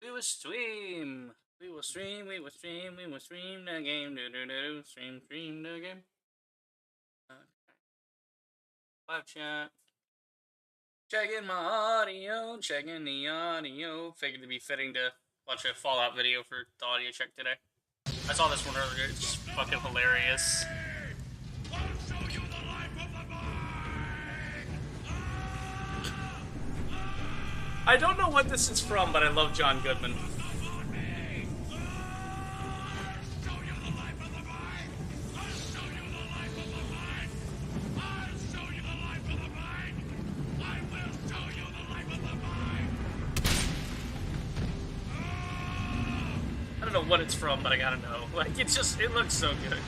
We will stream. We will stream. We will stream. We will stream the game. Do do do. Stream the game. Live chat. Checking my audio. Checking the audio. Figured to be fitting to watch a Fallout video for the audio check today. I saw this one earlier. It's fucking hilarious. I don't know what this is from, but I love John Goodman. I don't know what it's from, but I gotta know. Like, it looks so good.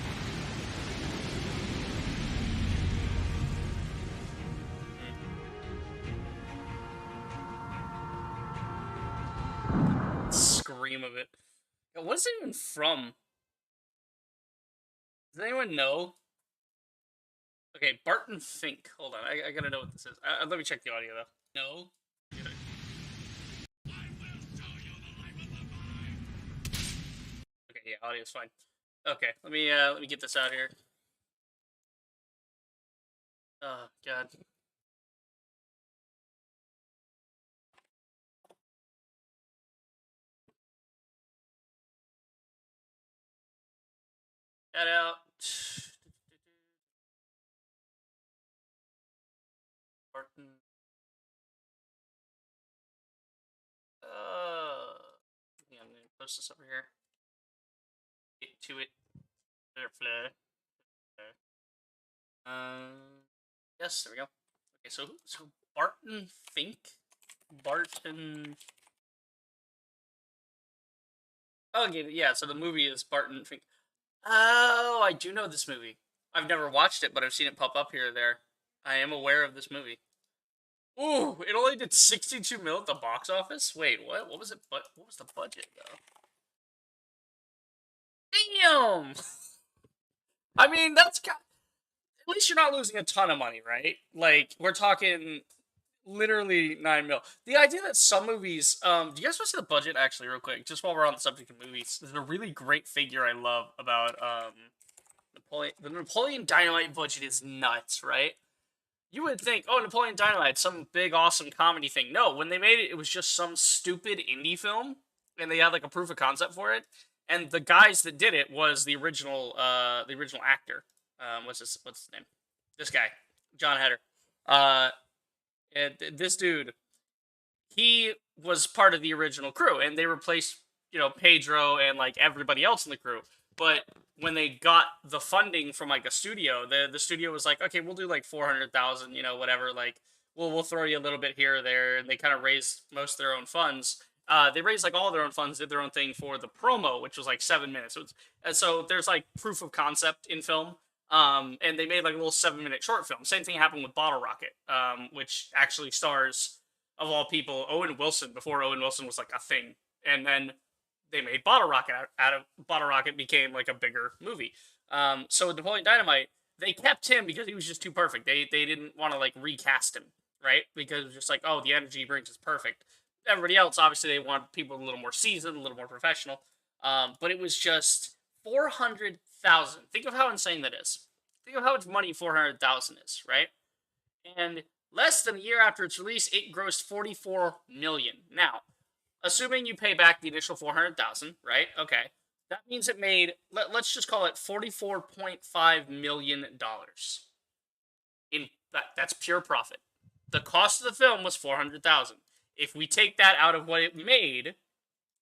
Scream of it. What is it even from? Does anyone know? Okay, Barton Fink. Hold on, I gotta know what this is. Let me check the audio though. No. Okay, yeah, audio's fine. Okay, let me get this out here. Oh god. Get out. Barton. Yeah, I'm gonna post this over here. Get to it. Butterfly. Yes, there we go. Okay, so Barton Fink. Barton. Okay, yeah. So the movie is Barton Fink. Oh, I do know this movie. I've never watched it, but I've seen it pop up here or there. I am aware of this movie. Ooh, it only did 62 mil at the box office. Wait, what? What was it? What was the budget though? Damn. I mean, at least you're not losing a ton of money, right? Like we're talking literally 9 mil. The idea that some movies, do you guys want to see the budget actually, real quick, just while we're on the subject of movies? There's a really great figure I love about Napoleon. The Napoleon Dynamite budget is nuts, right? You would think, oh, Napoleon Dynamite, some big awesome comedy thing. No, when they made it, it was just some stupid indie film, and they had like a proof of concept for it. And the guys that did it was the original actor. What's his name? This guy, John Heder. Uh, and this dude, he was part of the original crew, and they replaced, Pedro and like everybody else in the crew. But when they got the funding from like a studio, the studio was like, okay, we'll do like 400,000, whatever. Like, we'll throw you a little bit here or there, and they kind of raised most of their own funds. They raised like all their own funds, did their own thing for the promo, which was like 7 minutes. So there's like proof of concept in film. And they made like a little 7 minute short film. Same thing happened with Bottle Rocket, which actually stars, of all people, Owen Wilson, before Owen Wilson was like a thing. And then they made Bottle Rocket out of Bottle Rocket became like a bigger movie. So with Napoleon Dynamite, they kept him because he was just too perfect. They didn't want to like recast him, right? Because it was just like, oh, the energy he brings is perfect. Everybody else, obviously, they want people a little more seasoned, a little more professional. But it was just 400,000. Think of how insane that is. Think of how much money 400,000 is, right? And less than a year after its release, it grossed 44 million. Now, assuming you pay back the initial 400,000, right? Okay, that means it made, let's just call it $44.5 million. In that's pure profit. The cost of the film was 400,000. If we take that out of what it made,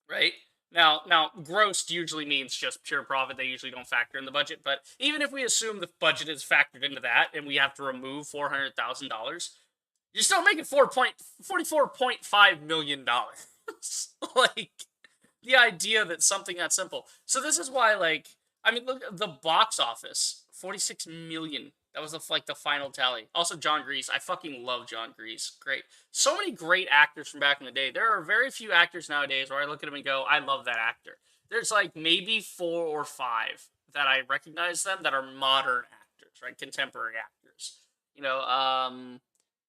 right? Now, grossed usually means just pure profit. They usually don't factor in the budget. But even if we assume the budget is factored into that, and we have to remove $400,000, you're still making $44.5 million. Like, the idea that something that simple. So this is why, like, I mean, look at the box office, 46 million. That was the final tally. Also, John Grease. I fucking love John Grease. Great. So many great actors from back in the day. There are very few actors nowadays where I look at them and go, I love that actor. There's like maybe 4 or 5 that I recognize them that are modern actors, right? Contemporary actors. You know,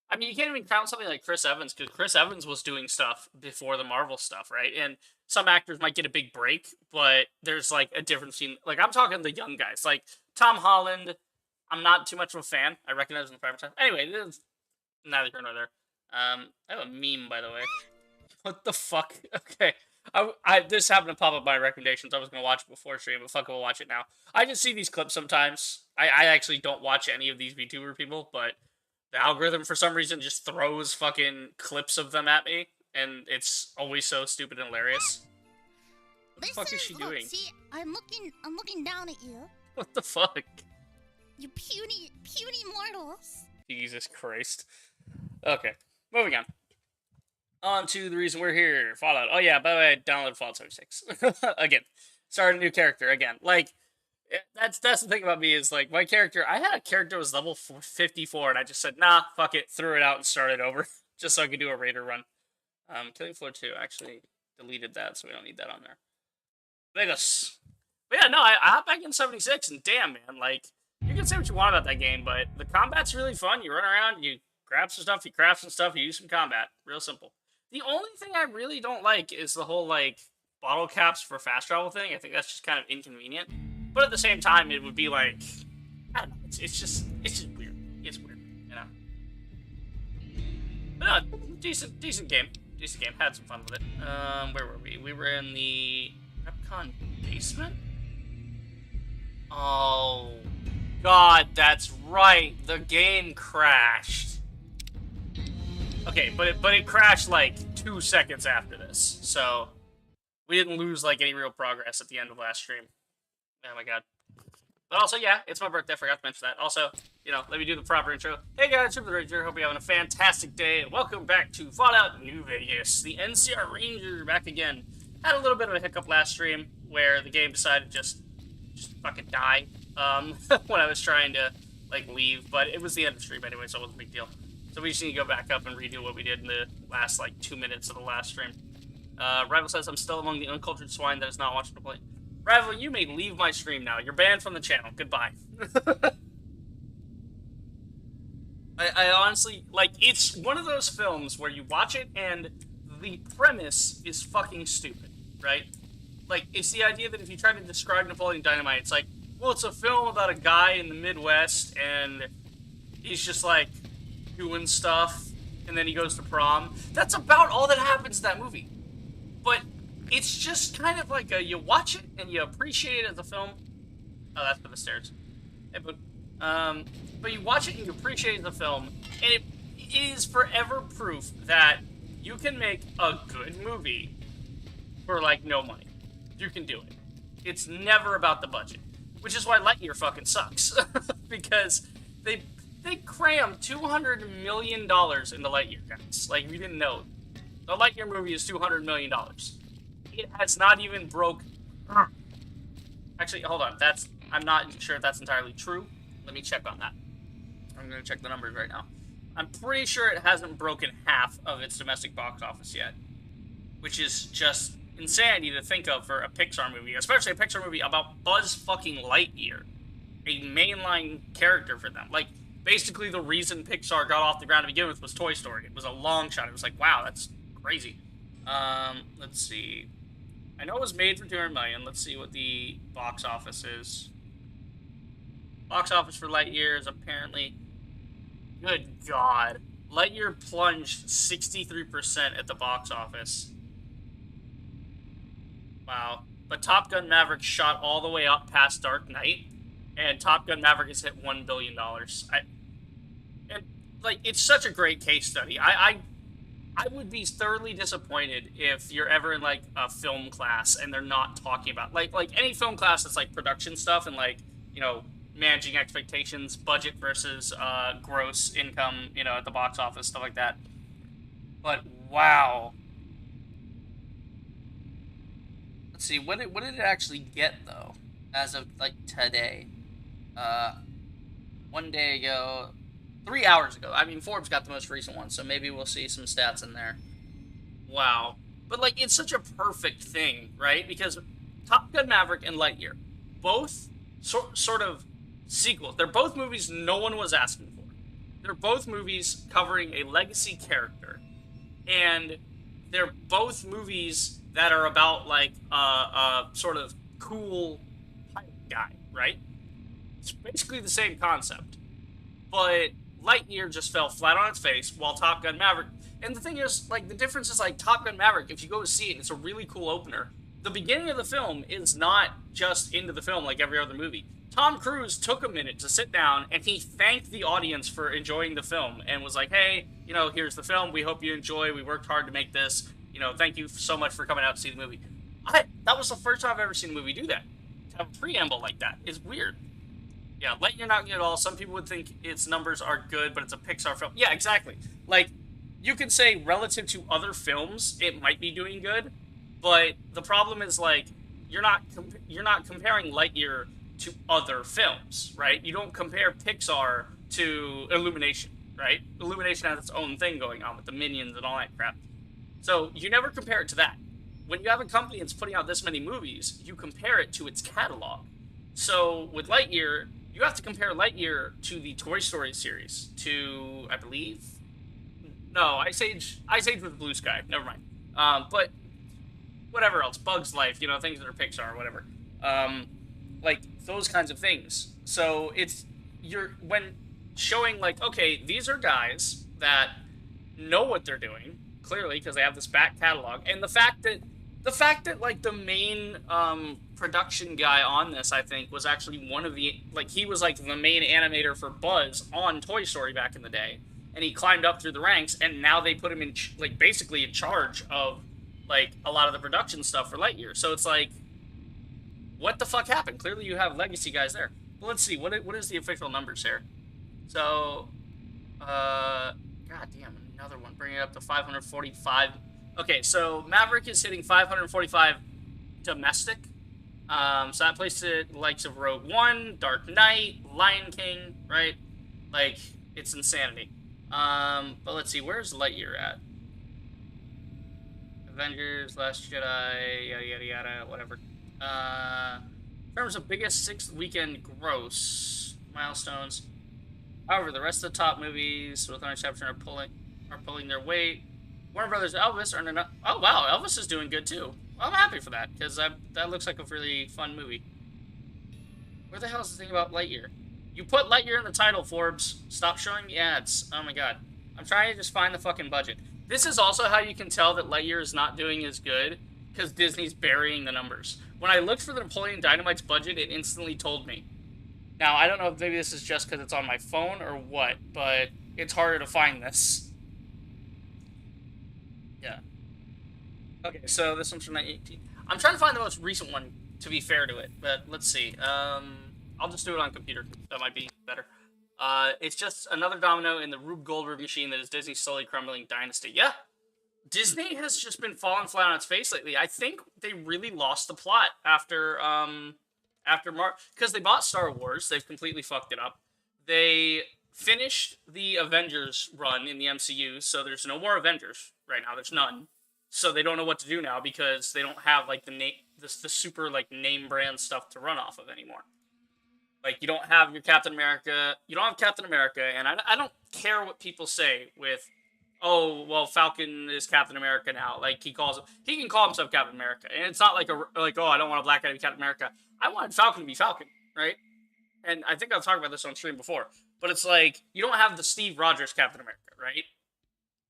I mean, you can't even count something like Chris Evans because Chris Evans was doing stuff before the Marvel stuff, right? And some actors might get a big break, but there's like a difference between like I'm talking the young guys, like Tom Holland. I'm not too much of a fan. I recognize him from time to time. Anyway, this is neither here nor there. I have a meme by the way. What the fuck? Okay. This happened to pop up my recommendations. I was gonna watch it before stream, but fuck it, we'll watch it now. I just see these clips sometimes. I actually don't watch any of these VTuber people, but the algorithm for some reason just throws fucking clips of them at me, and it's always so stupid and hilarious. What the fuck is she doing? See, I'm looking down at you. What the fuck? You puny mortals. Jesus Christ. Okay, moving on. On to the reason we're here, Fallout. Oh yeah, by the way, I downloaded Fallout 76. Again. Started a new character again. Like, that's the thing about me is, like, my character, I had a character that was level 54, and I just said, nah, fuck it, threw it out and started over, just so I could do a raider run. Killing Floor 2, actually deleted that, so we don't need that on there. Vegas. But yeah, no, I hopped back in 76, and damn, man, like, you can say what you want about that game, but the combat's really fun. You run around, you grab some stuff, you craft some stuff, you use some combat. Real simple. The only thing I really don't like is the whole, like, bottle caps for fast travel thing. I think that's just kind of inconvenient. But at the same time, it would be like, I don't know, it's just weird. It's weird, you know? But no, decent game. Decent game. Had some fun with it. Where were we? We were in the Repcon basement? Oh, God, that's right. The game crashed. Okay, but it crashed like 2 seconds after this, so we didn't lose like any real progress at the end of last stream. Oh my god. But also, yeah, it's my birthday. I forgot to mention that. Also, you know, let me do the proper intro. Hey guys, Super the Ranger. Hope you're having a fantastic day, and welcome back to Fallout New Vegas. The NCR Ranger back again. Had a little bit of a hiccup last stream where the game decided to just fucking die when I was trying to like leave, but it was the end of the stream anyway, so it wasn't a big deal. So we just need to go back up and redo what we did in the last, like, 2 minutes of the last stream. Rival says, I'm still among the uncultured swine that is not watching the play. Rival, you may leave my stream now. You're banned from the channel. Goodbye. I honestly, like, it's one of those films where you watch it and the premise is fucking stupid, right? Like, it's the idea that if you try to describe Napoleon Dynamite, it's like, well, it's a film about a guy in the Midwest and he's just, like, doing stuff, and then he goes to prom. That's about all that happens in that movie. But it's just kind of like you watch it and you appreciate it as a film. Oh, that's for the stairs. Hey, but you watch it and you appreciate it as a film, and it is forever proof that you can make a good movie for, like, no money. You can do it. It's never about the budget. Which is why Lightyear fucking sucks. Because they crammed $200 million into Lightyear, guys. Like, we didn't know. The Lightyear movie is $200 million. It has not even broke... Actually, hold on. I'm not sure if that's entirely true. Let me check on that. I'm going to check the numbers right now. I'm pretty sure it hasn't broken half of its domestic box office yet. Which is just insanity to think of for a Pixar movie. Especially a Pixar movie about Buzz fucking Lightyear. A mainline character for them. Like, basically the reason Pixar got off the ground to begin with was Toy Story. It was a long shot. It was like, wow, that's crazy. Let's see. I know it was made for $200 million. Let's see what the box office is. Box office for Lightyear is apparently... Good God. Lightyear plunged 63% at the box office. Wow. But Top Gun Maverick shot all the way up past Dark Knight. And Top Gun Maverick has hit $1 billion. And, like, it's such a great case study. I would be thoroughly disappointed if you're ever in, like, a film class and they're not talking about... Like any film class that's, like, production stuff and, like, you know, managing expectations, budget versus gross income, you know, at the box office, stuff like that. But, wow. Let's see, what did it actually get, though, as of, like, today? 1 day ago, 3 hours ago. I mean, Forbes got the most recent one, so maybe we'll see some stats in there. Wow. But, like, it's such a perfect thing, right? Because Top Gun Maverick and Lightyear, both sort of sequels. They're both movies no one was asking for. They're both movies covering a legacy character, and they're both movies that are about like a sort of cool pilot guy, right? It's basically the same concept, but Lightyear just fell flat on its face while Top Gun Maverick. And the thing is, like, the difference is like Top Gun Maverick. If you go to see it, it's a really cool opener. The beginning of the film is not just into the film like every other movie. Tom Cruise took a minute to sit down and he thanked the audience for enjoying the film and was like, "Hey, here's the film. We hope you enjoy. We worked hard to make this. Thank you so much for coming out to see the movie." That was the first time I've ever seen a movie do that. To have a preamble like that is weird. Yeah, Lightyear not good at all. Some people would think its numbers are good, but it's a Pixar film. Yeah, exactly. Like, you can say relative to other films, it might be doing good, but the problem is like you're not comparing Lightyear to other films, right? You don't compare Pixar to Illumination, right? Illumination has its own thing going on with the Minions and all that crap. So you never compare it to that. When you have a company that's putting out this many movies, you compare it to its catalog. So with Lightyear, you have to compare Lightyear to the Toy Story series, to, I believe, no, Ice Age with Blue Sky. Never mind. But whatever else, Bugs Life, things that are Pixar or whatever. Like those kinds of things. So you're when showing like, okay, these are guys that know what they're doing clearly because they have this back catalog, and the fact that like the main production guy on this, I think, was actually one of the like he was like the main animator for Buzz on Toy Story back in the day, and he climbed up through the ranks, and now they put him in like basically in charge of like a lot of the production stuff for Lightyear. So it's like, what the fuck happened? Clearly, you have legacy guys there. But let's see what is the official numbers here. So, god damn, another one, bringing it up to 545. Okay, so Maverick is hitting 545 domestic. So that places it likes of Rogue One, Dark Knight, Lion King, right? Like, it's insanity. But let's see, where's Lightyear at? Avengers, Last Jedi, yada yada yada, whatever. In terms of biggest sixth weekend gross milestones. However, the rest of the top movies, with one exception, are pulling their weight. Warner Brothers Elvis earned enough. Oh wow, Elvis is doing good too. Well, I'm happy for that because that looks like a really fun movie. Where the hell is the thing about Lightyear? You put Lightyear in the title, Forbes. Stop showing the ads. Oh my god. I'm trying to just find the fucking budget. This is also how you can tell that Lightyear is not doing as good, because Disney's burying the numbers. When I looked for the Napoleon Dynamite's budget, it instantly told me. Now, I don't know if maybe this is just because it's on my phone or what, but it's harder to find this. Yeah. Okay, so this one's from 1918. I'm trying to find the most recent one, to be fair to it, but let's see. I'll just do it on computer. That might be better. It's just another domino in the Rube Goldberg machine that is Disney's slowly crumbling dynasty. Yeah, Disney has just been falling flat on its face lately. I think they really lost the plot after March, because they bought Star Wars. They've completely fucked it up. They finished the Avengers run in the MCU, so there's no more Avengers right now. There's none. So they don't know what to do now because they don't have like the super like name brand stuff to run off of anymore. Like, you don't have your Captain America. You don't have Captain America, and I don't care what people say with, oh, well, Falcon is Captain America now. Like, he can call himself Captain America, and it's not like oh, I don't want a black guy to be Captain America. I wanted Falcon to be Falcon, right? And I think I've talked about this on stream before, but it's like, you don't have the Steve Rogers Captain America, right?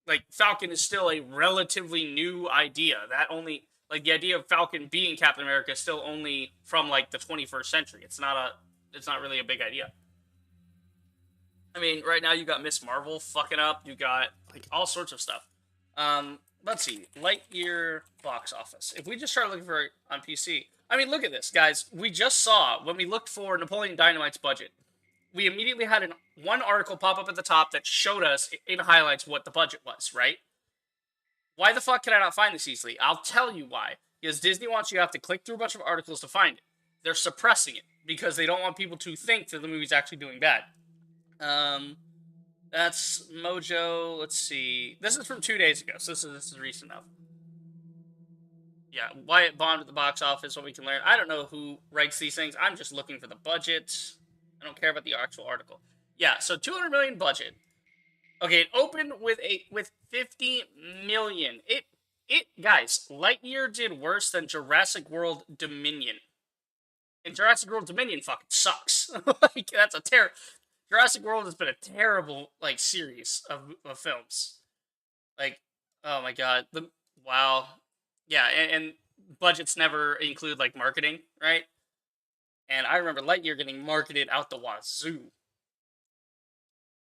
Like, Falcon is still a relatively new idea. That only, like, the idea of Falcon being Captain America is still only from, like, the 21st century. It's not really a big idea. I mean, right now you got Miss Marvel fucking up. You got like all sorts of stuff. Let's see, Lightyear box office. If we just start looking for it on PC, I mean, look at this, guys. We just saw when we looked for Napoleon Dynamite's budget. We immediately had one article pop up at the top that showed us in highlights what the budget was. Right? Why the fuck can I not find this easily? I'll tell you why. Because Disney wants you to have to click through a bunch of articles to find it. They're suppressing it because they don't want people to think that the movie's actually doing bad. That's Mojo. Let's see. This is from 2 days ago, so this is recent enough. Yeah, why it bombed at the box office, what we can learn. I don't know who writes these things. I'm just looking for the budget. I don't care about the actual article. Yeah, so $200 million budget. Okay, it opened with 50 million. It guys, Lightyear did worse than Jurassic World Dominion. And Jurassic World Dominion fucking sucks. Like that's a Jurassic World has been a terrible like series of films. Like, oh my god, the wow, yeah, and budgets never include like marketing, right? And I remember Lightyear getting marketed out the wazoo.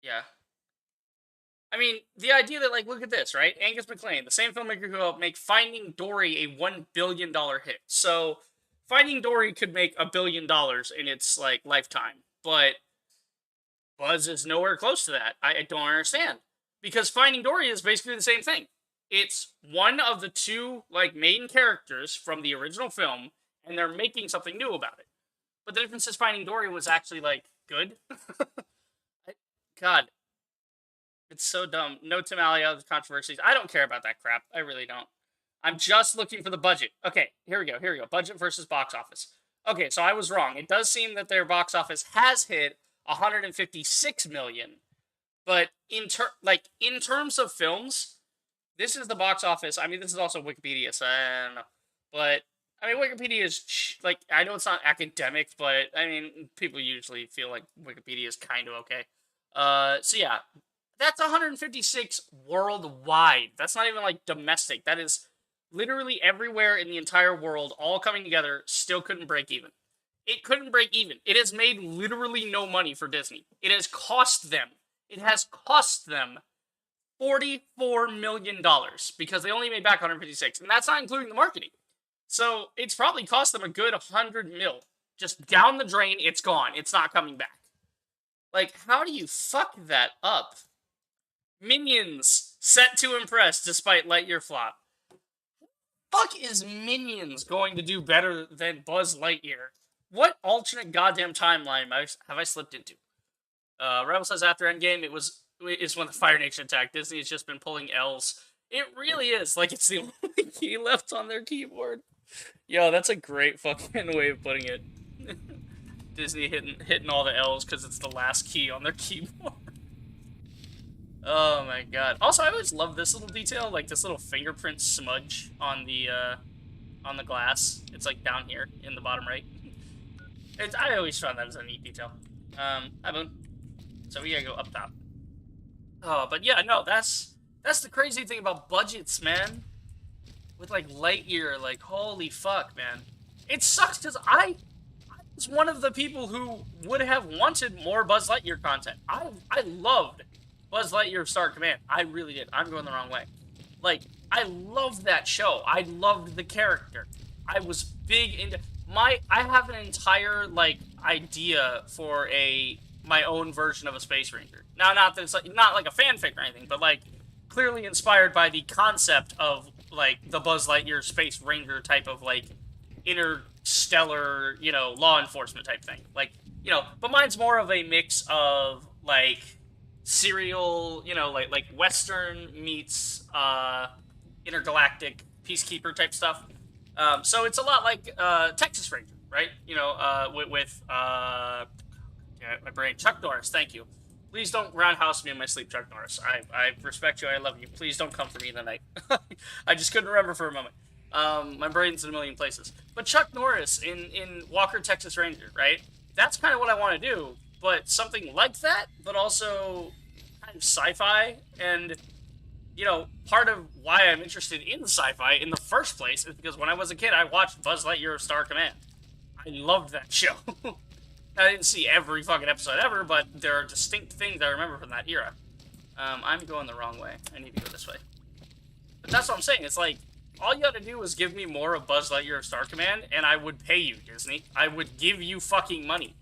Yeah, I mean the idea that like look at this, right? Angus MacLane, the same filmmaker who helped make Finding Dory a $1 billion hit. So Finding Dory could make $1 billion in its like lifetime, but Buzz is nowhere close to that. I don't understand because Finding Dory is basically the same thing. It's one of the two like main characters from the original film, and they're making something new about it. But the difference is Finding Dory was actually like good. God, it's so dumb. No Tim Alley out of the controversies. I don't care about that crap. I really don't. I'm just looking for the budget. Okay, here we go. Here we go. Budget versus box office. Okay, so I was wrong. It does seem that their box office has hit 156 million, but in terms of films, this is the box office. I mean, this is also Wikipedia, so I don't know. But I mean, Wikipedia is like I know it's not academic, but I mean, people usually feel like Wikipedia is kind of okay. So yeah, that's 156 worldwide. That's not even like domestic. That is literally everywhere in the entire world, all coming together. Still couldn't break even. It couldn't break even. It has made literally no money for Disney. It has cost them. It has cost them $44 million because they only made back 156, and that's not including the marketing. So it's probably cost them a good 100 mil. Just down the drain, it's gone. It's not coming back. Like, how do you fuck that up? Minions set to impress despite Lightyear flop. Fuck is Minions going to do better than Buzz Lightyear? What alternate goddamn timeline have I slipped into? Rebel says after Endgame, it's when the Fire Nation attacked. Disney has just been pulling L's. It really is. Like, it's the only key left on their keyboard. Yo, that's a great fucking way of putting it. Disney hitting all the L's because it's the last key on their keyboard. Oh my god. Also, I always love this little detail, like this little fingerprint smudge on the glass. It's like down here in the bottom right. I always found that as a neat detail. Hi Boone. So we gotta go up top. Oh, but yeah, no, that's the crazy thing about budgets, man. With like Lightyear, like holy fuck, man. It sucks because I was one of the people who would have wanted more Buzz Lightyear content. I loved Buzz Lightyear Star Command. I really did. I'm going the wrong way. Like, I loved that show. I loved the character. I was big into I have an entire like idea for my own version of a Space Ranger. Now, not that it's like, not like a fanfic or anything, but like clearly inspired by the concept of like the Buzz Lightyear Space Ranger type of like interstellar, law enforcement type thing. Like, but mine's more of a mix of like serial, like Western meets intergalactic peacekeeper type stuff. So it's a lot like Texas Ranger, right? With yeah, my brain. Chuck Norris, thank you. Please don't roundhouse me in my sleep, Chuck Norris. I respect you. I love you. Please don't come for me in the night. I just couldn't remember for a moment. My brain's in a million places. But Chuck Norris in Walker, Texas Ranger, right? That's kind of what I want to do. But something like that, but also kind of sci-fi. And, part of why I'm interested in sci-fi in the first place is because when I was a kid, I watched Buzz Lightyear Star Command. I loved that show. I didn't see every fucking episode ever, but there are distinct things I remember from that era. I'm going the wrong way. I need to go this way. But that's what I'm saying. It's like, all you gotta do is give me more of Buzz Lightyear of Star Command, and I would pay you, Disney. I would give you fucking money.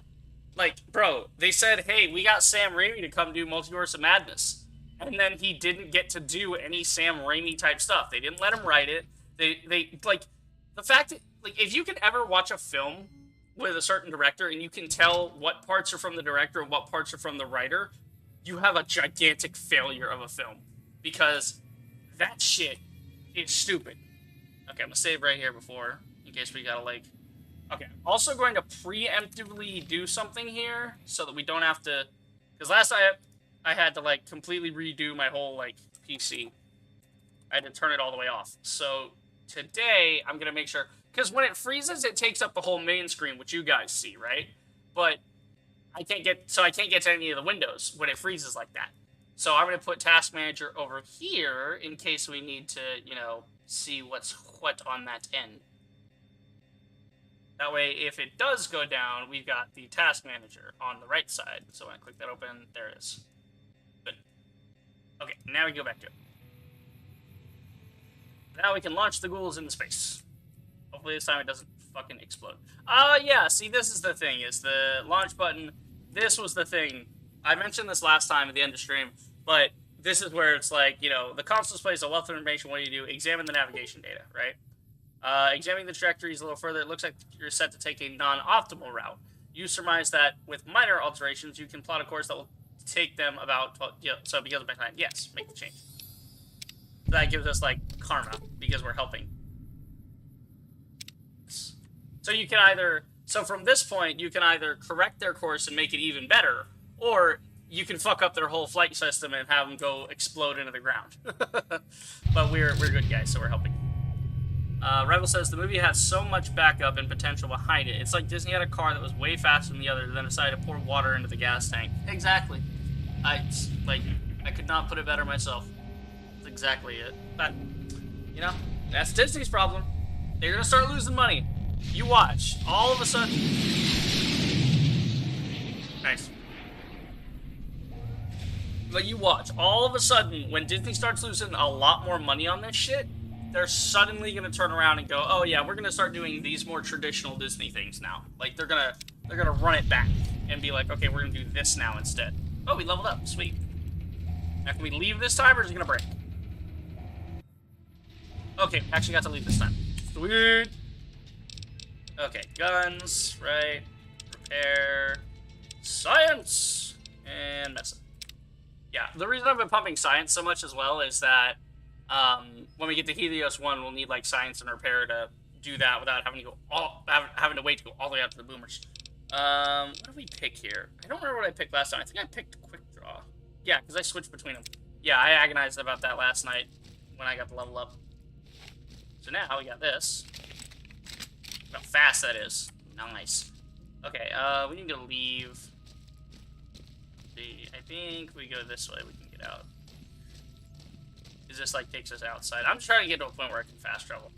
Like, bro, they said, hey, we got Sam Raimi to come do Multiverse of Madness. And then he didn't get to do any Sam Raimi type stuff. They didn't let him write it. They like, the fact that, like, if you can ever watch a film with a certain director and you can tell what parts are from the director and what parts are from the writer, you have a gigantic failure of a film. Because that shit is stupid. Okay, I'm gonna save right here before, in case we gotta, like... Okay, I'm also going to preemptively do something here, so that we don't have to... Because last I had to like completely redo my whole like PC. I had to turn it all the way off. So today I'm gonna make sure, because when it freezes, it takes up the whole main screen, which you guys see, right? But I can't get to any of the windows when it freezes like that. So I'm gonna put Task Manager over here in case we need to, see what's what on that end. That way, if it does go down, we've got the Task Manager on the right side. So when I click that open, there it is. Good. Okay, now we go back to it. Now we can launch the ghouls into space. Hopefully this time it doesn't fucking explode. Yeah, see, this is the thing, is the launch button. This was the thing. I mentioned this last time at the end of stream, but this is where it's like, the console displays a wealth of information. What do you do? Examine the navigation data, right? Examining the trajectories a little further, it looks like you're set to take a non-optimal route. You surmise that with minor alterations, you can plot a course that will take them about 12, so because of my time, yes, make the change. That gives us, like, karma, because we're helping. So you can either, so from this point, you can either correct their course and make it even better, or you can fuck up their whole flight system and have them go explode into the ground. But we're good guys, so we're helping. Rebel says the movie has so much backup and potential behind it. It's like Disney had a car that was way faster than the other, then decided to pour water into the gas tank. Exactly. I could not put it better myself. That's exactly it. But, that's Disney's problem. They're gonna start losing money. You watch. All of a sudden... Nice. But you watch. All of a sudden, when Disney starts losing a lot more money on this shit, they're suddenly going to turn around and go, oh yeah, we're going to start doing these more traditional Disney things now. Like, they're going to run it back and be like, okay, we're going to do this now instead. Oh, we leveled up. Sweet. Now, can we leave this time, or is it going to break? Okay, actually got to leave this time. Sweet. Okay, guns, right. Repair. Science! And medicine. Yeah, the reason I've been pumping science so much as well is that when we get to Helios 1, we'll need, like, science and repair to do that without having to wait to go all the way out to the boomers. What did we pick here? I don't remember what I picked last time. I think I picked Quick Draw. Yeah, because I switched between them. Yeah, I agonized about that last night when I got the level up. So now we got this. Look how fast that is. Nice. Okay, we need to leave. I think we go this way, we can get out. Because this, like, takes us outside. I'm just trying to get to a point where I can fast travel.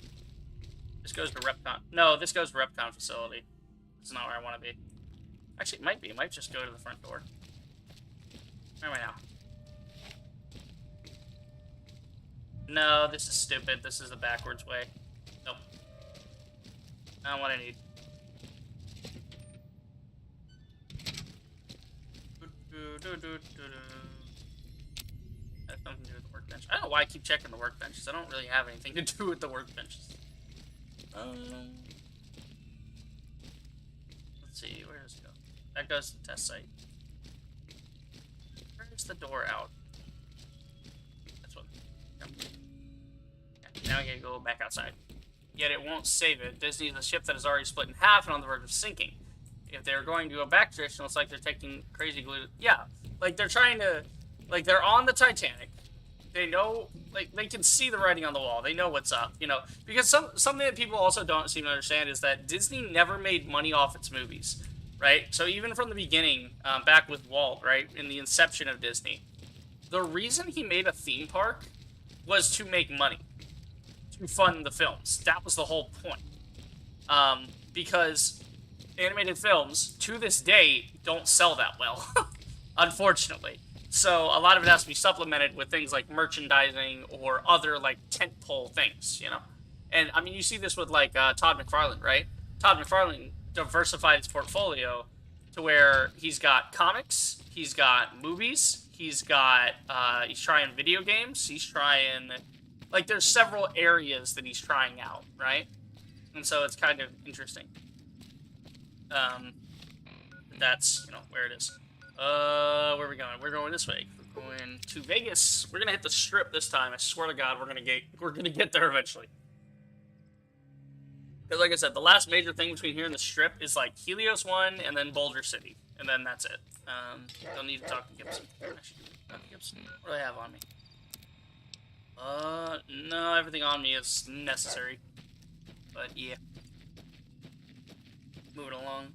This goes to Repcon. No, this goes to Repcon facility. It's not where I want to be. Actually, it might be. It might just go to the front door. Where am I now? No, this is stupid. This is the backwards way. Nope. Not what I need. That's something to do with the workbench. I don't know why I keep checking the workbenches. I don't really have anything to do with the workbenches. Let's see, where does it go? That goes to the test site. Where's the door out? That's what. Yep. Yeah, now I gotta go back outside. Yet it won't save it. Disney is a ship that is already split in half and on the verge of sinking. If they're going to go back traditional, it's like they're taking crazy glue. Yeah, like they're trying to, like they're on the Titanic. They know, like they can see the writing on the wall. They know what's up, Because something that people also don't seem to understand is that Disney never made money off its movies, right? So even from the beginning, back with Walt, right, in the inception of Disney, the reason he made a theme park was to make money, to fund the films. That was the whole point. Because animated films, to this day, don't sell that well, unfortunately. So a lot of it has to be supplemented with things like merchandising or other, like, tentpole things, And, I mean, you see this with, like, Todd McFarlane, right? Todd McFarlane diversified his portfolio to where he's got comics, he's got movies, he's trying video games, he's trying, like, there's several areas that he's trying out, right? And so it's kind of interesting. That's, where it is. Where are we going? We're going this way. We're going to Vegas. We're gonna hit the Strip this time. I swear to God, we're gonna get there eventually. Because, like I said, the last major thing between here and the Strip is, like, Helios 1 and then Boulder City. and then that's it. Don't need to talk to Gibson. Actually, talk to Gibson. What do I have on me? No, everything on me is necessary. But yeah. Moving along.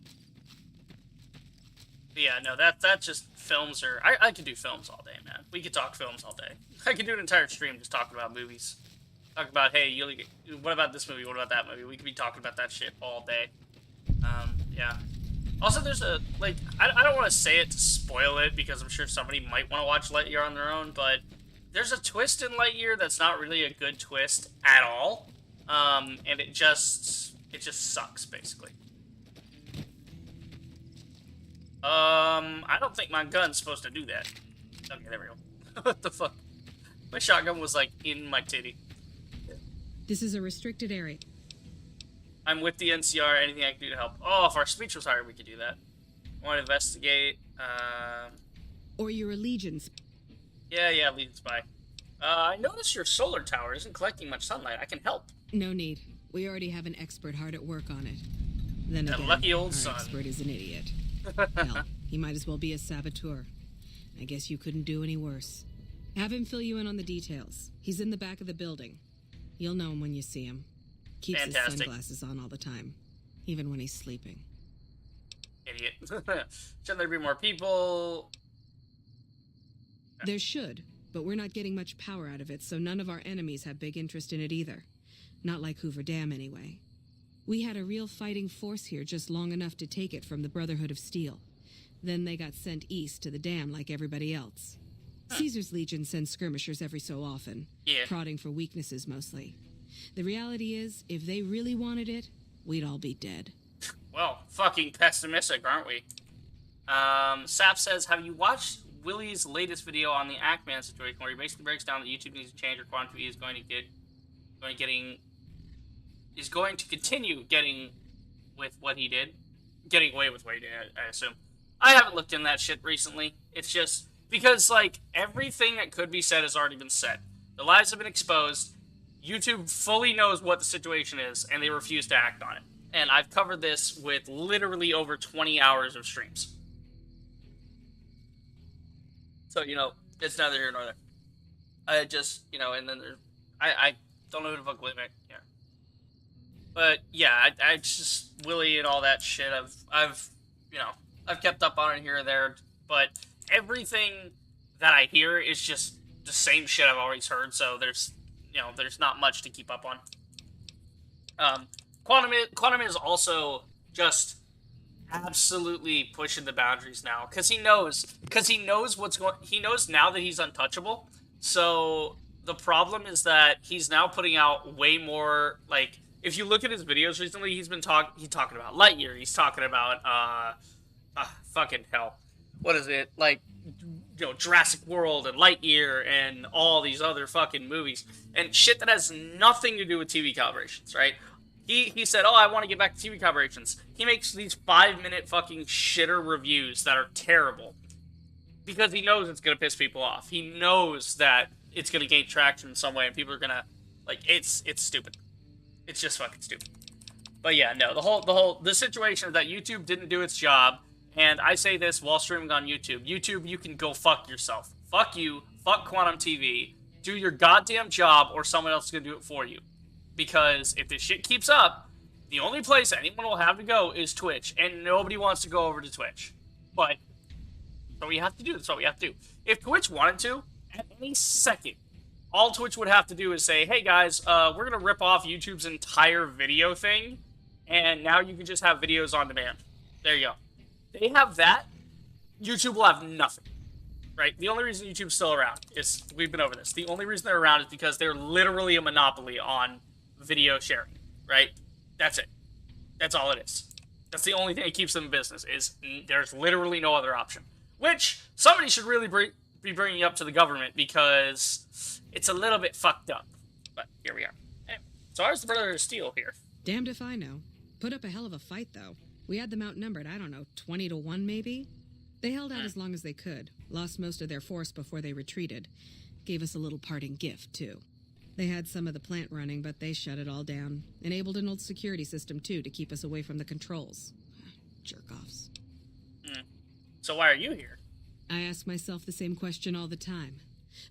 But yeah, no, that's just films or I could do films all day, man. We could talk films all day. I could do an entire stream just talking about movies. Talk about, hey, what about this movie? What about that movie? We could be talking about that shit all day. Yeah. Also, there's a, like, I don't want to say it to spoil it, because I'm sure somebody might want to watch Lightyear on their own, but there's a twist in Lightyear that's not really a good twist at all. And it just sucks, basically. I don't think my gun's supposed to do that. Okay, there we go. What the fuck? My shotgun was, like, in my titty. This is a restricted area. I'm with the NCR. Anything I can do to help? Oh, if our speech was higher, we could do that. I want to investigate. Or your allegiance. Yeah, Legion Spy. I noticed your solar tower isn't collecting much sunlight. I can help. No need. We already have an expert hard at work on it. Then again, lucky old our son. expert is an idiot. Hell, he might as well be a saboteur. I guess you couldn't do any worse. Have him fill you in on the details. He's in the back of the building. You'll know him when you see him. Keeps his sunglasses on all the time, even when he's sleeping. Idiot. Shouldn't there be more people? There should, but we're not getting much power out of it, so none of our enemies have big interest in it either. Not like Hoover Dam, anyway. We had a real fighting force here just long enough to take it from the Brotherhood of Steel. Then they got sent east to the dam like everybody else. Caesar's Legion sends skirmishers every so often, prodding for weaknesses mostly. The reality is, if they really wanted it, we'd all be dead. Well, fucking pessimistic, aren't we? Sap says, have you watched Willie's latest video on the Ackman situation, where he basically breaks down that YouTube needs to change, or Quantum TV is going to continue getting with what he did, getting away with what he did, I assume. I haven't looked in that shit recently. It's just because, like, everything that could be said has already been said. The lies have been exposed. YouTube fully knows what the situation is, and they refuse to act on it. And I've covered this with literally over 20 hours of streams. So, you know, it's neither here nor there. I just, you know, and then there's, I don't know who the fuck live it. Yeah. But, yeah, I just, Willie and all that shit, I've, you know, I've kept up on it here or there, but everything that I hear is just the same shit I've always heard, so there's, you know, there's not much to keep up on. Quantum is also just absolutely pushing the boundaries now, because he knows he knows now that he's untouchable. So the problem is that he's now putting out way more, like, if you look at his videos recently, he's talking about Lightyear, he's talking about fucking hell, what is it, like, you know, Jurassic World and Lightyear and all these other fucking movies and shit that has nothing to do with TV calibrations, right? He said, oh, I want to get back to TV calibrations. He makes these 5-minute fucking shitter reviews that are terrible because he knows it's going to piss people off. He knows that it's going to gain traction in some way and people are going to, like, it's stupid. It's just fucking stupid. But yeah, no, the situation is that YouTube didn't do its job, and I say this while streaming on YouTube. YouTube, you can go fuck yourself. Fuck you, fuck Quantum TV. Do your goddamn job or someone else is going to do it for you. Because if this shit keeps up, the only place anyone will have to go is Twitch, and nobody wants to go over to Twitch. But that's what we have to do. That's what we have to do. If Twitch wanted to, at any second, all Twitch would have to do is say, hey guys, we're going to rip off YouTube's entire video thing, and now you can just have videos on demand. There you go. They have that, YouTube will have nothing. Right? The only reason YouTube's still around is, we've been over this, the only reason they're around is because they're literally a monopoly on video sharing, right? That's it. That's all it is. That's the only thing that keeps them in business, is there's literally no other option. Which, somebody should really be bringing up to the government, because it's a little bit fucked up. But here we are. Anyway, so ours the Brotherhood of Steel here. Damned if I know. Put up a hell of a fight, though. We had them outnumbered, I don't know, 20-1 maybe? They held out as long as they could, lost most of their force before they retreated. Gave us a little parting gift, too. They had some of the plant running, but they shut it all down. Enabled an old security system, too, to keep us away from the controls. Jerk-offs. So why are you here? I ask myself the same question all the time.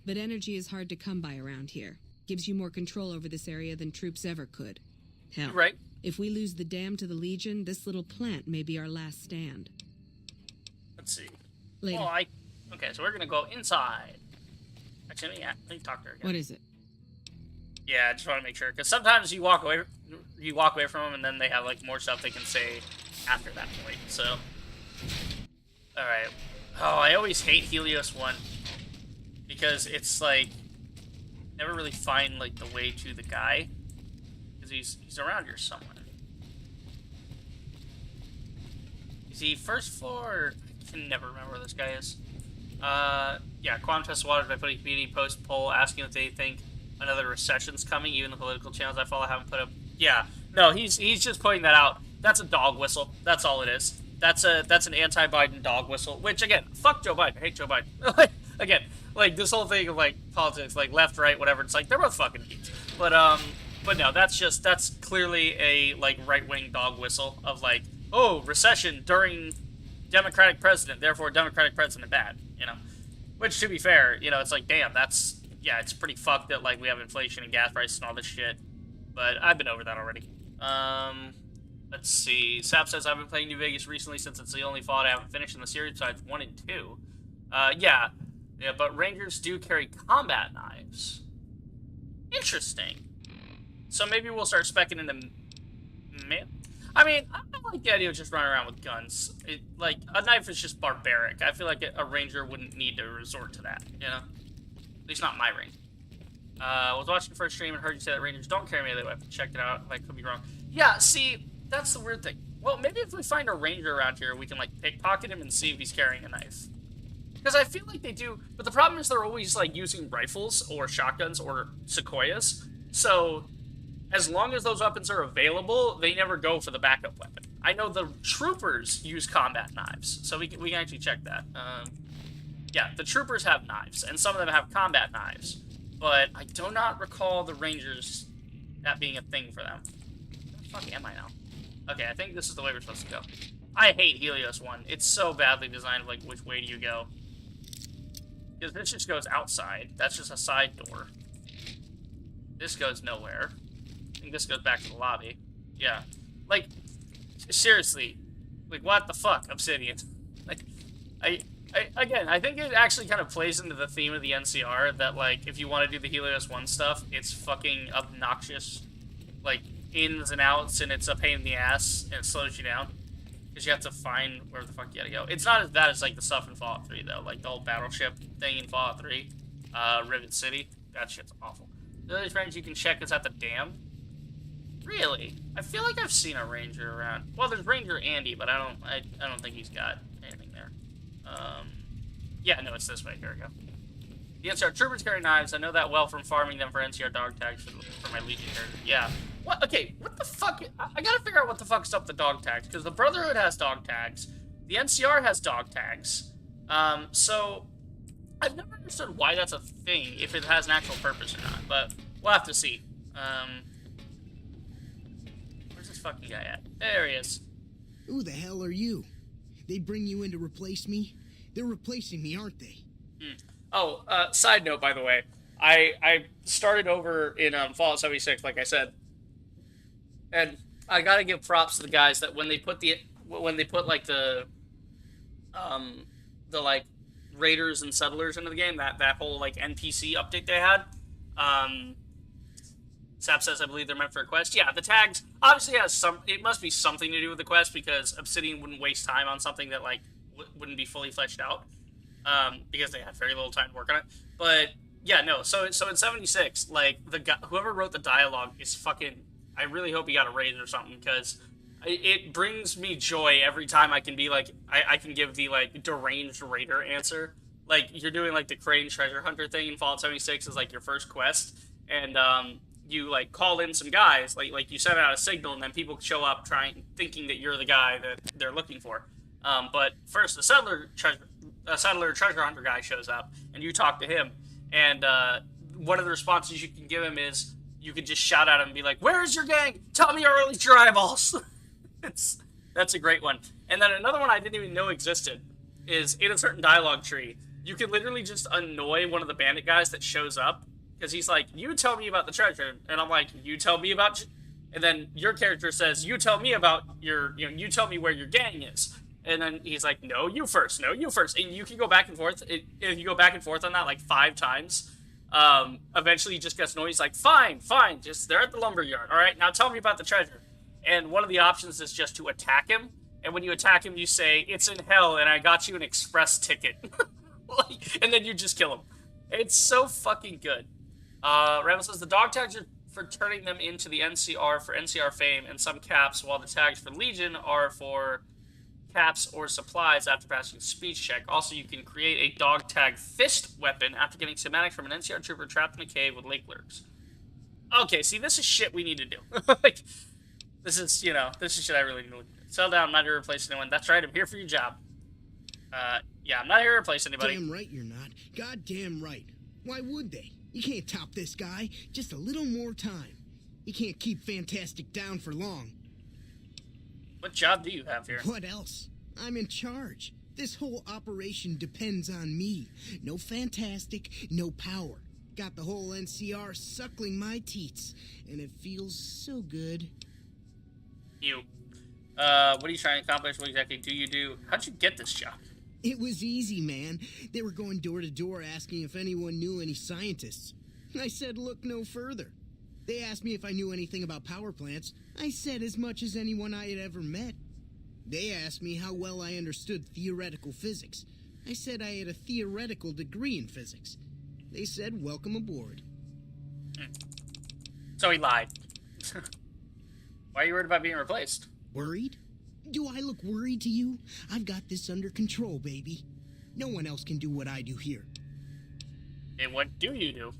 But energy is hard to come by around here. Gives you more control over this area than troops ever could. Hell, Right. if we lose the dam to the Legion, this little plant may be our last stand. Let's see. Later. Well, okay, so we're gonna go inside. Actually, let me talk to her again. What is it? Yeah, I just want to make sure, because sometimes you walk away from them, and then they have like more stuff they can say after that point. So, all right. Oh, I always hate Helios 1 because it's like never really find like the way to the guy because he's around here somewhere. Is he first floor? Or I can never remember where this guy is. Yeah, Quantum Test Waters by putting a community post poll asking if they think another recession's coming. Even the political channels I follow haven't put up. Yeah, no, he's just putting that out. That's a dog whistle. That's all it is. That's an anti-Biden dog whistle. Which again, fuck Joe Biden. I hate Joe Biden. Again, like this whole thing of like politics, like left, right, whatever. It's like they're both fucking idiots. But no, that's clearly a like right-wing dog whistle of like, oh, recession during Democratic president, therefore Democratic president bad. You know, which to be fair, you know, it's like damn, it's pretty fucked that like we have inflation and gas prices and all this shit. But I've been over that already. Let's see. Sap says, I've been playing New Vegas recently since it's the only Fallout I haven't finished in the series besides 1 and 2. Yeah, but Rangers do carry combat knives. Interesting. So maybe we'll start speccing into... I mean, I like the idea of just running around with guns. Like, a knife is just barbaric. I feel like a Ranger wouldn't need to resort to that, you know? At least not my range. I was watching the first stream and heard you say that Rangers don't carry melee weapons. Checked it out. I could be wrong. Yeah, see, that's the weird thing. Well, maybe if we find a Ranger around here, we can, like, pickpocket him and see if he's carrying a knife. Because I feel like they do, but the problem is they're always, like, using rifles or shotguns or sequoias. So, as long as those weapons are available, they never go for the backup weapon. I know the troopers use combat knives, so we can actually check that. Yeah, the troopers have knives, and some of them have combat knives. But I do not recall the Rangers, that being a thing for them. Where the fuck am I now? Okay, I think this is the way we're supposed to go. I hate Helios 1. It's so badly designed, like, which way do you go? Because this just goes outside. That's just a side door. This goes nowhere. I think this goes back to the lobby. Yeah. Like, seriously. Like, what the fuck, Obsidian? Like, again, I think it actually kind of plays into the theme of the NCR that, like, if you want to do the Helios 1 stuff, it's fucking obnoxious, like, ins and outs, and it's a pain in the ass, and it slows you down, because you have to find where the fuck you gotta go. It's not as bad as, like, the stuff in Fallout 3, though, like, the whole battleship thing in Fallout 3, Rivet City, that shit's awful. The other friends you can check is at the dam. Really? I feel like I've seen a Ranger around. Well, there's Ranger Andy, but I don't think he's got anything there. Yeah, no, it's this way. Here we go. The NCR troopers carry knives. I know that well from farming them for NCR dog tags for my Legion character. Yeah. What? Okay, what the fuck? I gotta figure out what the fuck's up with the dog tags, because the Brotherhood has dog tags. The NCR has dog tags. So, I've never understood why that's a thing, if it has an actual purpose or not, but we'll have to see. Where's this fucking guy at? There he is. Who the hell are you? They bring you in to replace me? They're replacing me, aren't they? Oh, side note, by the way, I started over in Fallout 76, like I said, and I gotta give props to the guys that when they put like the like raiders and settlers into the game, that whole like NPC update they had, Sap says I believe they're meant for a quest. Yeah, the tags obviously it must be something to do with the quest, because Obsidian wouldn't waste time on something that like wouldn't be fully fleshed out, because they had very little time to work on it. But yeah, no. So in 76, like the guy, whoever wrote the dialogue is fucking. I really hope he got a raise or something, because it brings me joy every time I can be like I can give the like deranged raider answer. Like you're doing like the Crane treasure hunter thing in Fallout 76 is like your first quest, and you like call in some guys, like you send out a signal, and then people show up thinking that you're the guy that they're looking for. But first, the settler treasure hunter guy shows up, and you talk to him, and one of the responses you can give him is you can just shout at him and be like, "Where's your gang? Tell me or release your eyeballs." That's a great one. And then another one I didn't even know existed is in a certain dialogue tree, you can literally just annoy one of the bandit guys that shows up because he's like, "You tell me about the treasure," and I'm like, "You tell me about," and then your character says, "You tell me about you tell me where your gang is," and then he's like, "No, you first. No, you first," and you can go back and forth. If you go back and forth on that like 5 times, eventually he just gets annoyed. He's like, "Fine, fine, just they're at the lumber yard. All right, now tell me about the treasure." And one of the options is just to attack him. And when you attack him, you say, "It's in hell, and I got you an express ticket." And then you just kill him. It's so fucking good. Randall says, the dog tags are for turning them into the NCR for NCR fame, and some caps, while the tags for Legion are for caps or supplies after passing speech check. Also, you can create a dog tag fist weapon after getting schematics from an NCR trooper trapped in a cave with lake lurks. Okay, see, this is shit we need to do. Like, this is shit I really need to do. Settle down, I'm not here to replace anyone. That's right, I'm here for your job. Yeah, I'm not here to replace anybody. Damn right you're not. Goddamn right. Why would they? You can't top this guy. Just a little more time. You can't keep Fantastic down for long. What job do you have here? What else? I'm in charge. This whole operation depends on me. No Fantastic, no power. Got the whole NCR suckling my teats, and it feels so good. You. What are you trying to accomplish? What exactly do you do? How'd you get this job? It was easy, man. They were going door to door asking if anyone knew any scientists. I said, look no further. They asked me if I knew anything about power plants. I said as much as anyone I had ever met. They asked me how well I understood theoretical physics. I said I had a theoretical degree in physics. They said, welcome aboard. So he lied. Why are you worried about being replaced? Worried? Do I look worried to you? I've got this under control, baby. No one else can do what I do here. And what do you do?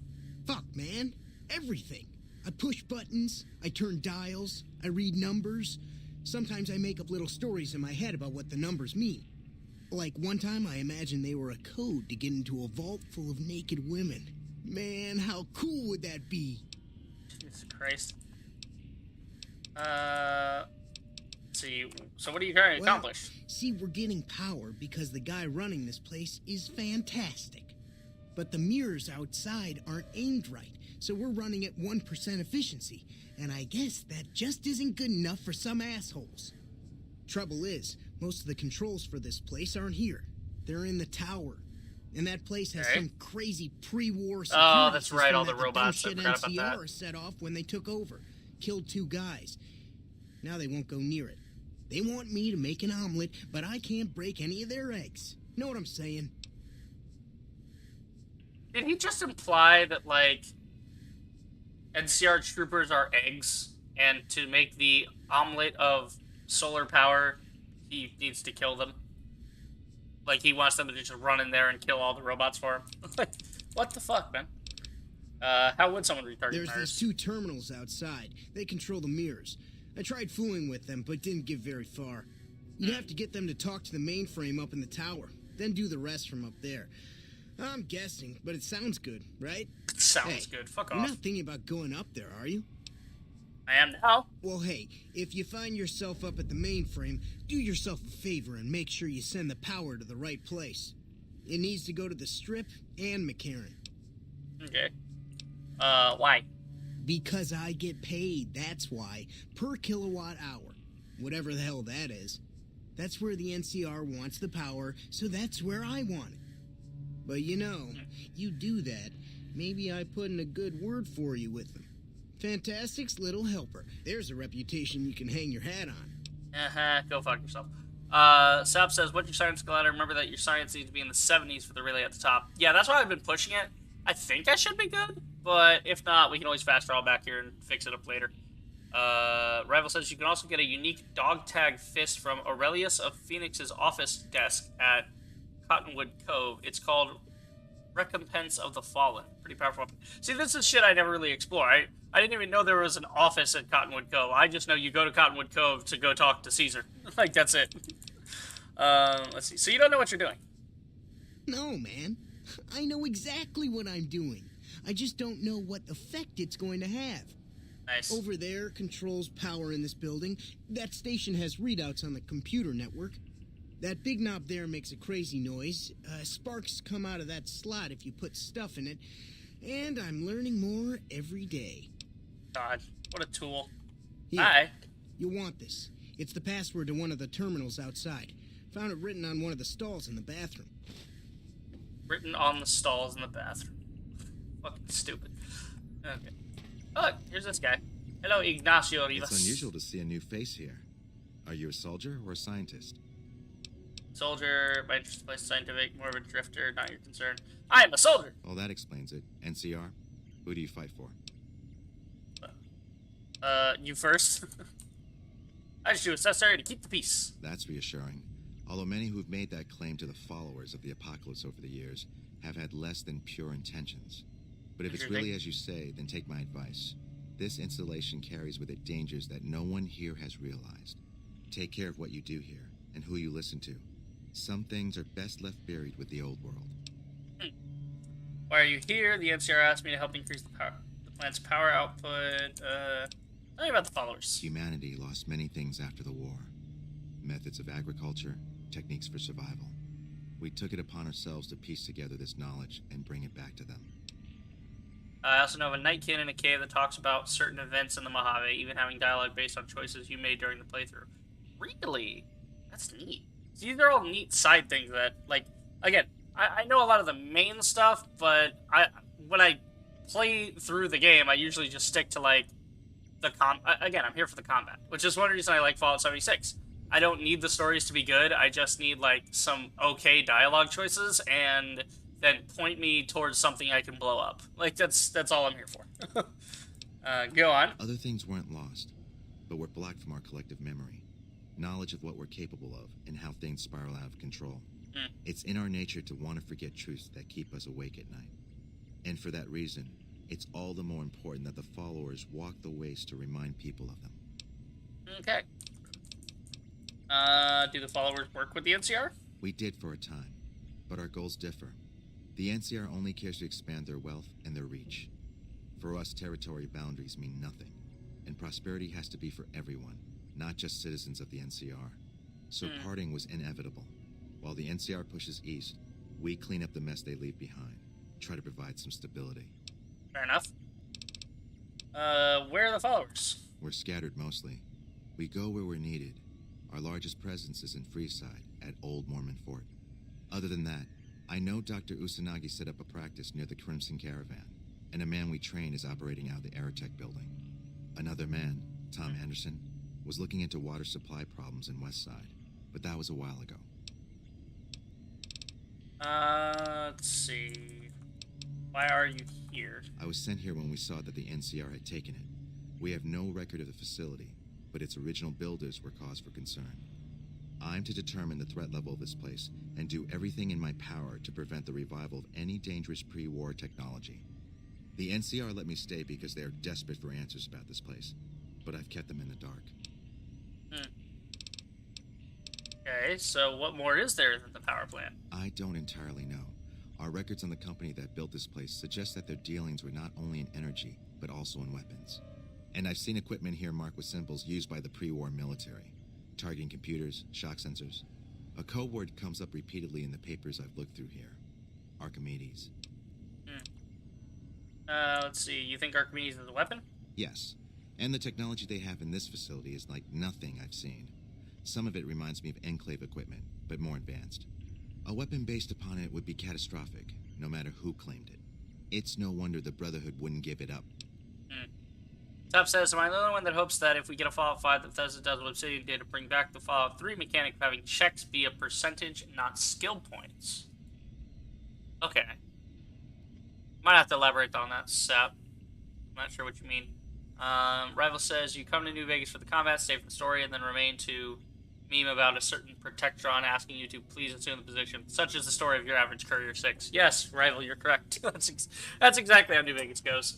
Fuck, man. Everything. I push buttons, I turn dials, I read numbers. Sometimes I make up little stories in my head about what the numbers mean. Like one time I imagined they were a code to get into a vault full of naked women. Man, how cool would that be? Jesus Christ. See, so what are you trying to accomplish? See, we're getting power because the guy running this place is fantastic. But the mirrors outside aren't aimed right, so we're running at 1% efficiency. And I guess that just isn't good enough for some assholes. Trouble is, most of the controls for this place aren't here. They're in the tower. And that place has some crazy pre-war security. Oh, that's right, all the that robots. I forgot about that. NCR set off when they took over. Killed 2 guys. Now they won't go near it. They want me to make an omelet, but I can't break any of their eggs. Know what I'm saying? Did he just imply that, like, NCR troopers are eggs, and to make the omelet of solar power, he needs to kill them? Like, he wants them to just run in there and kill all the robots for him? Like, what the fuck, man? How would someone retarget There's mirrors? these 2 terminals outside. They control the mirrors. I tried fooling with them, but didn't get very far. You'd have to get them to talk to the mainframe up in the tower, then do the rest from up there. I'm guessing, but it sounds good, right? Sounds good. Fuck You're off. not thinking about going up there, are you? I am now. Well, hey, if you find yourself up at the mainframe, do yourself a favor and make sure you send the power to the right place. It needs to go to the Strip and McCarran. Okay. Why? Because I get paid, that's why. Per kilowatt hour. Whatever the hell that is. That's where the NCR wants the power, so that's where I want it. But you know, you do that, maybe I put in a good word for you with them. Fantastic's little helper. There's a reputation you can hang your hat on. Go fuck yourself. Sap says, what's your science ladder? Remember that your science needs to be in the 70s for the relay at the top. Yeah, that's why I've been pushing it. I think I should be good, but if not, we can always fast travel back here and fix it up later. Rival says you can also get a unique dog tag fist from Aurelius of Phoenix's office desk at Cottonwood Cove. It's called Recompense of the Fallen. Pretty powerful. See, this is shit I never really explore. I didn't even know there was an office at Cottonwood Cove. I just know you go to Cottonwood Cove to go talk to Caesar. Like, that's it. Let's see. So you don't know what you're doing? No, man. I know exactly what I'm doing. I just don't know what effect it's going to have. Nice. Over there controls power in this building. That station has readouts on the computer network. That big knob there makes a crazy noise. Sparks come out of that slot if you put stuff in it. And I'm learning more every day. God, what a tool. Here, Hi. you'll want this. It's the password to one of the terminals outside. Found it written on one of the stalls in the bathroom. Written on the stalls in the bathroom. Fucking stupid. Okay. Oh, look, here's this guy. Hello, Ignacio Rivas. It's unusual to see a new face here. Are you a soldier or a scientist? Soldier, my interest place scientific, more of a drifter, not your concern. I am a soldier! Well, that explains it. NCR? Who do you fight for? You first. I just do what's necessary to keep the peace. That's reassuring. Although many who've made that claim to the followers of the apocalypse over the years have had less than pure intentions. But if it's really as you say, then take my advice. This installation carries with it dangers that no one here has realized. Take care of what you do here, and who you listen to. Some things are best left buried with the old world. Why are you here? The NCR asked me to help increase the plant's power output. Tell me about the followers. Humanity lost many things after the war. Methods of agriculture, techniques for survival. We took it upon ourselves to piece together this knowledge and bring it back to them. I also know of a Nightkin in a cave that talks about certain events in the Mojave, even having dialogue based on choices you made during the playthrough. Really? That's neat. So these are all neat side things that, like, again, I know a lot of the main stuff, but when I play through the game, I usually just stick to, like, again, I'm here for the combat, which is one reason I like Fallout 76. I don't need the stories to be good, I just need, like, some okay dialogue choices, and then point me towards something I can blow up. Like, that's all I'm here for. Go on. Other things weren't lost, but were blocked from our collective memory. Knowledge of what we're capable of and how things spiral out of control. It's in our nature to want to forget truths that keep us awake at night. And for that reason, it's all the more important that the followers walk the ways to remind people of them. Okay. Do the followers work with the NCR? We did for a time, but our goals differ. The NCR only cares to expand their wealth and their reach. For us, territory boundaries mean nothing, and prosperity has to be for everyone, not just citizens of the NCR. So parting was inevitable. While the NCR pushes east, we clean up the mess they leave behind, try to provide some stability. Fair enough. Where are the followers? We're scattered mostly. We go where we're needed. Our largest presence is in Freeside, at Old Mormon Fort. Other than that, I know Dr. Usanagi set up a practice near the Crimson Caravan, and a man we train is operating out of the Aerotech building. Another man, Tom Anderson, was looking into water supply problems in Westside, but that was a while ago. Let's see. Why are you here? I was sent here when we saw that the NCR had taken it. We have no record of the facility, but its original builders were cause for concern. I'm to determine the threat level of this place and do everything in my power to prevent the revival of any dangerous pre-war technology. The NCR let me stay because they are desperate for answers about this place, but I've kept them in the dark. Okay, so what more is there than the power plant? I don't entirely know. Our records on the company that built this place suggest that their dealings were not only in energy, but also in weapons. And I've seen equipment here marked with symbols used by the pre-war military, targeting computers, shock sensors. A code word comes up repeatedly in the papers I've looked through here. Archimedes. Let's see, you think Archimedes is a weapon? Yes, and the technology they have in this facility is like nothing I've seen. Some of it reminds me of Enclave equipment, but more advanced. A weapon based upon it would be catastrophic, no matter who claimed it. It's no wonder the Brotherhood wouldn't give it up. Top says, am I the only one that hopes that if we get a Fallout 5 that Bethesda does what Obsidian did to bring back the Fallout 3 mechanic of having checks be a percentage, not skill points? Okay. Might have to elaborate on that, Sap. I'm not sure what you mean. Rival says, you come to New Vegas for the combat, stay for the story, and then remain to meme about a certain Protectron asking you to please assume the position. Such is the story of your average Courier 6. Yes, Rival, you're correct. That's exactly how New Vegas goes.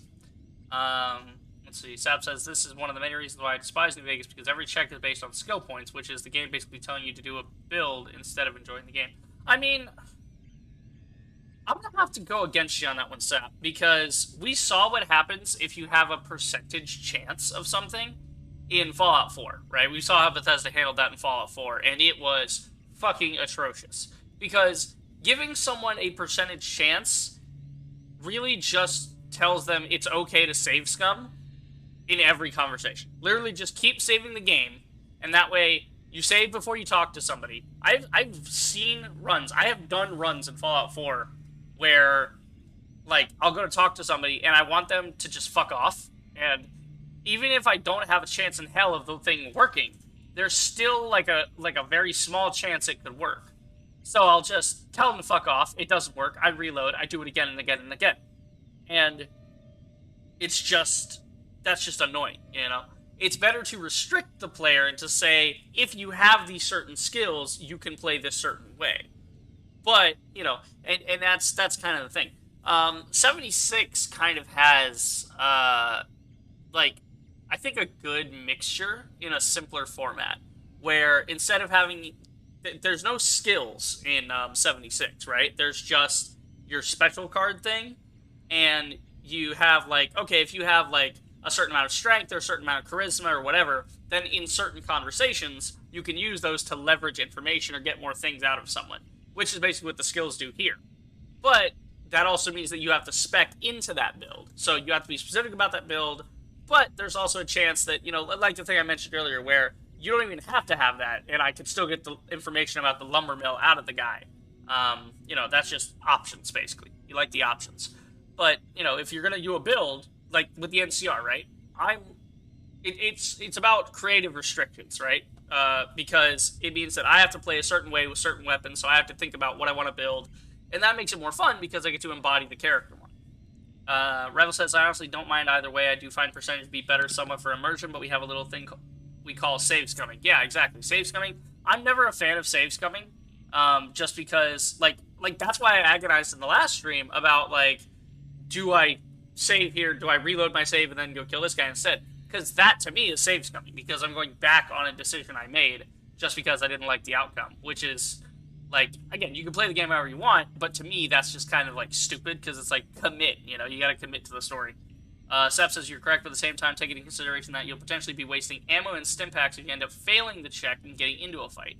Let's see. Sap says, this is one of the many reasons why I despise New Vegas, because every check is based on skill points, which is the game basically telling you to do a build instead of enjoying the game. I mean, I'm going to have to go against you on that one, Sap, because we saw what happens if you have a percentage chance of something in Fallout 4, right? We saw how Bethesda handled that in Fallout 4, and it was fucking atrocious. Because giving someone a percentage chance really just tells them it's okay to save scum in every conversation. Literally just keep saving the game, and that way you save before you talk to somebody. I've seen runs. I have done runs in Fallout 4 where, like, I'll go to talk to somebody and I want them to just fuck off, and even if I don't have a chance in hell of the thing working, there's still like a very small chance it could work. So I'll just tell them to fuck off. It doesn't work. I reload. I do it again and again and again. And it's just, that's just annoying, you know? It's better to restrict the player and to say, if you have these certain skills, you can play this certain way. But, you know, and that's kind of the thing. 76 kind of has, like, I think a good mixture in a simpler format, where instead of having, there's no skills in 76, right? There's just your special card thing, and you have, like, okay, if you have, like, a certain amount of strength or a certain amount of charisma or whatever, then in certain conversations, you can use those to leverage information or get more things out of someone, which is basically what the skills do here. But that also means that you have to spec into that build. So you have to be specific about that build, but there's also a chance that, you know, like the thing I mentioned earlier, where you don't even have to have that, and I can still get the information about the lumber mill out of the guy. You know, that's just options, basically. You like the options. But, you know, if you're going to do a build, like with the NCR, right? It's about creative restrictions, right? Because it means that I have to play a certain way with certain weapons, so I have to think about what I want to build, and that makes it more fun because I get to embody the character more. Revel says, I honestly don't mind either way. I do find percentage to be better somewhat for immersion, but we have a little thing we call save scumming. Yeah, exactly. Save scumming. I'm never a fan of save scumming, just because, like that's why I agonized in the last stream about, like, do I save here, do I reload my save and then go kill this guy instead? Because that, to me, is save scumming, because I'm going back on a decision I made just because I didn't like the outcome, which is, like, again, you can play the game however you want, but to me, that's just kind of, like, stupid, because it's like, commit, you know, you gotta commit to the story. Sep says you're correct, but at the same time, take into consideration that you'll potentially be wasting ammo and stim packs if you end up failing the check and getting into a fight.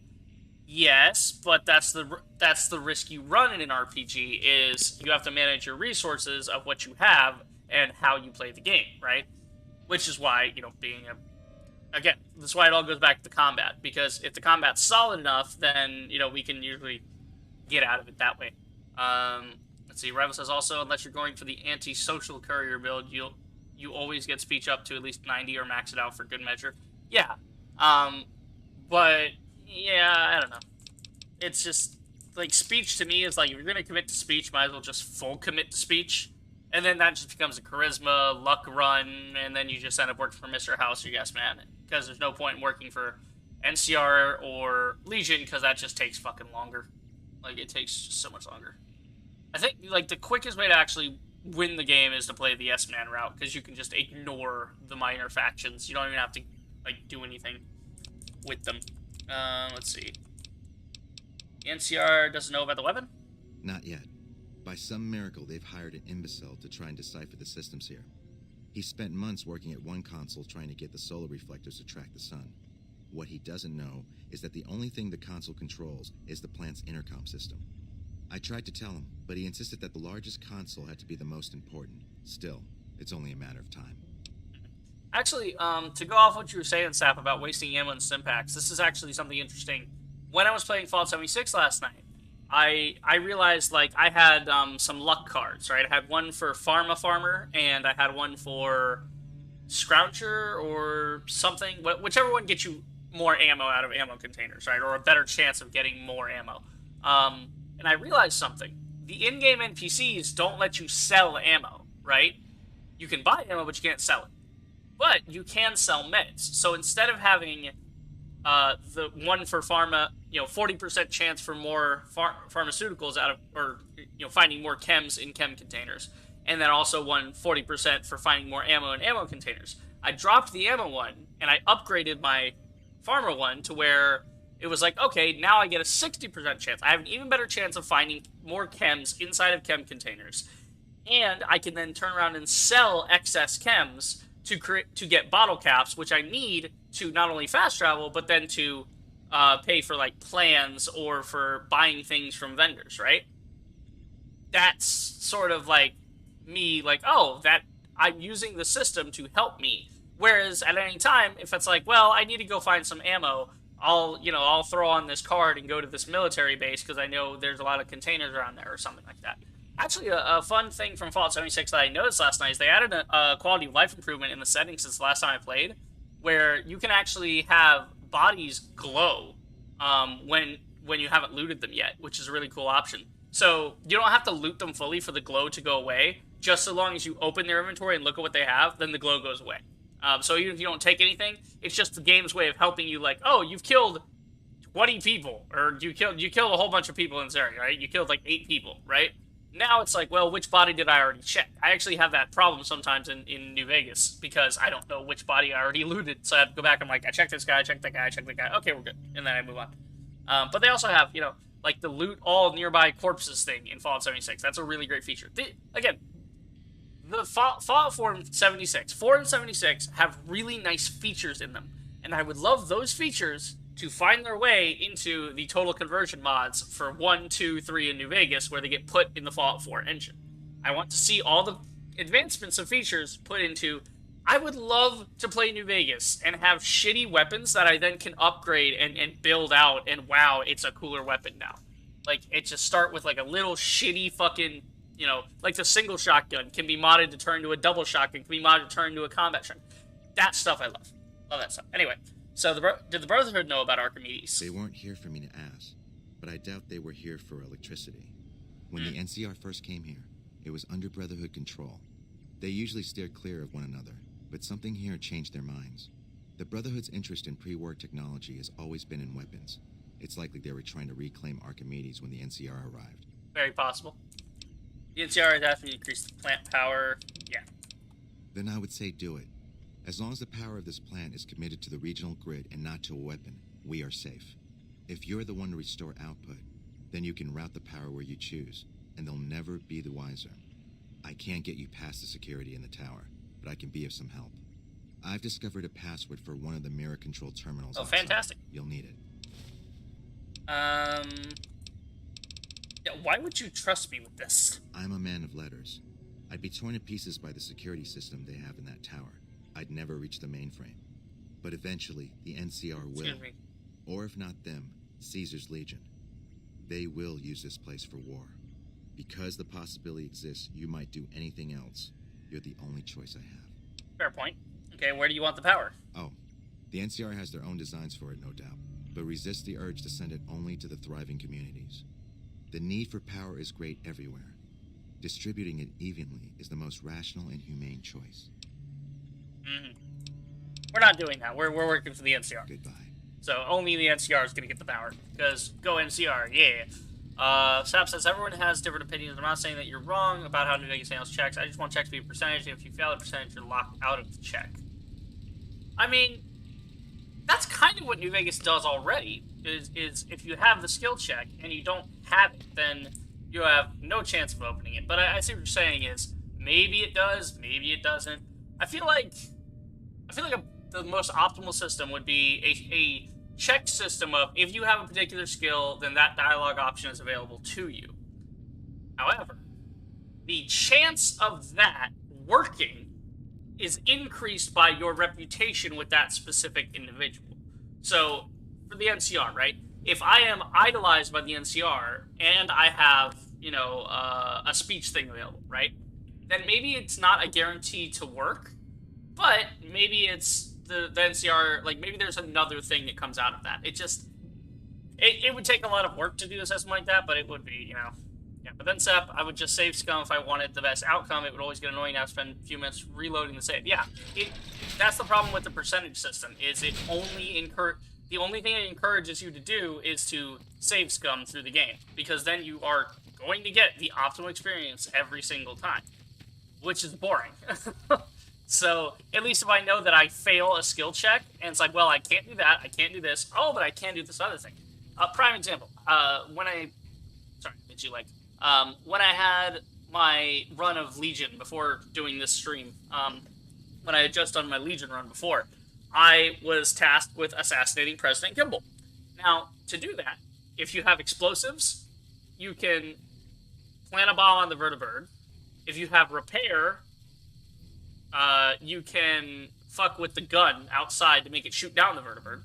Yes, but that's the risk you run in an RPG, is you have to manage your resources of what you have and how you play the game, right? Which is why, you know, again, that's why it all goes back to the combat, because if the combat's solid enough, then, you know, we can usually get out of it that way. Let's see, Rival says also, unless you're going for the anti-social courier build, you always get speech up to at least 90 or max it out for good measure. Yeah, but, yeah, I don't know. It's just, like, speech to me is like, if you're going to commit to speech, might as well just full commit to speech. And then that just becomes a charisma, luck run, and then you just end up working for Mr. House or Yes Man. Because there's no point in working for NCR or Legion, because that just takes fucking longer. Like, it takes just so much longer. I think, like, the quickest way to actually win the game is to play the Yes Man route, because you can just ignore the minor factions. You don't even have to, like, do anything with them. Let's see. NCR doesn't know about the weapon? Not yet. By some miracle, they've hired an imbecile to try and decipher the systems here. He spent months working at one console trying to get the solar reflectors to track the sun. What he doesn't know is that the only thing the console controls is the plant's intercom system. I tried to tell him, but he insisted that the largest console had to be the most important. Still, it's only a matter of time. Actually, to go off what you were saying, Sap, about wasting ammo and stim packs, this is actually something interesting. When I was playing Fallout 76 last night, I realized, like, I had some luck cards, right? I had one for Farmer, and I had one for Scroucher or something, whichever one gets you more ammo out of ammo containers, right? Or a better chance of getting more ammo. And I realized something. The in-game NPCs don't let you sell ammo, right? You can buy ammo, but you can't sell it. But you can sell meds. So instead of having the one for pharma, 40% chance for more pharmaceuticals out of, or, finding more chems in chem containers, and then also 40% for finding more ammo in ammo containers. I dropped the ammo one, and I upgraded my pharma one to where it was like, okay, now I get a 60% chance. I have an even better chance of finding more chems inside of chem containers. And I can then turn around and sell excess chems to get bottle caps, which I need to not only fast travel, but then to pay for like plans or for buying things from vendors, right? That's sort of like me, like, oh, that I'm using the system to help me. Whereas at any time, if it's like, well, I need to go find some ammo, I'll throw on this card and go to this military base because I know there's a lot of containers around there or something like that. Actually, a fun thing from Fallout 76 that I noticed last night is they added a quality of life improvement in the settings since the last time I played, where you can actually have bodies glow when you haven't looted them yet, which is a really cool option. So you don't have to loot them fully for the glow to go away. Just so long as you open their inventory and look at what they have, then the glow goes away. So even if you don't take anything, it's just the game's way of helping you. Like, oh, you've killed 20 people, or you killed a whole bunch of people in this area, right? You killed like 8 people, right? Now it's like, well, which body did I already check? I actually have that problem sometimes in New Vegas because I don't know which body I already looted. So I have to go back and I'm like, I checked this guy, I checked that guy, I checked that guy. Okay, we're good, and then I move on. But they also have, like the loot all nearby corpses thing in Fallout 76. That's a really great feature. Again, the Fallout 4 and 76. 4 and 76 have really nice features in them. And I would love those features to find their way into the total conversion mods for 1, 2, 3 in New Vegas, where they get put in the Fallout 4 engine. I want to see all the advancements of features put into... I would love to play New Vegas and have shitty weapons that I then can upgrade and build out, and wow, it's a cooler weapon now. Like, it just start with like a little shitty fucking... like the single shotgun can be modded to turn to a double shotgun, can be modded to turn to a combat shotgun. That stuff I love. Love that stuff. Anyway, so did the Brotherhood know about Archimedes? They weren't here for me to ask, but I doubt they were here for electricity. When the NCR first came here, it was under Brotherhood control. They usually steer clear of one another, but something here changed their minds. The Brotherhood's interest in pre-war technology has always been in weapons. It's likely they were trying to reclaim Archimedes when the NCR arrived. Very possible. The NCR has asked me to increase the plant power. Yeah. Then I would say do it. As long as the power of this plant is committed to the regional grid and not to a weapon, we are safe. If you're the one to restore output, then you can route the power where you choose, and they'll never be the wiser. I can't get you past the security in the tower, but I can be of some help. I've discovered a password for one of the mirror control terminals. Oh, outside. fantastic. You'll need it. Yeah, why would you trust me with this? I'm a man of letters. I'd be torn to pieces by the security system they have in that tower. I'd never reach the mainframe. But eventually, the NCR will. Excuse me. Or if not them, Caesar's Legion. They will use this place for war. Because the possibility exists you might do anything else, you're the only choice I have. Fair point. Okay, where do you want the power? Oh, the NCR has their own designs for it, no doubt, but resist the urge to send it only to the thriving communities. The need for power is great everywhere. Distributing it evenly is the most rational and humane choice. We're not doing that. We're working for the NCR. Goodbye. So only the NCR is going to get the power. Because go NCR, yeah. Sap says, everyone has different opinions. I'm not saying that you're wrong about how New Vegas handles checks. I just want checks to be a percentage, and if you fail a percentage, you're locked out of the check. I mean, that's kind of what New Vegas does already, is if you have the skill check and you don't have it, then you have no chance of opening it. But I see what you're saying is, maybe it does, maybe it doesn't. I feel like the most optimal system would be a check system of, if you have a particular skill, then that dialogue option is available to you. However, the chance of that working is increased by your reputation with that specific individual. So, for the NCR, right? If I am idolized by the NCR and I have, a speech thing available, right? Then maybe it's not a guarantee to work, but maybe it's the NCR, like, maybe there's another thing that comes out of that. It would take a lot of work to do a system like that, but it would be, yeah. But then, Sep, I would just save scum if I wanted the best outcome. It would always get annoying to have to spend a few minutes reloading the save. Yeah, that's the problem with the percentage system, is the only thing it encourages you to do is to save scum through the game, because then you are going to get the optimal experience every single time, which is boring. So, at least if I know that I fail a skill check, and it's like, well, I can't do that, I can't do this, oh, but I can do this other thing. Prime example, when I had my run of Legion before doing this stream, when I had just done my Legion run before, I was tasked with assassinating President Kimball. Now, to do that, if you have explosives, you can plant a bomb on the vertibird. If you have repair, you can fuck with the gun outside to make it shoot down the vertibird.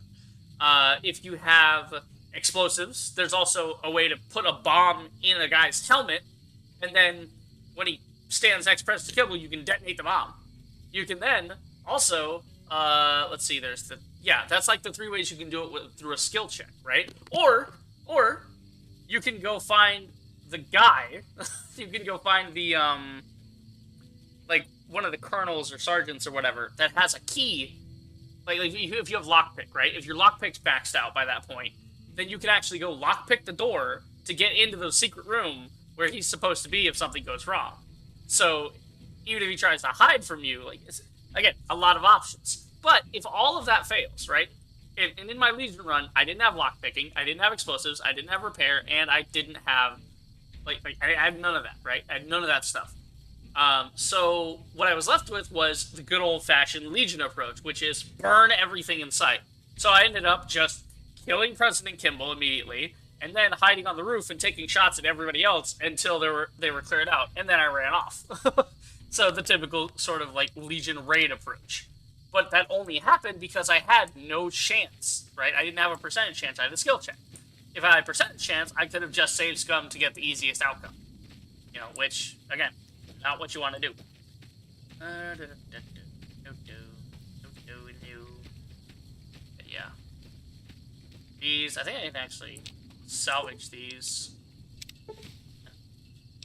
If you have explosives, there's also a way to put a bomb in a guy's helmet, and then when he stands next press to kibble, you can detonate the bomb. You can then also, let's see, there's the, yeah, that's like the 3 ways you can do it through a skill check, right? Or you can go find the guy, you can go find the, like, one of the colonels or sergeants or whatever that has a key. Like if you have lockpick, right? If your lockpick's maxed out by that point, then you can actually go lockpick the door to get into the secret room where he's supposed to be if something goes wrong. So even if he tries to hide from you, like, it's, again, a lot of options. But if all of that fails, right? And in my Legion run, I didn't have lockpicking, I didn't have explosives, I didn't have repair, and I didn't have, like I had none of that, right? I had none of that stuff. So what I was left with was the good old-fashioned Legion approach, which is burn everything in sight. So I ended up just killing President Kimball immediately, and then hiding on the roof and taking shots at everybody else until they were cleared out, and then I ran off. So the typical sort of like Legion raid approach. But that only happened because I had no chance, right? I didn't have a percentage chance, I had a skill check. If I had a percentage chance, I could have just saved scum to get the easiest outcome. You know, which, again, not what you want to do. But yeah. These, I think I can actually salvage these.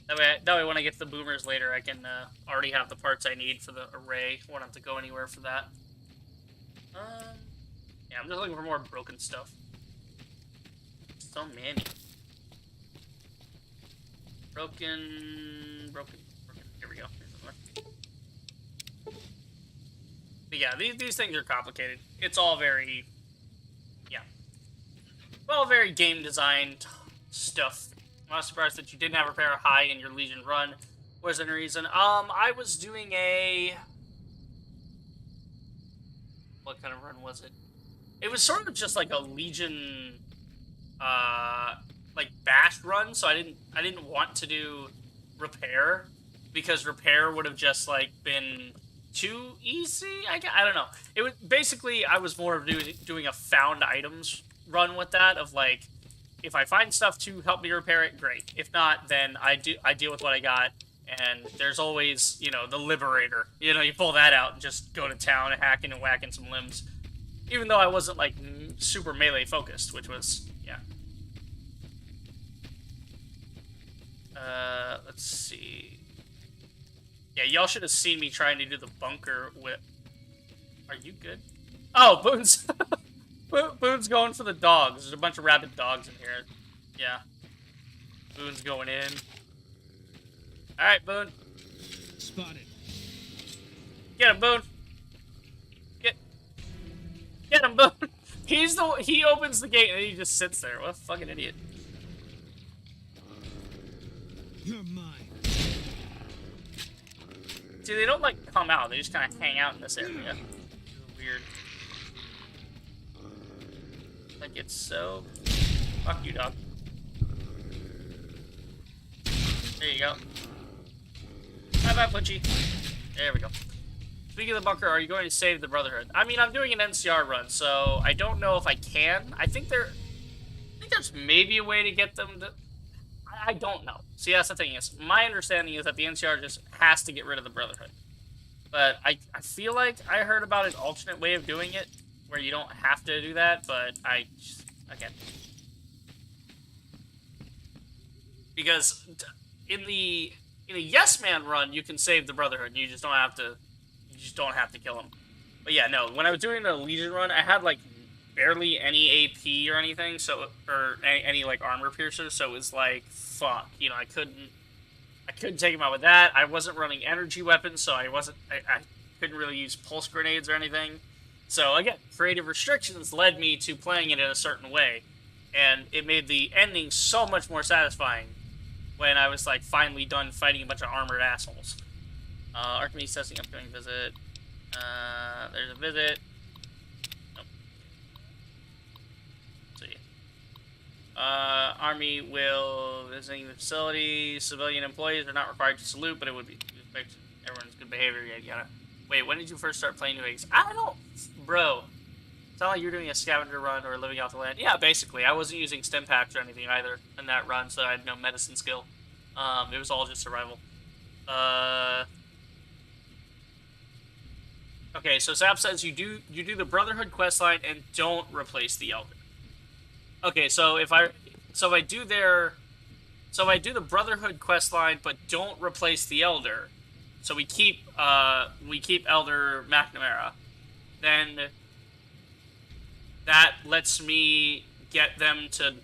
That way when I get to the boomers later, I can already have the parts I need for the array. I won't have to go anywhere for that. Yeah, I'm just looking for more broken stuff. So many. Broken. Here we go. But yeah, these things are complicated. It's all very, yeah. Well, very game designed stuff. I'm not surprised that you didn't have repair high in your Legion run. Was there any reason? I was doing a... What kind of run was it? It was sort of just like a Legion, like bash run. So I didn't want to do repair because repair would have just like been too easy. I don't know. It was basically I was more of doing a found items run with that of like, if I find stuff to help me repair it, great. If not, then I deal with what I got. And there's always, you know, the Liberator. You know, you pull that out and just go to town and hacking and whacking some limbs. Even though I wasn't, like, super melee focused, which was, yeah. Let's see. Yeah, y'all should have seen me trying to do the bunker with... Are you good? Oh, Boone's... Boone's going for the dogs. There's a bunch of rabid dogs in here. Yeah. Boone's going in. Alright, Boone. Spotted. Get him, Boone. Get him, Boone. He opens the gate and he just sits there. What a fucking idiot. You're mine. See, they don't, like, come out. They just kind of hang out in this area. It's weird. Like, it's so... Fuck you, dog. There you go. Bye-bye, Punchy. There we go. Speaking of the bunker, are you going to save the Brotherhood? I mean, I'm doing an NCR run, so I don't know if I can. I think there's maybe a way to get them to... I don't know. See, that's the thing is, my understanding is that the NCR just has to get rid of the Brotherhood. But I feel like I heard about an alternate way of doing it, where you don't have to do that, but again. Because in a Yes Man run, you can save the Brotherhood, you just don't have to kill them. But yeah, no, when I was doing the Legion run, I had like barely any AP or anything, or any like armor piercers, so it was like, fuck, you know, I couldn't take him out with that. I wasn't running energy weapons, so I couldn't really use pulse grenades or anything. So again, creative restrictions led me to playing it in a certain way, and it made the ending so much more satisfying when I was like finally done fighting a bunch of armored assholes. Archimedes testing upcoming visit. There's a visit. Nope. Let's see. Army will visiting the facility. Civilian employees are not required to salute, but it would be expected everyone's good behavior. Yada yada. Wait, when did you first start playing New Vegas? I don't, bro. It's not like you're doing a scavenger run or living off the land. Yeah, basically, I wasn't using stim packs or anything either in that run, so I had no medicine skill. It was all just survival. Okay, so Zap says you do the Brotherhood questline and don't replace the Elder. Okay, so if I do the Brotherhood questline but don't replace the Elder, so we keep Elder McNamara, then that lets me get them to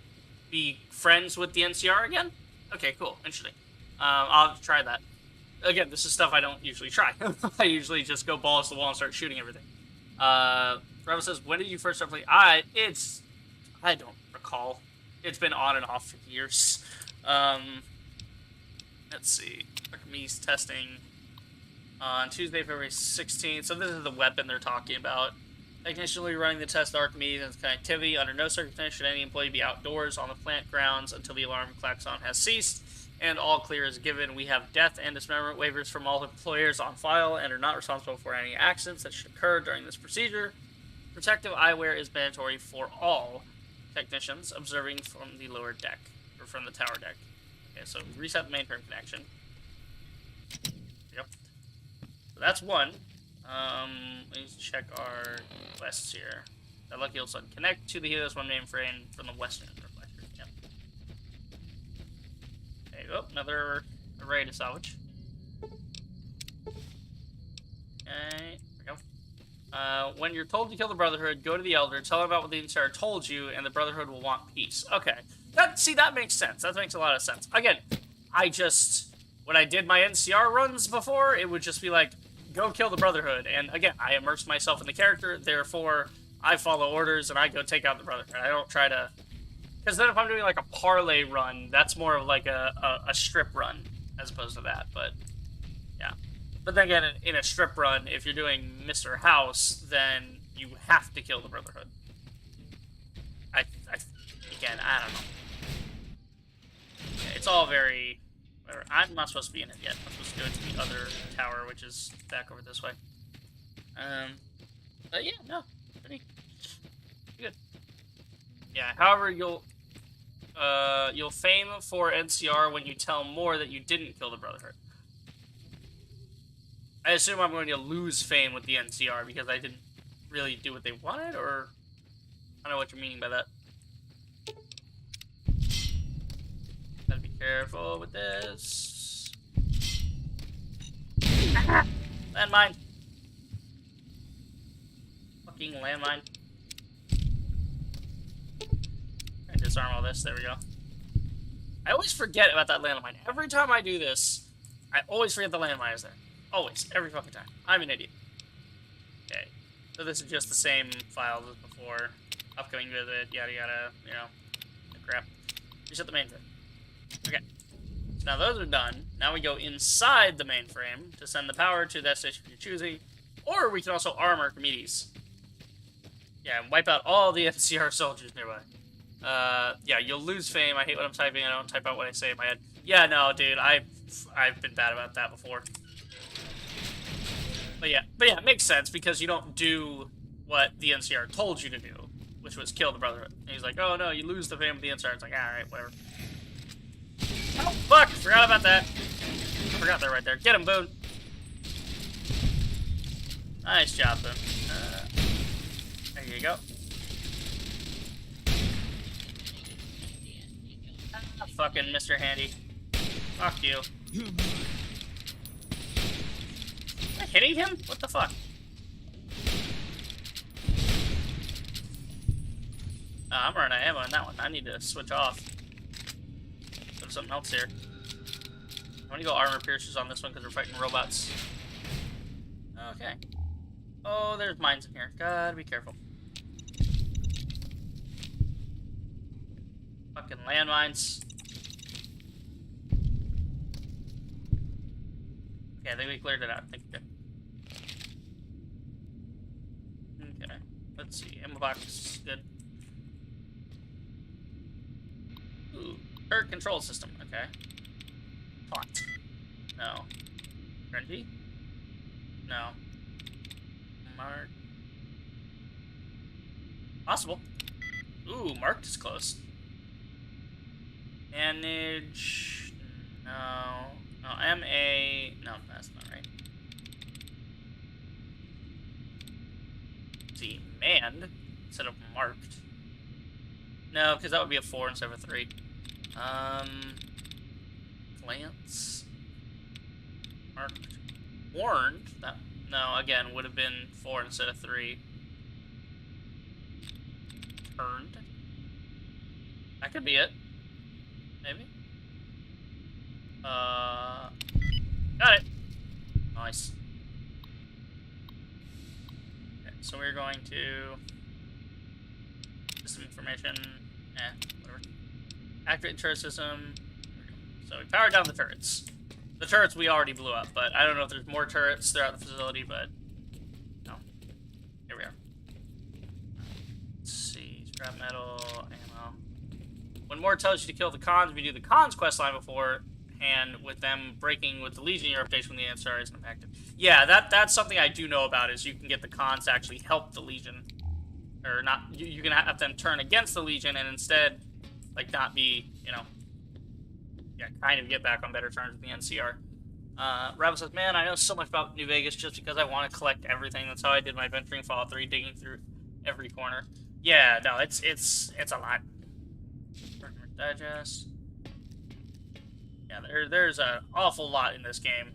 be friends with the NCR again? Okay, cool. Interesting. I'll have to try that. Again, this is stuff I don't usually try. I usually just go balls to the wall and start shooting everything. Rebel says, when did you first start playing? I don't recall. It's been on and off for years. Let's see. Archimedes testing on Tuesday, February 16th. So this is the weapon they're talking about. Technician will be running the test of Archimedes and its connectivity. Under no circumstance should any employee be outdoors on the plant grounds until the alarm klaxon has ceased and all clear is given. We have death and dismemberment waivers from all employers on file and are not responsible for any accidents that should occur during this procedure. Protective eyewear is mandatory for all technicians observing from the lower deck, or from the tower deck. Okay, so reset the mainframe connection. Yep. So that's one. Let's check our quests here. That lucky old sun. Connect to the Helios 1 mainframe from the western reflector. Yep. There you go. Another array to salvage. Okay, there we go. When you're told to kill the Brotherhood, go to the Elder, tell them about what the NCR told you, and the Brotherhood will want peace. Okay. That makes sense. That makes a lot of sense. Again, when I did my NCR runs before, it would just be like, go kill the Brotherhood. And again, I immerse myself in the character, therefore, I follow orders and I go take out the Brotherhood. I don't try to... Because then if I'm doing like a parlay run, that's more of like a strip run as opposed to that, but yeah. But then again, in a strip run, if you're doing Mr. House, then you have to kill the Brotherhood. Again, I don't know. Yeah, it's all very... I'm not supposed to be in it yet. I'm supposed to go to the other tower, which is back over this way. But yeah, no, pretty good. Yeah, however, you'll fame for NCR when you tell more that you didn't kill the Brotherhood. I assume I'm going to lose fame with the NCR because I didn't really do what they wanted, or I don't know what you're meaning by that. Gotta be careful with this. Landmine. Fucking landmine. And disarm all this. There we go. I always forget about that landmine. Every time I do this, I always forget the landmine is there. Always. Every fucking time. I'm an idiot. Okay. So this is just the same files as before. Upcoming visit, yada yada, you know. Crap. Reset the mainframe. Okay. So now those are done. Now we go inside the mainframe to send the power to that station you're choosing. Or we can also arm Archimedes. Yeah, and wipe out all the NCR soldiers nearby. Yeah, you'll lose fame. I hate what I'm typing. I don't type out what I say in my head. Yeah, no, dude, I've been bad about that before. But yeah, it makes sense because you don't do what the NCR told you to do, which was kill the Brotherhood. And he's like, oh no, you lose the fame with the NCR. It's like, alright, whatever. Oh, fuck! Forgot about that. I forgot that right there. Get him, Boone. Nice job, Boone. There you go. Ah, fucking Mr. Handy. Fuck you. Am I hitting him? What the fuck? I'm running out of ammo on that one. I need to switch off. There's something else here. I'm gonna go armor piercers on this one because we're fighting robots. Okay. Oh, there's mines in here. Gotta be careful. Fucking landmines. Okay, I think we cleared it out. I think we're good. Okay. Let's see. Ammo box is good. Turret control system. Okay. Hot. No. Renji? No. Mark. Possible. Ooh, marked is close. Manage. No. No, MA. No, that's not right. Let's see, manned instead of marked. No, because that would be a 4 instead of a 3. Glance. Marked. Warned. That, no, again, would have been 4 instead of 3. Turned. That could be it. Maybe. Got it. Nice. Okay, so we're going to system information. Whatever. Activate turret system. So we powered down the turrets. The turrets we already blew up, but I don't know if there's more turrets throughout the facility, but no. Here we are. Let's see. Scrap metal, ammo. When more tells you to kill the cons, we do the cons quest line beforehand with them breaking with the Legion, your reputation when the NCR isn't impacted. Yeah, that's something I do know about, is you can get the cons to actually help the Legion. Or not, you can have them turn against the Legion and instead, like, not be, you know, yeah, kind of get back on better terms with the NCR. Rabbit says, man, I know so much about New Vegas just because I want to collect everything. That's how I did my adventuring Fallout 3, digging through every corner. Yeah, no, it's a lot. Digest. Yeah, there's an awful lot in this game.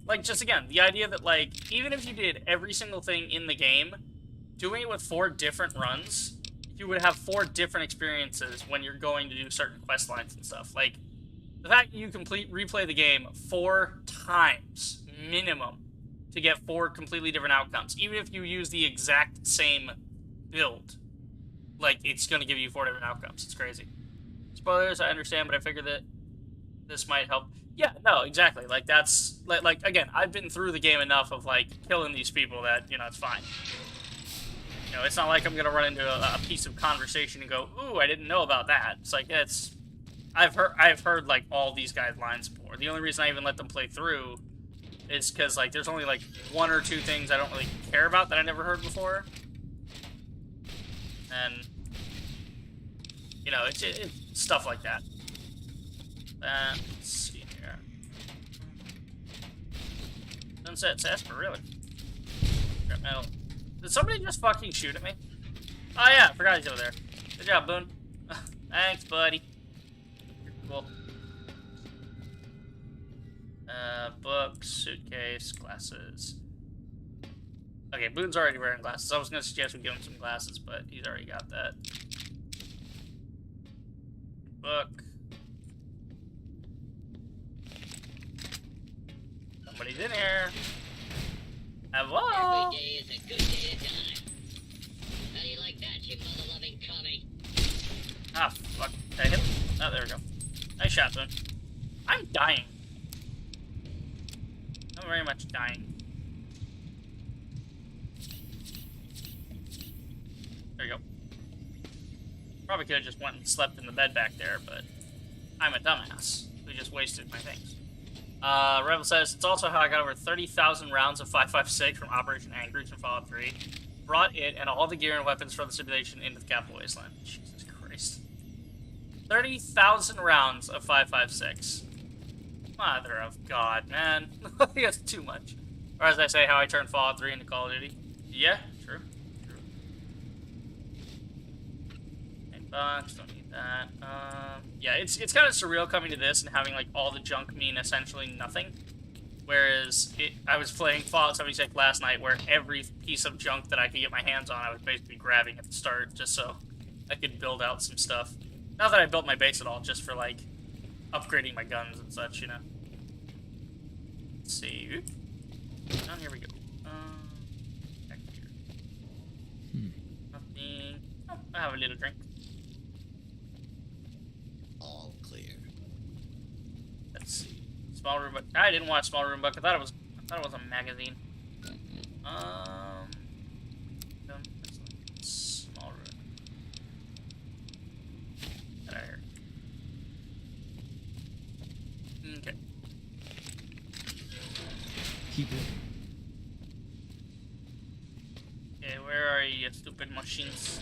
Like, just again, the idea that, like, even if you did every single thing in the game, doing it with 4 different runs, you would have 4 different experiences when you're going to do certain quest lines and stuff. Like, the fact that you replay the game 4 times, minimum, to get 4 completely different outcomes, even if you use the exact same build, like, it's going to give you 4 different outcomes. It's crazy. Spoilers, I understand, but I figured that this might help. Yeah, no, exactly. Like, that's, like again, I've been through the game enough of, like, killing these people that, you know, it's fine. You know, it's not like I'm going to run into a piece of conversation and go, ooh, I didn't know about that. It's like, it's... I've heard, like, all these guidelines before. The only reason I even let them play through is because, like, there's only, like, 1 or 2 things I don't really care about that I never heard before. And, you know, it's stuff like that. Let's see here. Sunset Esper, really? Scrap metal. Did somebody just fucking shoot at me? Oh, yeah, I forgot he's over there. Good job, Boone. Thanks, buddy. Cool. Books, suitcase, glasses. Okay, Boone's already wearing glasses. I was gonna suggest we give him some glasses, but he's already got that. Book. Somebody's in here. Hello? Every day is a good day to die. How do you like that, you mother-loving commie? Ah, fuck. Did I hit him? Oh, there we go. Nice shot, Boone. I'm dying. I'm very much dying. There you go. Probably could have just went and slept in the bed back there, but I'm a dumbass who just wasted my things. Rebel says, it's also how I got over 30,000 rounds of 5.56 from Operation Anchorage in Fallout 3. Brought it and all the gear and weapons from the simulation into the Capital Wasteland. Jesus Christ. 30,000 rounds of 5.56. Mother of God, man. That's too much. Or as I say, how I turned Fallout 3 into Call of Duty. Yeah, true. Box, don't need that. Yeah, it's kind of surreal coming to this and having, like, all the junk mean essentially nothing. Whereas, I was playing Fallout 76 last night where every piece of junk that I could get my hands on, I was basically grabbing at the start just so I could build out some stuff. Not that I built my base at all, just for, like, upgrading my guns and such, you know. Let's see. Oop. Down here we go. Back here. Nothing. Oh, I have a little drink. All clear. Let's see. Small room book. I didn't watch Small Room Book. I thought it was a magazine. Small room. Get out of here. Keep looking. Okay, where are you stupid machines?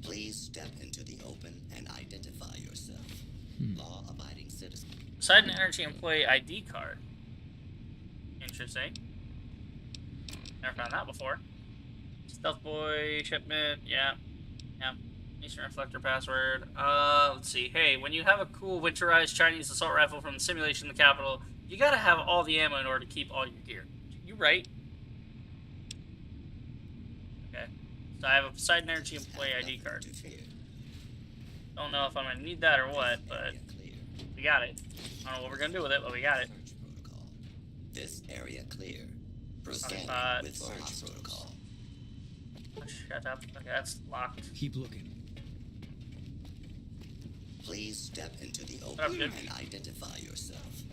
Please step into the open and identify yourself. Law-abiding citizen. Poseidon Energy Employee ID card. Interesting. Never found that before. Stealth Boy shipment. Yeah. Eastern Reflector password. Let's see. Hey, when you have a cool winterized Chinese assault rifle from the simulation in the capital, you gotta have all the ammo in order to keep all your gear. You right? Okay. So I have a Poseidon Energy Employee ID card. Don't know if I'm gonna need that or what, but we got it. I don't know what we're gonna do with it, but we got it. This area clear. Proceed with search protocol. Shut up. Okay, that's locked. Keep looking. Please step into the up, open dude? and identify yourself.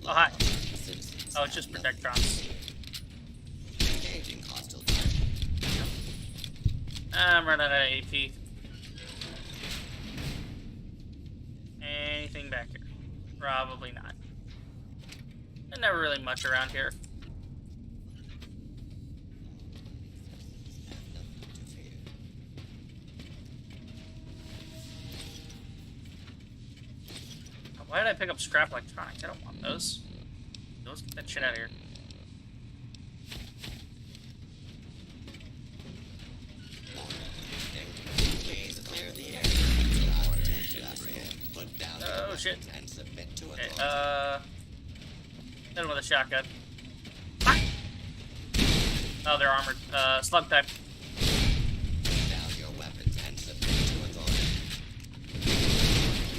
Oh, hi. Citizens Oh, it's just have Protectrons. engaging hostile target. I'm running out of AP. Anything back here? Probably not. There's never really much around here. Why did I pick up scrap electronics? I don't want those. Let's get that shit out of here. Please clear the area. Put down Oh shit. and submit to Okay, authority. hit him with a shotgun. Oh, they're armored. Slug type. Put down your weapons and submit to authority.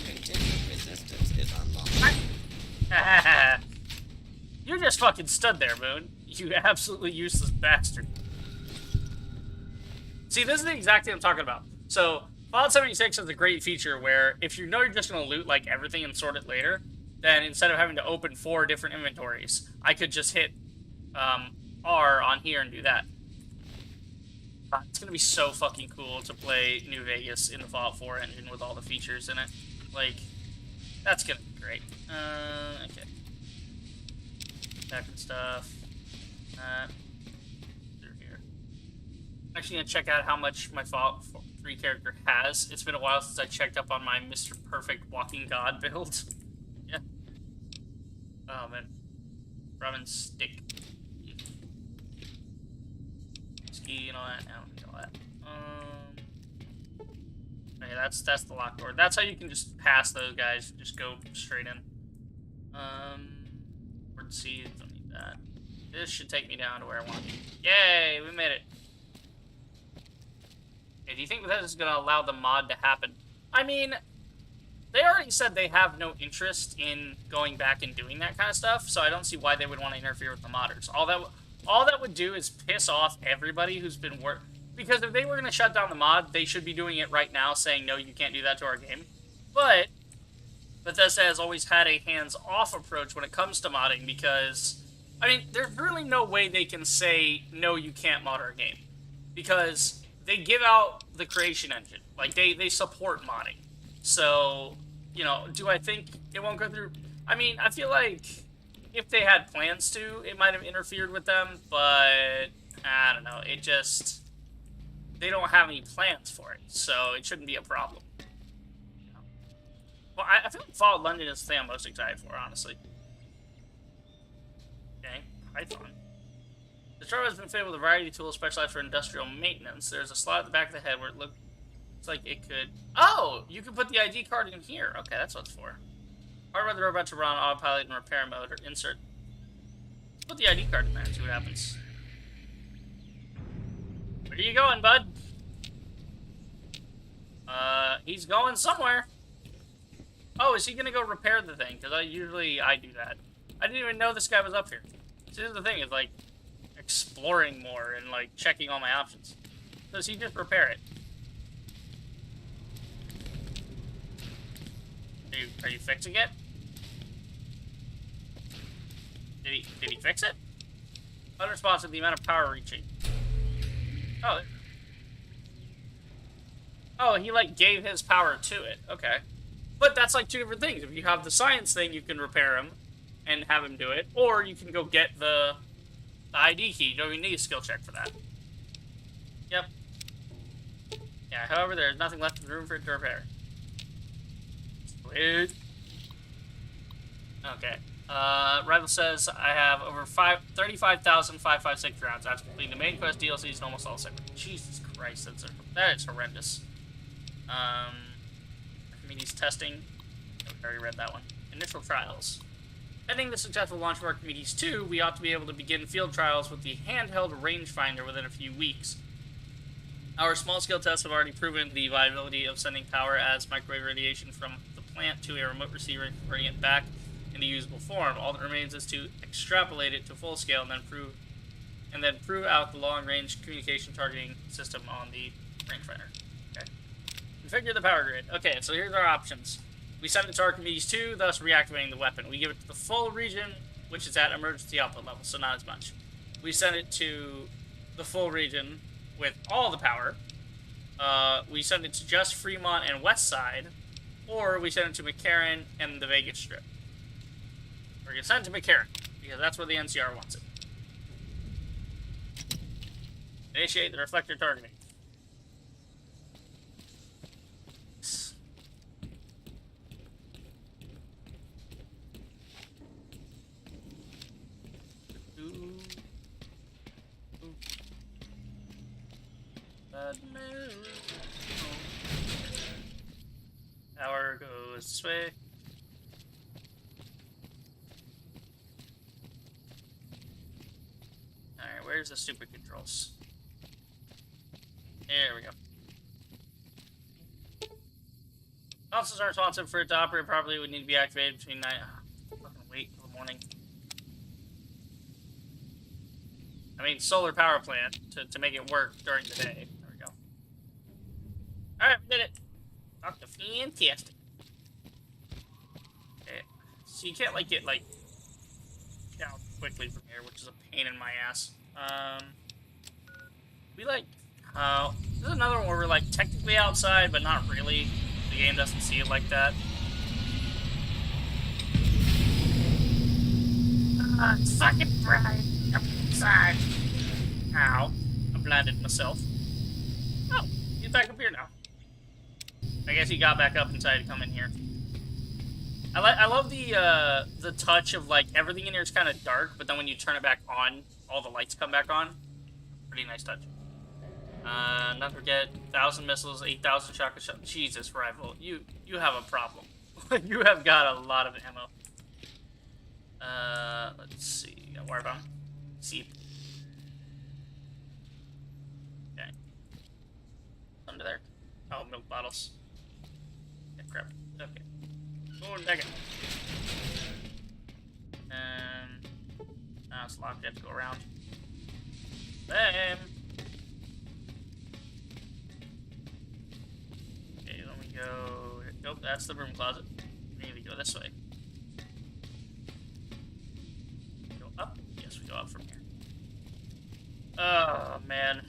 Continued resistance is unlocked. You just fucking stood there, Moon. You absolutely useless bastard. See, this is the exact thing I'm talking about. So, Fallout 76 has a great feature where if you know you're just going to loot like everything and sort it later, then instead of having to open 4 different inventories, I could just hit R on here and do that. It's going to be so fucking cool to play New Vegas in the Fallout 4 engine with all the features in it. Like, that's going to be great. Okay. Back and stuff. Through here. I'm actually going to check out how much my Fallout 3 character has. It's been a while since I checked up on my Mr. Perfect Walking God build. Yeah. Oh, man. Rum and stick. Ski and all that. I don't need all that. Okay, that's the locked door. That's how you can just pass those guys. Just go straight in. Word C, don't need that. This should take me down to where I want to be. Yay, we made it. Okay, do you think that is going to allow the mod to happen? I mean, they already said they have no interest in going back and doing that kind of stuff, so I don't see why they would want to interfere with the modders. All that would do is piss off everybody who's been because if they were going to shut down the mod, they should be doing it right now, saying, no, you can't do that to our game. But Bethesda has always had a hands-off approach when it comes to modding because, I mean, there's really no way they can say, no, you can't mod our game. Because they give out the creation engine. Like, they support modding. So, you know, do I think it won't go through? I mean, I feel like if they had plans to, it might have interfered with them, but I don't know. It just, they don't have any plans for it, so it shouldn't be a problem. Well, I feel like Fallout London is the thing I'm most excited for, honestly. Okay, Python. The server has been fitted with a variety of tools specialized for industrial maintenance. There's a slot at the back of the head where it looks like it could... Oh! You can put the ID card in here. Okay, that's what it's for. Hardwire the robot to run on autopilot in repair mode or insert. Put the ID card in there and see what happens. Where are you going, bud? He's going somewhere. Oh, is he gonna go repair the thing? Because I do that. I didn't even know this guy was up here. So here's the thing, is like exploring more and like checking all my options. Does he just repair it? Are you fixing it? Did he fix it? Unresponsive, the amount of power reaching. Oh. Oh, he like gave his power to it. Okay. But that's like 2 different things. If you have the science thing, you can repair him. and have him do it, or you can go get the ID key. You don't even need a skill check for that. Yep. Yeah, however, there's nothing left in the room for it to repair. Sweet. Okay. Rival says I have over 35,556 rounds after completing the main quest, DLCs, and almost all segments. Jesus Christ, that is horrendous. Archimedes testing. I already read that one. Initial trials. Pending the successful launch of Archimedes 2, we ought to be able to begin field trials with the handheld rangefinder within a few weeks. Our small-scale tests have already proven the viability of sending power as microwave radiation from the plant to a remote receiver and converting it back into usable form. All that remains is to extrapolate it to full scale and then prove out the long-range communication targeting system on the rangefinder. Okay. Configure the power grid. Okay, so here's our options. We send it to Archimedes 2, thus reactivating the weapon. We give it to the full region, which is at emergency output level, so not as much. We send it to the full region with all the power. We send it to just Fremont and West Side, or we send it to McCarran and the Vegas Strip. We're going to send it to McCarran, because that's where the NCR wants it. Initiate the reflector targeting. Power goes this way. Alright, where's the stupid controls? There we go. Consoles are responsive for it to operate properly. Would need to be activated between 9. Fucking wait till the morning. I mean, solar power plant to make it work during the day. There we go. Alright, we did it. Dr. Fantastic. Okay. So you can't, like, get, like, down quickly from here, which is a pain in my ass. We, like, this is another one where we're, like, technically outside, but not really. The game doesn't see it like that. It's fucking bright. I'm inside. Ow. I blinded myself. Oh, he's back up here now. I guess he got back up and decided to come in here. I love the touch of, like, everything in here is kind of dark, but then when you turn it back on, all the lights come back on. Pretty nice touch. Not forget, 1,000 missiles, 8,000 shotgun shots. Jesus, Rival, you have a problem. You have got a lot of ammo. Let's see. Got wire bomb. Seep. Okay. Under there. Oh, milk bottles. Yeah, crap. Okay. Oh, dang it. Now it's locked. You have to go around. Bam! Okay, let me go. Nope, that's the broom closet. We need to go this way. Go up? Yes, we go up from here. Oh, man.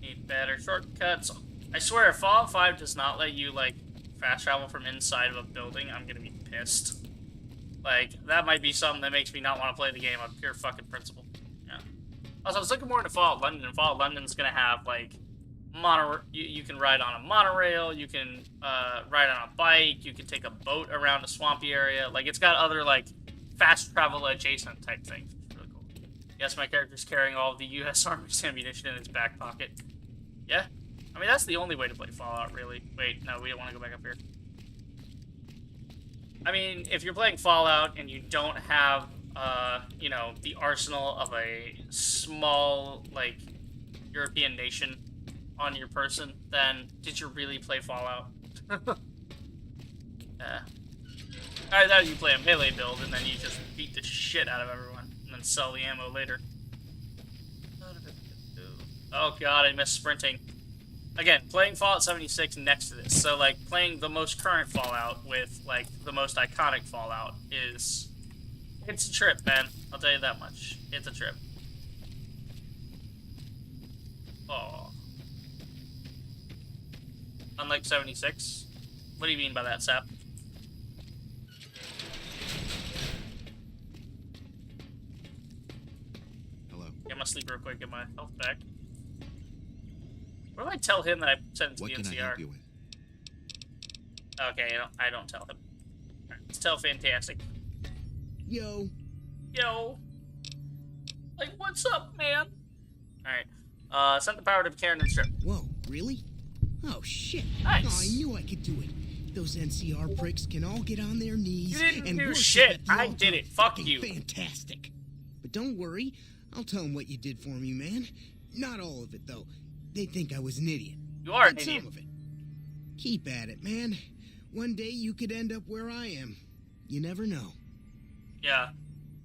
Need better shortcuts. I swear, if Fallout 5 does not let you, like, fast travel from inside of a building, I'm gonna be pissed. Like, that might be something that makes me not want to play the game on pure fucking principle. Yeah. Also, I was looking more into Fallout London, and Fallout London's gonna have, like, you can ride on a monorail, you can ride on a bike, you can take a boat around a swampy area. Like, it's got other, like, fast travel adjacent type things. It's really cool. Yes, my character's carrying all of the U.S. Army's ammunition in his back pocket. Yeah? I mean, that's the only way to play Fallout, really. Wait, no, we don't want to go back up here. I mean, if you're playing Fallout and you don't have, you know, the arsenal of a small, like, European nation on your person, then did you really play Fallout? I thought you play a melee build and then you just beat the shit out of everyone and then sell the ammo later. Oh god, I missed sprinting. Again, playing Fallout 76 next to this, so, like, playing the most current Fallout with, like, the most iconic Fallout is... It's a trip, man. I'll tell you that much. It's a trip. Oh. Unlike 76? What do you mean by that, Sap? sleep real quick, get my health back. What do I tell him that I sent it to What the can I NCR? help you with? Okay, I don't tell him. Alright, let's tell Fantastic. Yo. Yo. Like, what's up, man? Alright. Send the power to Karen and Strip. Whoa, really? Oh, shit. Nice. Oh, I knew I could do it. Those NCR pricks can all get on their knees You didn't and do worship shit. at the I altar did it. of Fuck fucking you. Fantastic. But don't worry. I'll tell them what you did for me, man. Not all of it, though. They think I was an idiot. You are an But idiot. some of it. Keep at it, man. One day you could end up where I am. You never know. Yeah.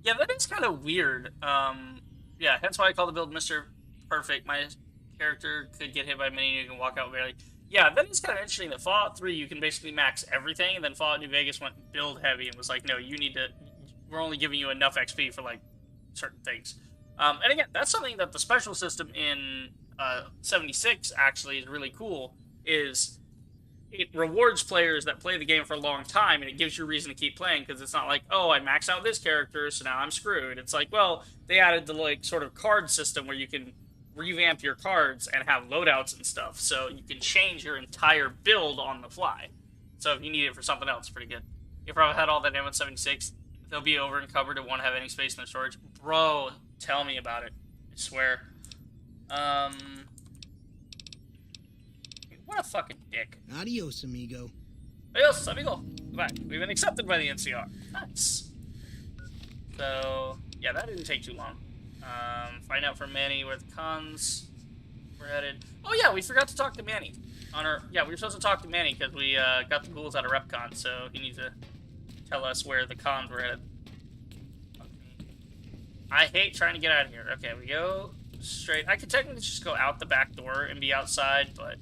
Yeah, that is kind of weird. Yeah, hence why I call the build Mr. Perfect. My character could get hit by a mini and you can walk out barely. Yeah, that is kind of interesting that Fallout 3, you can basically max everything, and then Fallout New Vegas went build heavy and was like, no, you need to, we're only giving you enough XP for, like, certain things. And again, that's something that the special system in 76 actually is really cool, is it rewards players that play the game for a long time, and it gives you a reason to keep playing, because it's not like, oh, I maxed out this character, so now I'm screwed. It's like, well, they added the, like, sort of card system where you can revamp your cards and have loadouts and stuff, so you can change your entire build on the fly. So if you need it for something else, pretty good. If I had all that ammo in 76, they'll be over encumbered and won't have any space in their storage. Bro, tell me about it. I swear. What a fucking dick. Adios, amigo. Adios, amigo. Goodbye. We've been accepted by the NCR. Nice. So, yeah, that didn't take too long. Find out from Manny where the cons were headed. Oh yeah, we forgot to talk to Manny. Yeah, we were supposed to talk to Manny because we got the ghouls out of RepCon, so he needs to tell us where the cons were headed. I hate trying to get out of here. Okay, we go straight. I could technically just go out the back door and be outside, but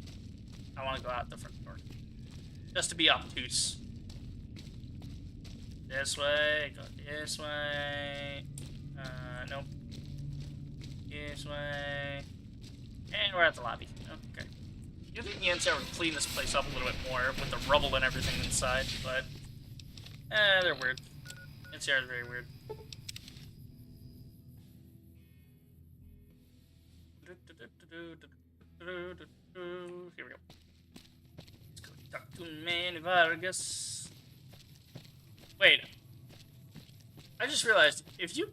I want to go out the front door. Just to be obtuse. This way, go this way. Nope. This way. And we're at the lobby. Okay. You think the NCR would clean this place up a little bit more with the rubble and everything inside, but they're weird. NCR is very weird. Here we go. Let's go talk to Manny Vargas. Wait. I just realized if you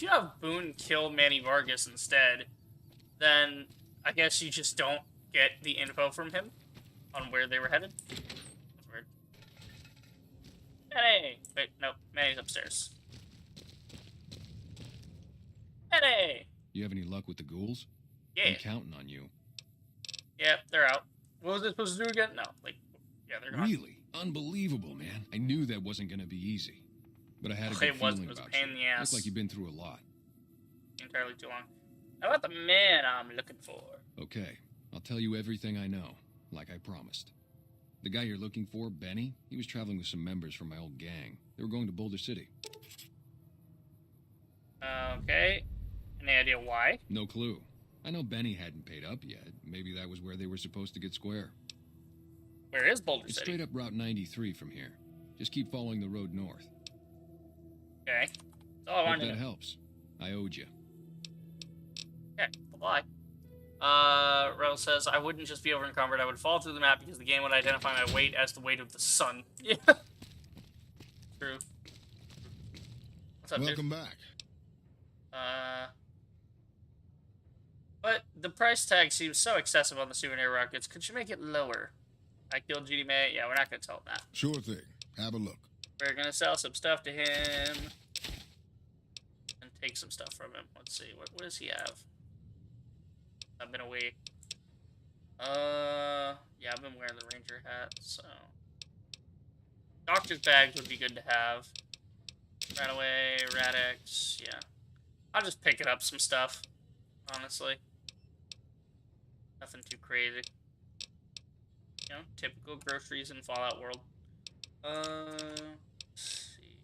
have Boone kill Manny Vargas instead, then I guess you just don't get the info from him on where they were headed. That's weird. Manny! Wait, no, Manny's upstairs. Manny! You have any luck with the ghouls? Yeah. I'm counting on you. Yeah, they're out. What was I supposed to do again? No, like, yeah, they're gone. Really? Unbelievable, man. I knew that wasn't going to be easy. But I had a good It was feeling a about pain in you. the ass. Looks like you've been through a lot. Entirely too long. How about the man I'm looking for? Okay, I'll tell you everything I know, like I promised. The guy you're looking for, Benny, he was traveling with some members from my old gang. They were going to Boulder City. Okay. Any idea why? No clue. I know Benny hadn't paid up yet. Maybe that was where they were supposed to get square. Where is Boulder It's City? straight up Route 93 from here. Just keep following the road north. Okay. That's all I Hope wanted to that know. helps. I owed you. Okay, bye-bye. Rel says, I wouldn't just be over encumbered, I would fall through the map because the game would identify my weight as the weight of the sun. Yeah. True. What's up, Welcome dude? back. But the price tag seems so excessive on the souvenir rockets. Could you make it lower? I killed GD May. Yeah, we're not going to tell him that. Sure thing. Have a look. We're going to sell some stuff to him. And take some stuff from him. Let's see. What does he have? I've been away. Yeah, I've been wearing the ranger hat, so. Doctor's bags would be good to have. Ran away, Radix, yeah. I'll just pick it up some stuff, honestly. Nothing too crazy. You know, typical groceries in Fallout World. Let's see.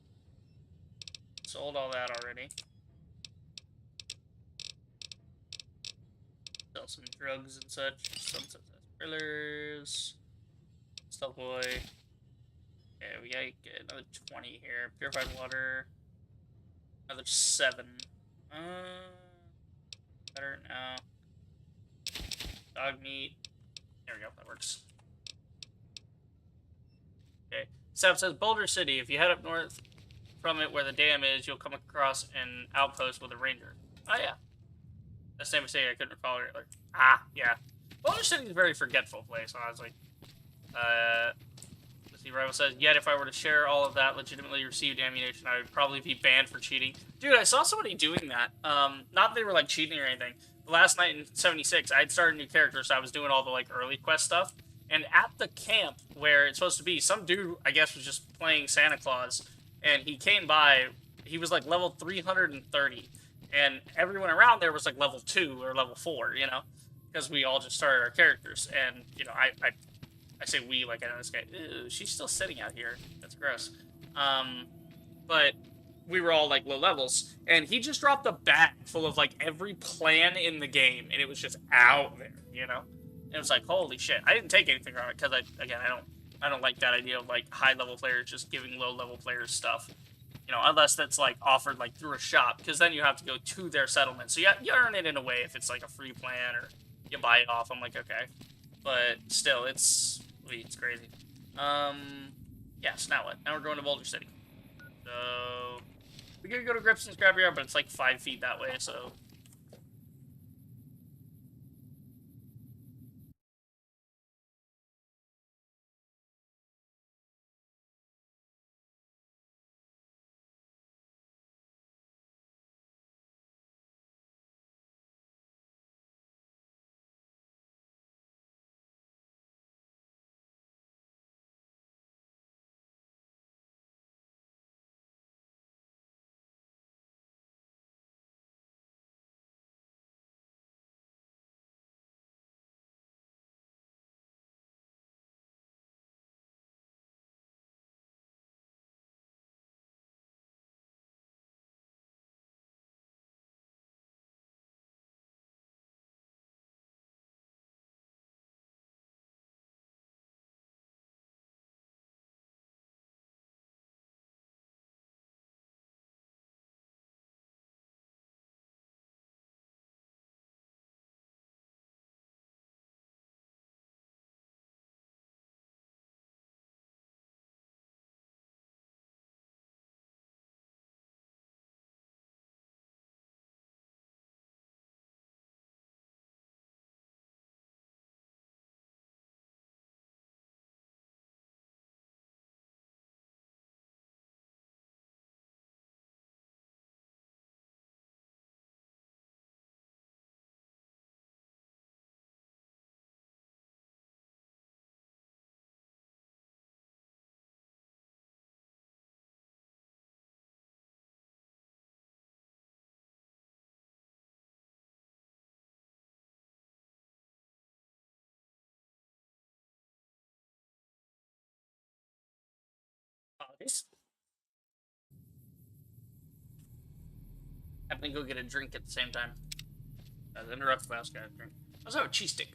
Sold all that already. Sell some drugs and such. Sunset thrillers. Stealth boy. Okay, we gotta get another 20 here. Purified water. Another 7. better? No. Dog meat. There we go. That works. Okay. Seth says Boulder City. If you head up north from it where the dam is, you'll come across an outpost with a ranger. Oh, yeah. The same mistake I couldn't recall earlier. Ah, yeah. Boulder City is a very forgetful place, honestly. Let's see, Rival says, yet if I were to share all of that legitimately received ammunition, I would probably be banned for cheating. Dude, I saw somebody doing that. Not that they were, like, cheating or anything. But last night in 76, I had started a new character, so I was doing all the, like, early quest stuff. And at the camp where it's supposed to be, some dude, I guess, was just playing Santa Claus. And he came by, he was, like, level 330. And everyone around there was, like, level 2 or level 4, you know? Because we all just started our characters. And, you know, I say we, like, I know this guy. Ew, she's still sitting out here. That's gross. But we were all, like, low levels. And he just dropped a bag full of, like, every plan in the game. And it was just out there, you know? And it was like, holy shit. I didn't take anything from it because, I don't like that idea of, like, high-level players just giving low-level players stuff. You know, unless that's, like, offered, like, through a shop. Because then you have to go to their settlement. So you earn it in a way if it's, like, a free plan or you buy it off. I'm like, okay. But still, it's crazy. Yeah, so now what? Now we're going to Boulder City. So, we could go to Gripson's Scrapyard, but it's like 5 feet that way, so. This. I have to go get a drink at the same time. I was interrupted by us getting a drink. I also have a cheese stick.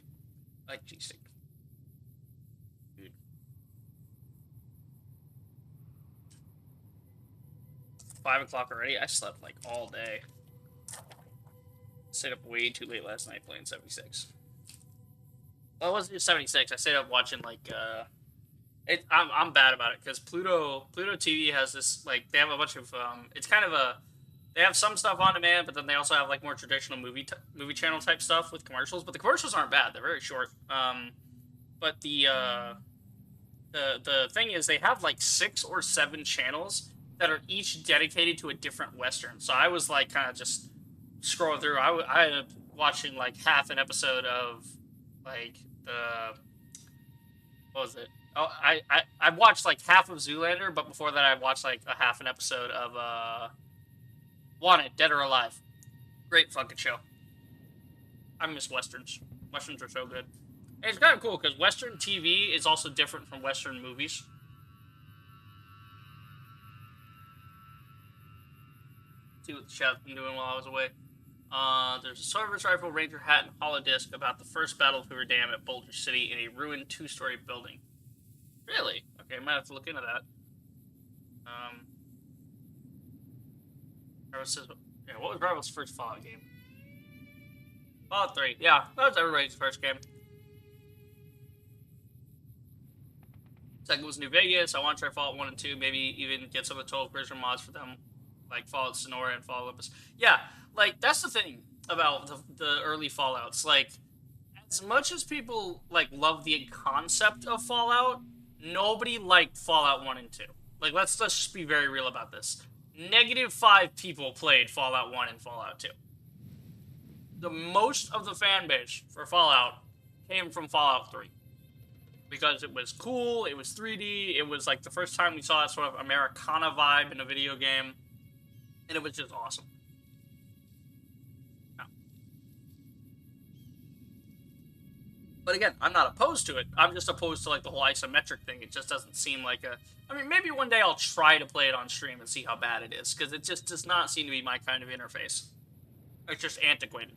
I like cheese stick. Dude. 5 o'clock already? I slept like all day. Stayed up way too late last night playing 76. Well, it wasn't just 76. I stayed up watching like I'm bad about it because Pluto TV has this, like, they have a bunch of it's kind of a, they have some stuff on demand, but then they also have like more traditional movie channel type stuff with commercials. But the commercials aren't bad; they're very short. But the thing is, they have like 6 or 7 channels that are each dedicated to a different western. So I was like kind of just scrolling through. I ended up watching like half an episode of like the, what was it? Oh, I watched like half of Zoolander, but before that I watched like a half an episode of Wanted, Dead or Alive. Great fucking show. I miss westerns. Westerns are so good. And it's kind of cool because Western TV is also different from Western movies. See what the chat's been doing while I was away. There's a service rifle, ranger hat, and holodisc about the first Battle of Hoover Dam at Boulder City in a ruined 2-story building. Really? Okay, I might have to look into that. Says, yeah, what was Rival's first Fallout game? Fallout 3. Yeah, that was everybody's first game. Second was New Vegas. I want to try Fallout 1 and 2, maybe even get some of the 12 version mods for them, like Fallout Sonora and Fallout Olympus. Yeah, like, that's the thing about the early Fallouts. Like, as much as people, like, love the concept of Fallout, nobody liked Fallout 1 and 2. Like, let's just be very real about this. -5 people played Fallout 1 and Fallout 2. The most of the fan base for Fallout came from Fallout 3. Because it was cool, it was 3D, it was like the first time we saw that sort of Americana vibe in a video game, and it was just awesome. Yeah. But again, I'm not opposed to it. I'm just opposed to like the whole isometric thing. It just doesn't seem like a... I mean, maybe one day I'll try to play it on stream and see how bad it is, because it just does not seem to be my kind of interface. It's just antiquated.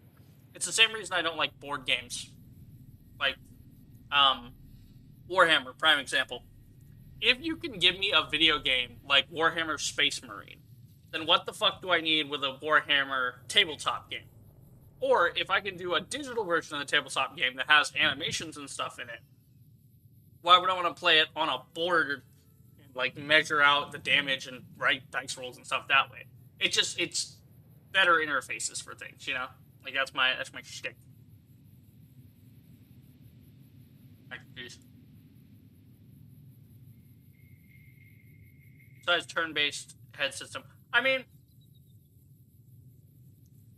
It's the same reason I don't like board games. Like, Warhammer, prime example. If you can give me a video game like Warhammer Space Marine, then what the fuck do I need with a Warhammer tabletop game? Or if I can do a digital version of the tabletop game that has animations and stuff in it, why would I want to play it on a board and like measure out the damage and write dice rolls and stuff that way? It's better interfaces for things, you know? Like that's my shtick. Besides turn-based head system, I mean,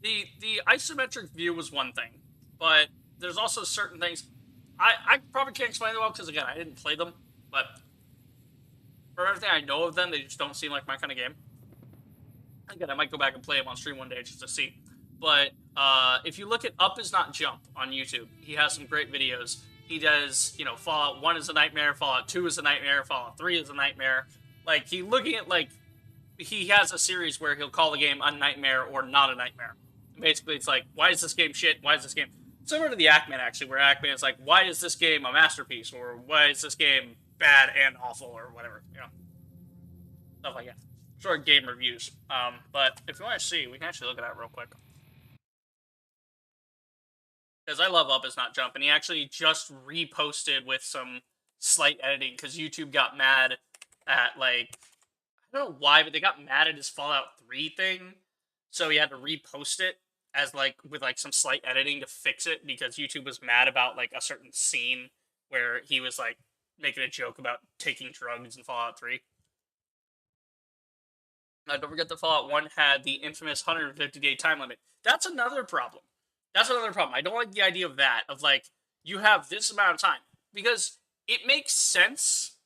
the isometric view was one thing, but there's also certain things I probably can't explain them well because again I didn't play them, but for everything I know of them, they just don't seem like my kind of game. Again, I might go back and play them on stream one day just to see. But if you look at Up Is Not Jump on YouTube, he has some great videos. He does, you know, Fallout 1 is a nightmare, Fallout 2 is a nightmare, Fallout 3 is a nightmare. Like, he looking at, like, he has a series where he'll call the game a nightmare or not a nightmare. Basically, it's like, why is this game shit? Why is this game... Similar to the Ackman, actually, where Ackman is like, why is this game a masterpiece? Or why is this game bad and awful? Or whatever, you know? Stuff like that. Sort of game reviews. But if you want to see, we can actually look at that real quick. Because I love Up Is Not Jump, and he actually just reposted with some slight editing, because YouTube got mad at, like, I don't know why, but they got mad at his Fallout 3 thing, so he had to repost it as, like, with, like, some slight editing to fix it, because YouTube was mad about, like, a certain scene where he was, like, making a joke about taking drugs in Fallout 3. Don't forget that Fallout 1 had the infamous 150-day time limit. That's another problem. I don't like the idea of that, of, like, you have this amount of time. Because it makes sense.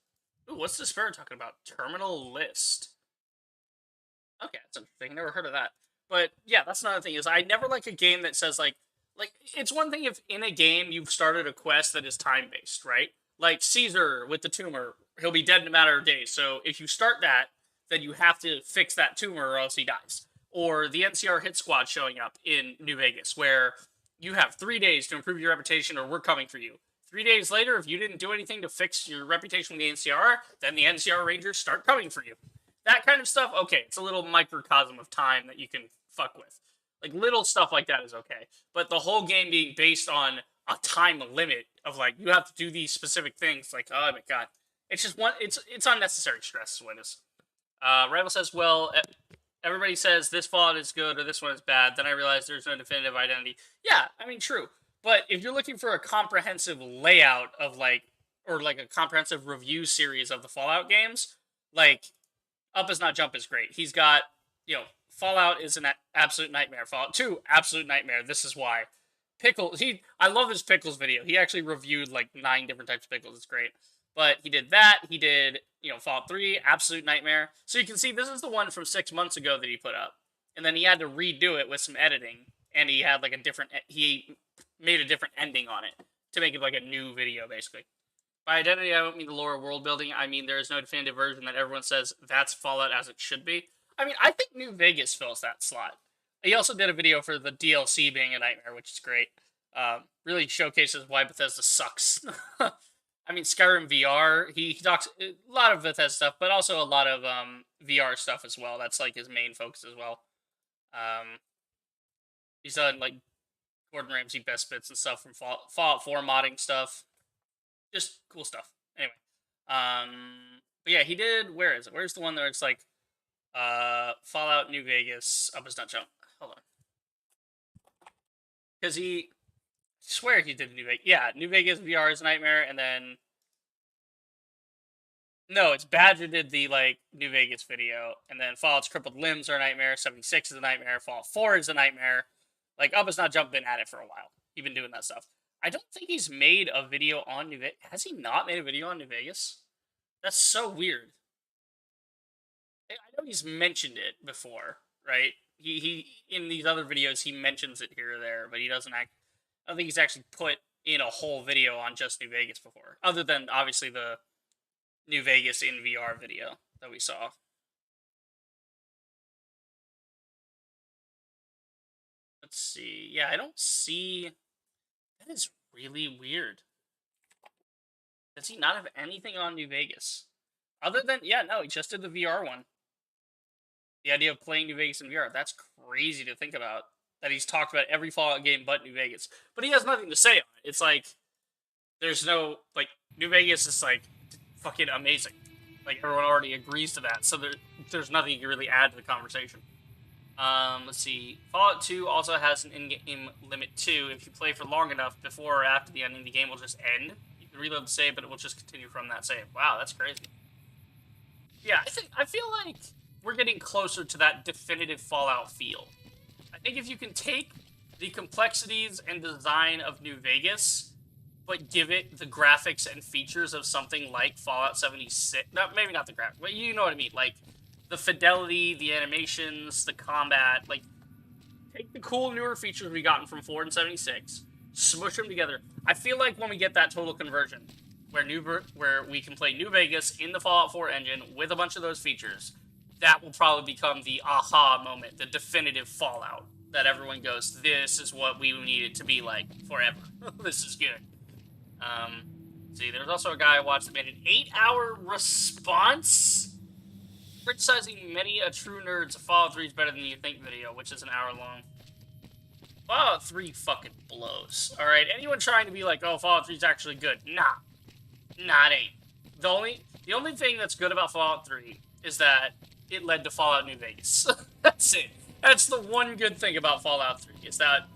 Ooh, what's this bird talking about? Terminal list. Okay, that's interesting. Never heard of that. But, yeah, that's another thing, is I never like a game that says, like, it's one thing if in a game you've started a quest that is time-based, right? Like, Caesar with the tumor, he'll be dead in a matter of days. So if you start that, then you have to fix that tumor or else he dies. Or the NCR hit squad showing up in New Vegas, where you have 3 days to improve your reputation or we're coming for you. 3 days later, if you didn't do anything to fix your reputation with the NCR, then the NCR Rangers start coming for you. That kind of stuff, okay, it's a little microcosm of time that you can fuck with. Like, little stuff like that is okay. But the whole game being based on a time limit of, like, you have to do these specific things, like, oh my god. It's just it's unnecessary stress is what it is. Rival says, well, everybody says this Fallout is good or this one is bad, then I realize there's no definitive identity. Yeah, I mean, true. But if you're looking for a comprehensive layout of, like, or, like, a comprehensive review series of the Fallout games, like, Up Is Not Jump is great. He's got, you know, Fallout is an absolute nightmare. Fallout 2, absolute nightmare. This is why. Pickles, I love his pickles video. He actually reviewed, like, 9 different types of pickles. It's great. But he did that. He did, you know, Fallout 3, absolute nightmare. So you can see this is the one from 6 months ago that he put up. And then he had to redo it with some editing. And he had, like, he made a different ending on it to make it, like, a new video, basically. By identity, I don't mean the lore or world building. I mean there is no definitive version that everyone says that's Fallout as it should be. I mean, I think New Vegas fills that slot. He also did a video for the DLC being a nightmare, which is great. Really showcases why Bethesda sucks. I mean, Skyrim VR, he talks a lot of Bethesda stuff, but also a lot of VR stuff as well. That's, like, his main focus as well. He's done, like, Gordon Ramsay best bits and stuff from Fallout 4 modding stuff. Just cool stuff. Anyway, but yeah, he did. Where is it? Where's the one where it's like, Fallout New Vegas? Up is not jump. Hold on, because I swear he did New Vegas. Yeah, New Vegas VR is a nightmare, and then no, it's Badger did the like New Vegas video, and then Fallout's Crippled Limbs are a nightmare. 76 is a nightmare. Fallout 4 is a nightmare. Like Up is not jump been at it for a while. He's been doing that stuff. I don't think he's made a video on New Vegas. Has he not made a video on New Vegas? That's so weird. I know he's mentioned it before, right? He in these other videos he mentions it here or there, but he doesn't act. I don't think he's actually put in a whole video on just New Vegas before, other than obviously the New Vegas in VR video that we saw. Let's see. Yeah, I don't see. That is really weird. Does he not have anything on New Vegas? Other than, yeah, no, he just did the VR one. The idea of playing New Vegas in VR, that's crazy to think about. That he's talked about every Fallout game but New Vegas. But he has nothing to say on it. It's like, there's no, like, New Vegas is, like, fucking amazing. Like, everyone already agrees to that, so there's nothing you can really add to the conversation. Let's see. Fallout 2 also has an in-game limit too. If you play for long enough, before or after the ending, the game will just end. You can reload the save, but it will just continue from that save. Wow, that's crazy. Yeah, I feel like we're getting closer to that definitive Fallout feel. I think if you can take the complexities and design of New Vegas, but give it the graphics and features of something like Fallout 76. Maybe not the graphics, but you know what I mean. Like, the fidelity, the animations, the combat. Like, take the cool newer features we gotten from 4 and 76, smush them together. I feel like when we get that total conversion, where we can play New Vegas in the Fallout 4 engine with a bunch of those features, that will probably become the aha moment, the definitive Fallout. That everyone goes, this is what we need it to be like forever. This is good. See, there's also a guy I watched that made an 8-hour response criticizing many a true nerd's Fallout 3 is better than you think video, which is an hour long. Fallout 3 fucking blows. Alright, anyone trying to be like, oh, Fallout 3 is actually good. Nah, it ain't. The only thing that's good about Fallout 3 is that it led to Fallout New Vegas. That's it. That's the one good thing about Fallout 3, is that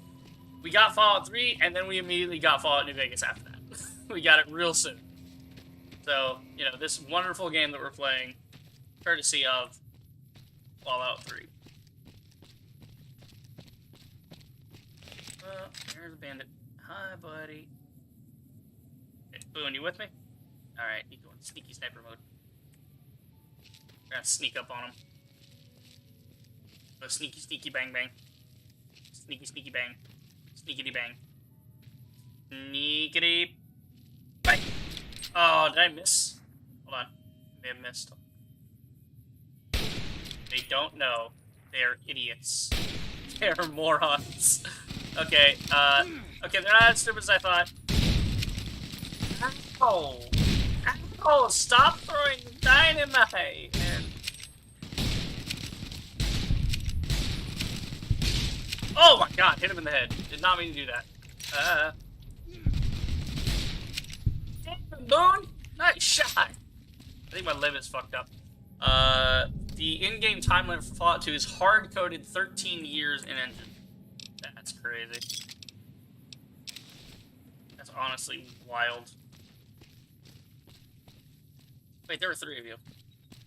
we got Fallout 3, and then we immediately got Fallout New Vegas after that. We got it real soon. So, you know, this wonderful game that we're playing, courtesy of Fallout 3. There's a bandit. Hi, buddy. Hey, Boone, you with me? Alright, you go in sneaky sniper mode. We're gonna sneak up on him. Go sneaky, sneaky, bang, bang. Sneaky, sneaky, bang. Sneakity, bang. Sneakity, bang. Oh, did I miss? Hold on. I may have missed. They don't know. They're idiots. They're morons. Okay, okay, they're not as stupid as I thought. Ow! Ow! Stop throwing dynamite! And... oh my god, hit him in the head. Did not mean to do that. Damn, Boone! Nice shot! I think my lib is fucked up. The in-game time limit for Fallout 2 is hard-coded 13 years in engine. That's crazy. That's honestly wild. Wait, there were 3 of you.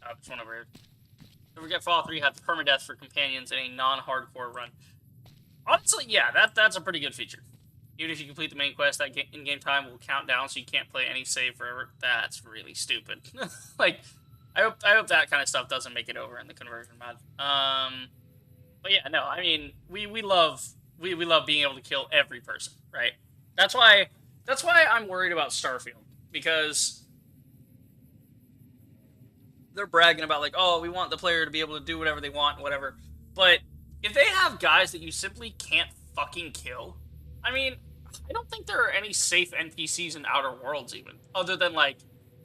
Oh, this one over here. Don't forget Fallout 3 had permadeath for companions in a non-hardcore run. Honestly, yeah, that's a pretty good feature. Even if you complete the main quest, that in-game time will count down so you can't play any save forever. That's really stupid. Like, I hope that kind of stuff doesn't make it over in the conversion mod. But yeah, no, I mean, we love being able to kill every person, right? That's why I'm worried about Starfield, because they're bragging about like, oh, we want the player to be able to do whatever they want, whatever. But if they have guys that you simply can't fucking kill, I mean, I don't think there are any safe NPCs in Outer Worlds even, other than like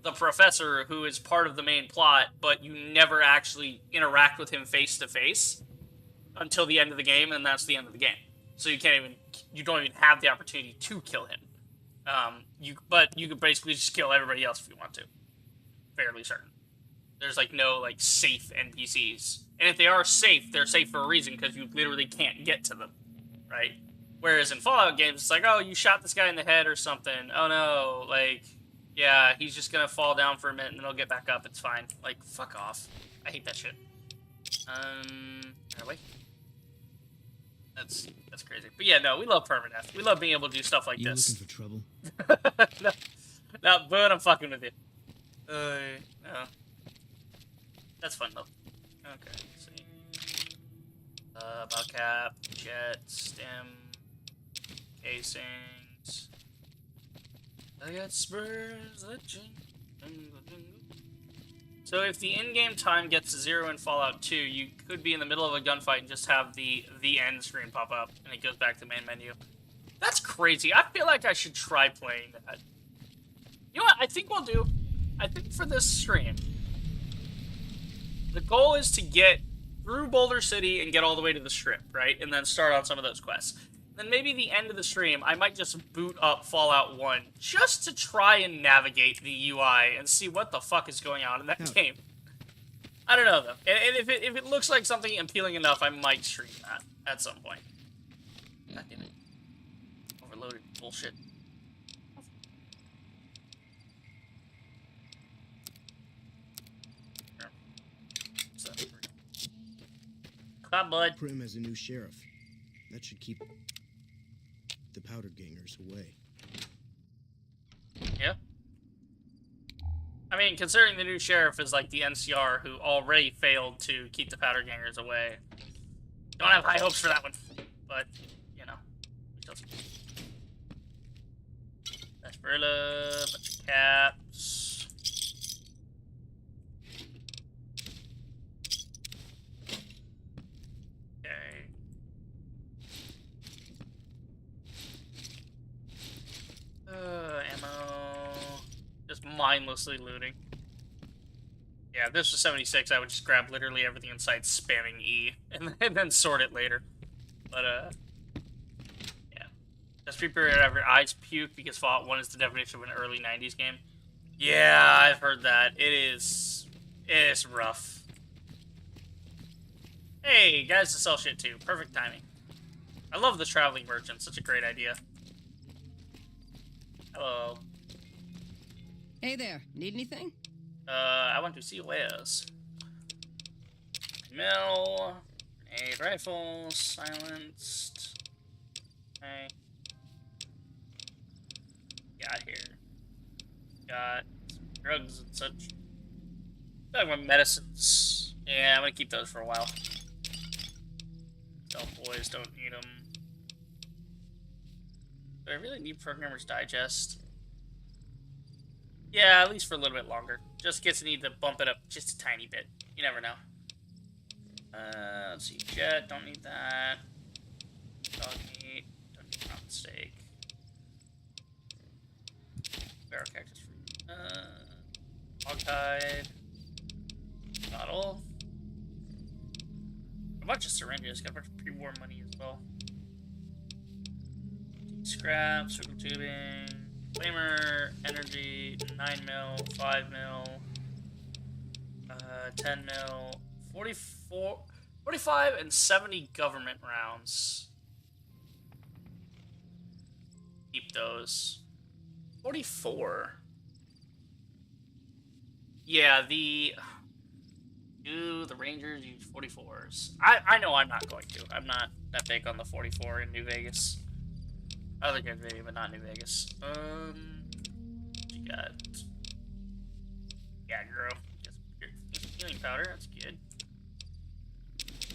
the professor who is part of the main plot, but you never actually interact with him face to face until the end of the game, and that's the end of the game. So you can't even you don't even have the opportunity to kill him. But you could basically just kill everybody else if you want to. Fairly certain. There's like no like safe NPCs, and if they are safe, they're safe for a reason because you literally can't get to them, right? Whereas in Fallout games, it's like, oh, you shot this guy in the head or something. Oh no, like, yeah, he's just gonna fall down for a minute and then he'll get back up. It's fine. Like, fuck off. I hate that shit. Wait. That's crazy. But yeah, no, we love permadeath. We love being able to do stuff like this. You looking for trouble? no, but I'm fucking with you. No. That's fun though. Okay, let's see. Bowcap, jet, stem, casings. I got spurs that jingle. So if the in-game time gets to 0 in Fallout 2, you could be in the middle of a gunfight and just have the end screen pop up, and it goes back to the main menu. That's crazy. I feel like I should try playing that. You know what? I think we'll do. I think for this stream, the goal is to get through Boulder City and get all the way to the Strip, right? And then start on some of those quests. Then maybe the end of the stream, I might just boot up Fallout 1 just to try and navigate the UI and see what the fuck is going on in that game. I don't know, though. And if it looks like something appealing enough, I might stream that at some point. God damn it. Overloaded bullshit. Bye, bud. Prim has a new sheriff. That should keep the powder gangers away. Yeah. I mean, considering the new sheriff is like the NCR who already failed to keep the powder gangers away. Don't have high hopes for that one. But, you know. Sarsaparilla, bunch of caps. Ammo. Just mindlessly looting. Yeah, if this was 76, I would just grab literally everything inside, spamming E, and then sort it later. But, yeah. Just prepare to have your eyes puke because Fallout 1 is the definition of an early 90s game. Yeah, I've heard that. It's rough. Hey, guys to sell shit too. Perfect timing. I love the traveling merchant. Such a great idea. Hello. Hey there, need anything? I want to see where's. Mill, grenade rifles, silenced. Okay. Got here. Got drugs and such. Got my medicines. Yeah, I'm gonna keep those for a while. Stealth boys don't need them. Do I really need Programmer's Digest? Yeah, at least for a little bit longer. Just in case I need to bump it up just a tiny bit. You never know. Let's see. Jet, don't need that. Dog meat, don't need round steak. Barrel cactus fruit. Hogtied. Bottle. A bunch of syringes. Got a bunch of pre-war money as well. Scrap, circle tubing, flamer, energy, 9 mil, 5 mil, 10 mil, 45 and 70 government rounds. Keep those. 44. Yeah, the Rangers use 44s. I know I'm not going to. I'm not that big on the 44 in New Vegas. Other good video, but not New Vegas. What you got? Yeah, girl. Just healing powder, that's good.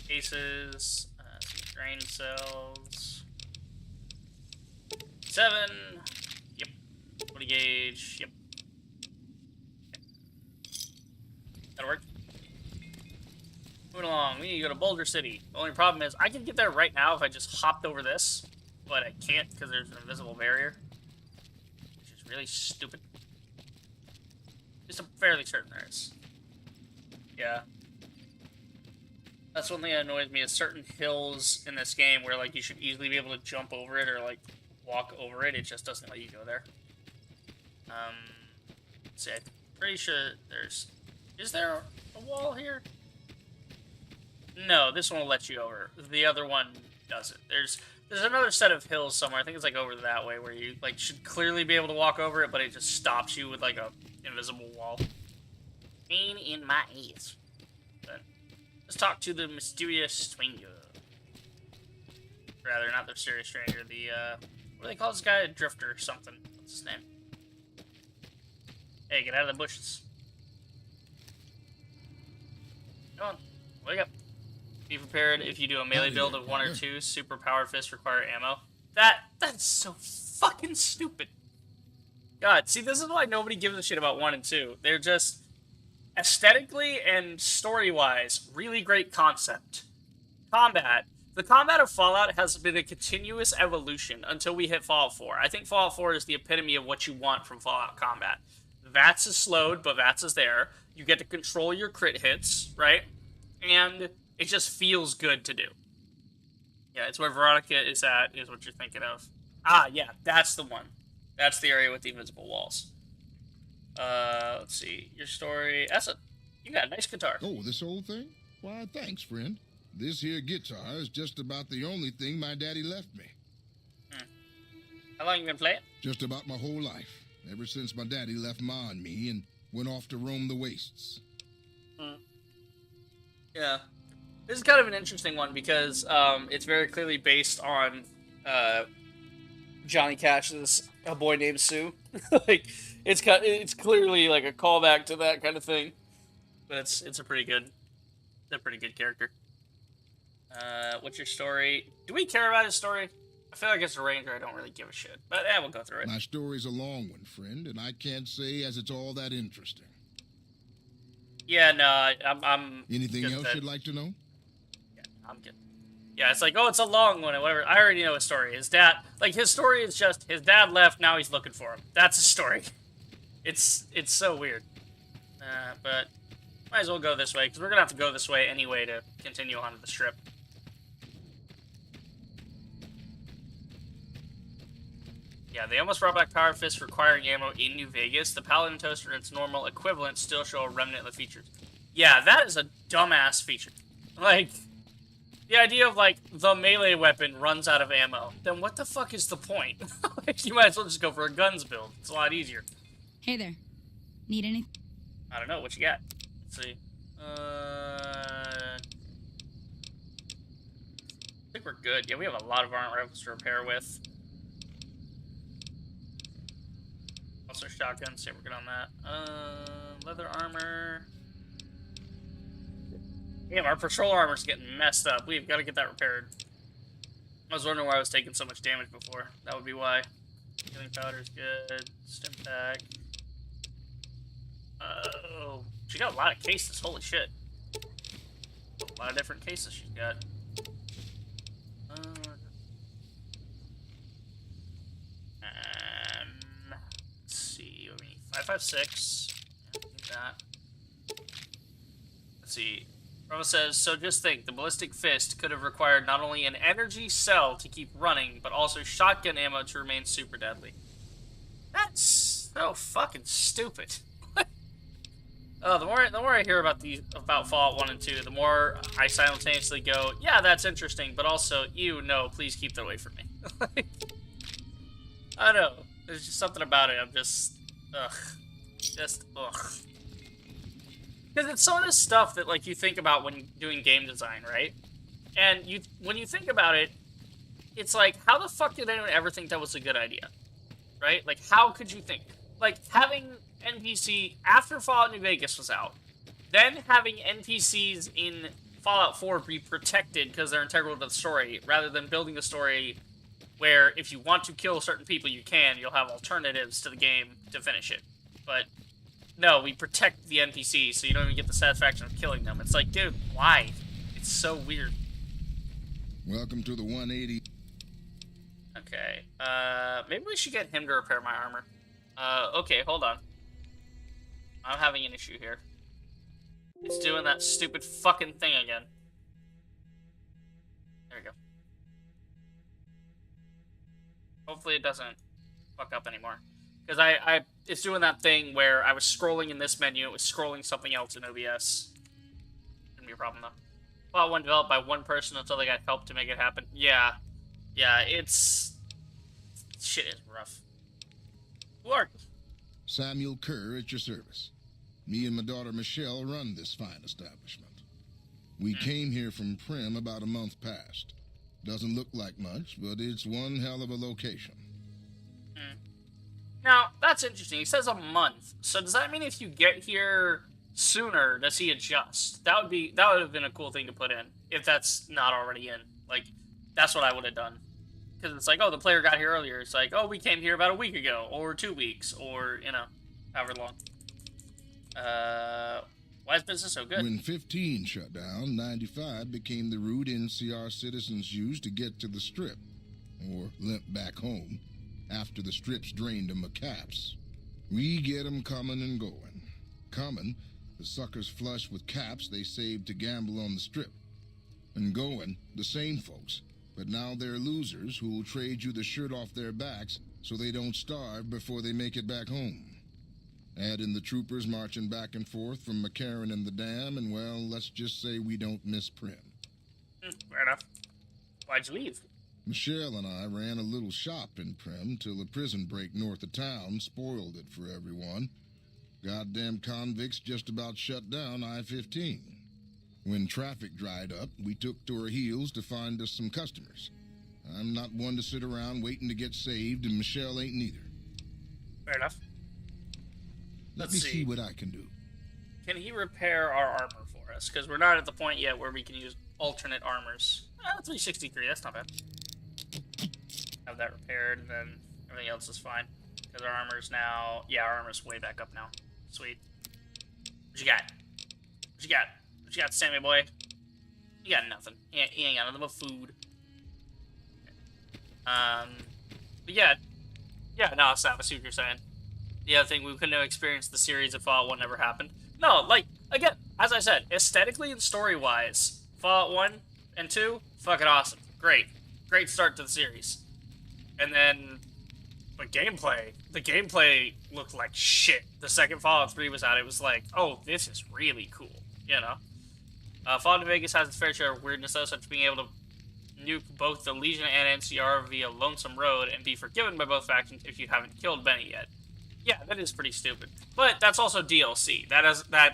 Cases, some grain cells. 7. Yep. 40 gauge. Yep. That'll work. Moving along, we need to go to Boulder City. The only problem is I could get there right now if I just hopped over this. But I can't because there's an invisible barrier, which is really stupid. Just I'm fairly certain there is. Yeah. That's one thing that annoys me, is certain hills in this game where, like, you should easily be able to jump over it or, like, walk over it. It just doesn't let you go there. Let's see, I'm pretty sure there's... Is there a wall here? No, this one will let you over. The other one doesn't. There's another set of hills somewhere. I think it's, like, over that way where you, like, should clearly be able to walk over it, but it just stops you with, like, a invisible wall. Pain in my ass. Let's talk to the mysterious stranger. Rather, not the mysterious stranger. The, what do they call this guy? A drifter or something. What's his name? Hey, get out of the bushes. Come on. Wake up. Be prepared if you do a melee build of 1 or 2. Super power fists require ammo. That's so fucking stupid. God, see, this is why nobody gives a shit about 1 and 2. They're just... aesthetically and story-wise, really great concept. Combat. The combat of Fallout has been a continuous evolution until we hit Fallout 4. I think Fallout 4 is the epitome of what you want from Fallout combat. VATS is slowed, but VATS is there. You get to control your crit hits, right? And it just feels good to do. Yeah, it's where Veronica is at, is what you're thinking of. Ah, yeah, that's the one. That's the area with the invisible walls. Let's see. Your story. You got a nice guitar. Oh, this old thing? Why, thanks, friend. This here guitar is just about the only thing my daddy left me. How long you been playing? Just about my whole life. Ever since my daddy left Ma and me and went off to roam the wastes. Yeah. This is kind of an interesting one because it's very clearly based on Johnny Cash's A Boy Named Sue. Like, it's clearly like a callback to that kind of thing. But it's a pretty good character. What's your story? Do we care about his story? I feel like as a ranger, I don't really give a shit. But we'll go through it. My story's a long one, friend, and I can't say as it's all that interesting. Yeah, no, I'm Anything else you'd like to know? Yeah, I'm good. Yeah, it's like, oh, it's a long one or whatever. I already know his story. His story is just, his dad left, now he's looking for him. That's his story. It's so weird. But might as well go this way, because we're going to have to go this way anyway to continue on to the strip. Yeah, they almost brought back Power Fist requiring ammo in New Vegas. The Paladin Toaster and its normal equivalent still show a remnant of the features. Yeah, that is a dumbass feature. Like, the idea of, like, the melee weapon runs out of ammo. Then what the fuck is the point? Like, you might as well just go for a guns build. It's a lot easier. Hey there. Need anything? I don't know. What you got? Let's see. I think we're good. Yeah, we have a lot of armor rifles to repair with. Also shotgun, so we're good on that. Leather armor. Damn, our patrol armor's getting messed up. We've got to get that repaired. I was wondering why I was taking so much damage before. That would be why. Healing powder's good. Stim pack. Oh, she got a lot of cases. Holy shit. A lot of different cases she's got. Let's see. 556. Need that. Let's see. Roma says, so just think, the Ballistic Fist could have required not only an energy cell to keep running, but also shotgun ammo to remain super deadly. That's so fucking stupid. Oh, the more I hear about Fallout 1 and 2, the more I simultaneously go, yeah, that's interesting, but also, no, please keep that away from me. I don't know. There's just something about it. I'm just, ugh. Just, ugh. Because it's some of this stuff that, like, you think about when doing game design, right? And when you think about it, it's like, how the fuck did anyone ever think that was a good idea? Right? Like, how could you think? Like, having NPC, after Fallout New Vegas was out, then having NPCs in Fallout 4 be protected because they're integral to the story, rather than building a story where if you want to kill certain people, you can. You'll have alternatives to the game to finish it. But no, we protect the NPCs, so you don't even get the satisfaction of killing them. It's like, dude, why? It's so weird. Welcome to the 180. Okay, maybe we should get him to repair my armor. Okay, hold on. I'm having an issue here. It's doing that stupid fucking thing again. There we go. Hopefully it doesn't fuck up anymore. Because it's doing that thing where I was scrolling in this menu, it was scrolling something else in OBS. Shouldn't be a problem, though. Fallout 1 developed by one person until they got help to make it happen. Yeah. Yeah, it's... Shit is rough. Who are you? Samuel Kerr at your service. Me and my daughter Michelle run this fine establishment. We came here from Prim about a month past. Doesn't look like much, but it's one hell of a location. Now, that's interesting. He says a month. So does that mean if you get here sooner, does he adjust? That would have been a cool thing to put in, if that's not already in. Like, that's what I would have done. Because it's like, oh, the player got here earlier. It's like, oh, we came here about a week ago, or 2 weeks, or, you know, however long. Why is business so good? When 15 shut down, 95 became the route NCR citizens used to get to the Strip, or limp back home, after the Strip's drained them of caps. We get 'em coming and going. Coming, the suckers flush with caps they saved to gamble on the Strip. And going, the same folks, but now they're losers who'll trade you the shirt off their backs so they don't starve before they make it back home. Add in the troopers marching back and forth from McCarran and the Dam, and well, let's just say we don't miss Prim. Fair enough. Why'd you leave? Michelle and I ran a little shop in Prim till a prison break north of town spoiled it for everyone. Goddamn convicts just about shut down I-15. When traffic dried up, we took to our heels to find us some customers. I'm not one to sit around waiting to get saved, and Michelle ain't neither. Fair enough. Let me see what I can do. Can he repair our armor for us? Because we're not at the point yet where we can use alternate armors. 363, that's not bad. Have that repaired, and then everything else is fine. Because our armor's now... Yeah, our armor's way back up now. Sweet. What you got? What you got? What you got, Sammy boy? You got nothing. He ain't got nothing but food. But yeah. Yeah, no, Sam, I see what you're saying. The other thing, we couldn't have experienced the series if Fallout 1 never happened. No, like, again, as I said, aesthetically and story-wise, Fallout 1 and 2, fucking awesome. Great. Great start to the series. And then, but gameplay, the gameplay looked like shit. The second Fallout 3 was out, it was like, oh, this is really cool, you know? Fallout New Vegas has its fair share of weirdness, though, such as being able to nuke both the Legion and NCR via Lonesome Road and be forgiven by both factions if you haven't killed Benny yet. Yeah, that is pretty stupid. But that's also DLC. That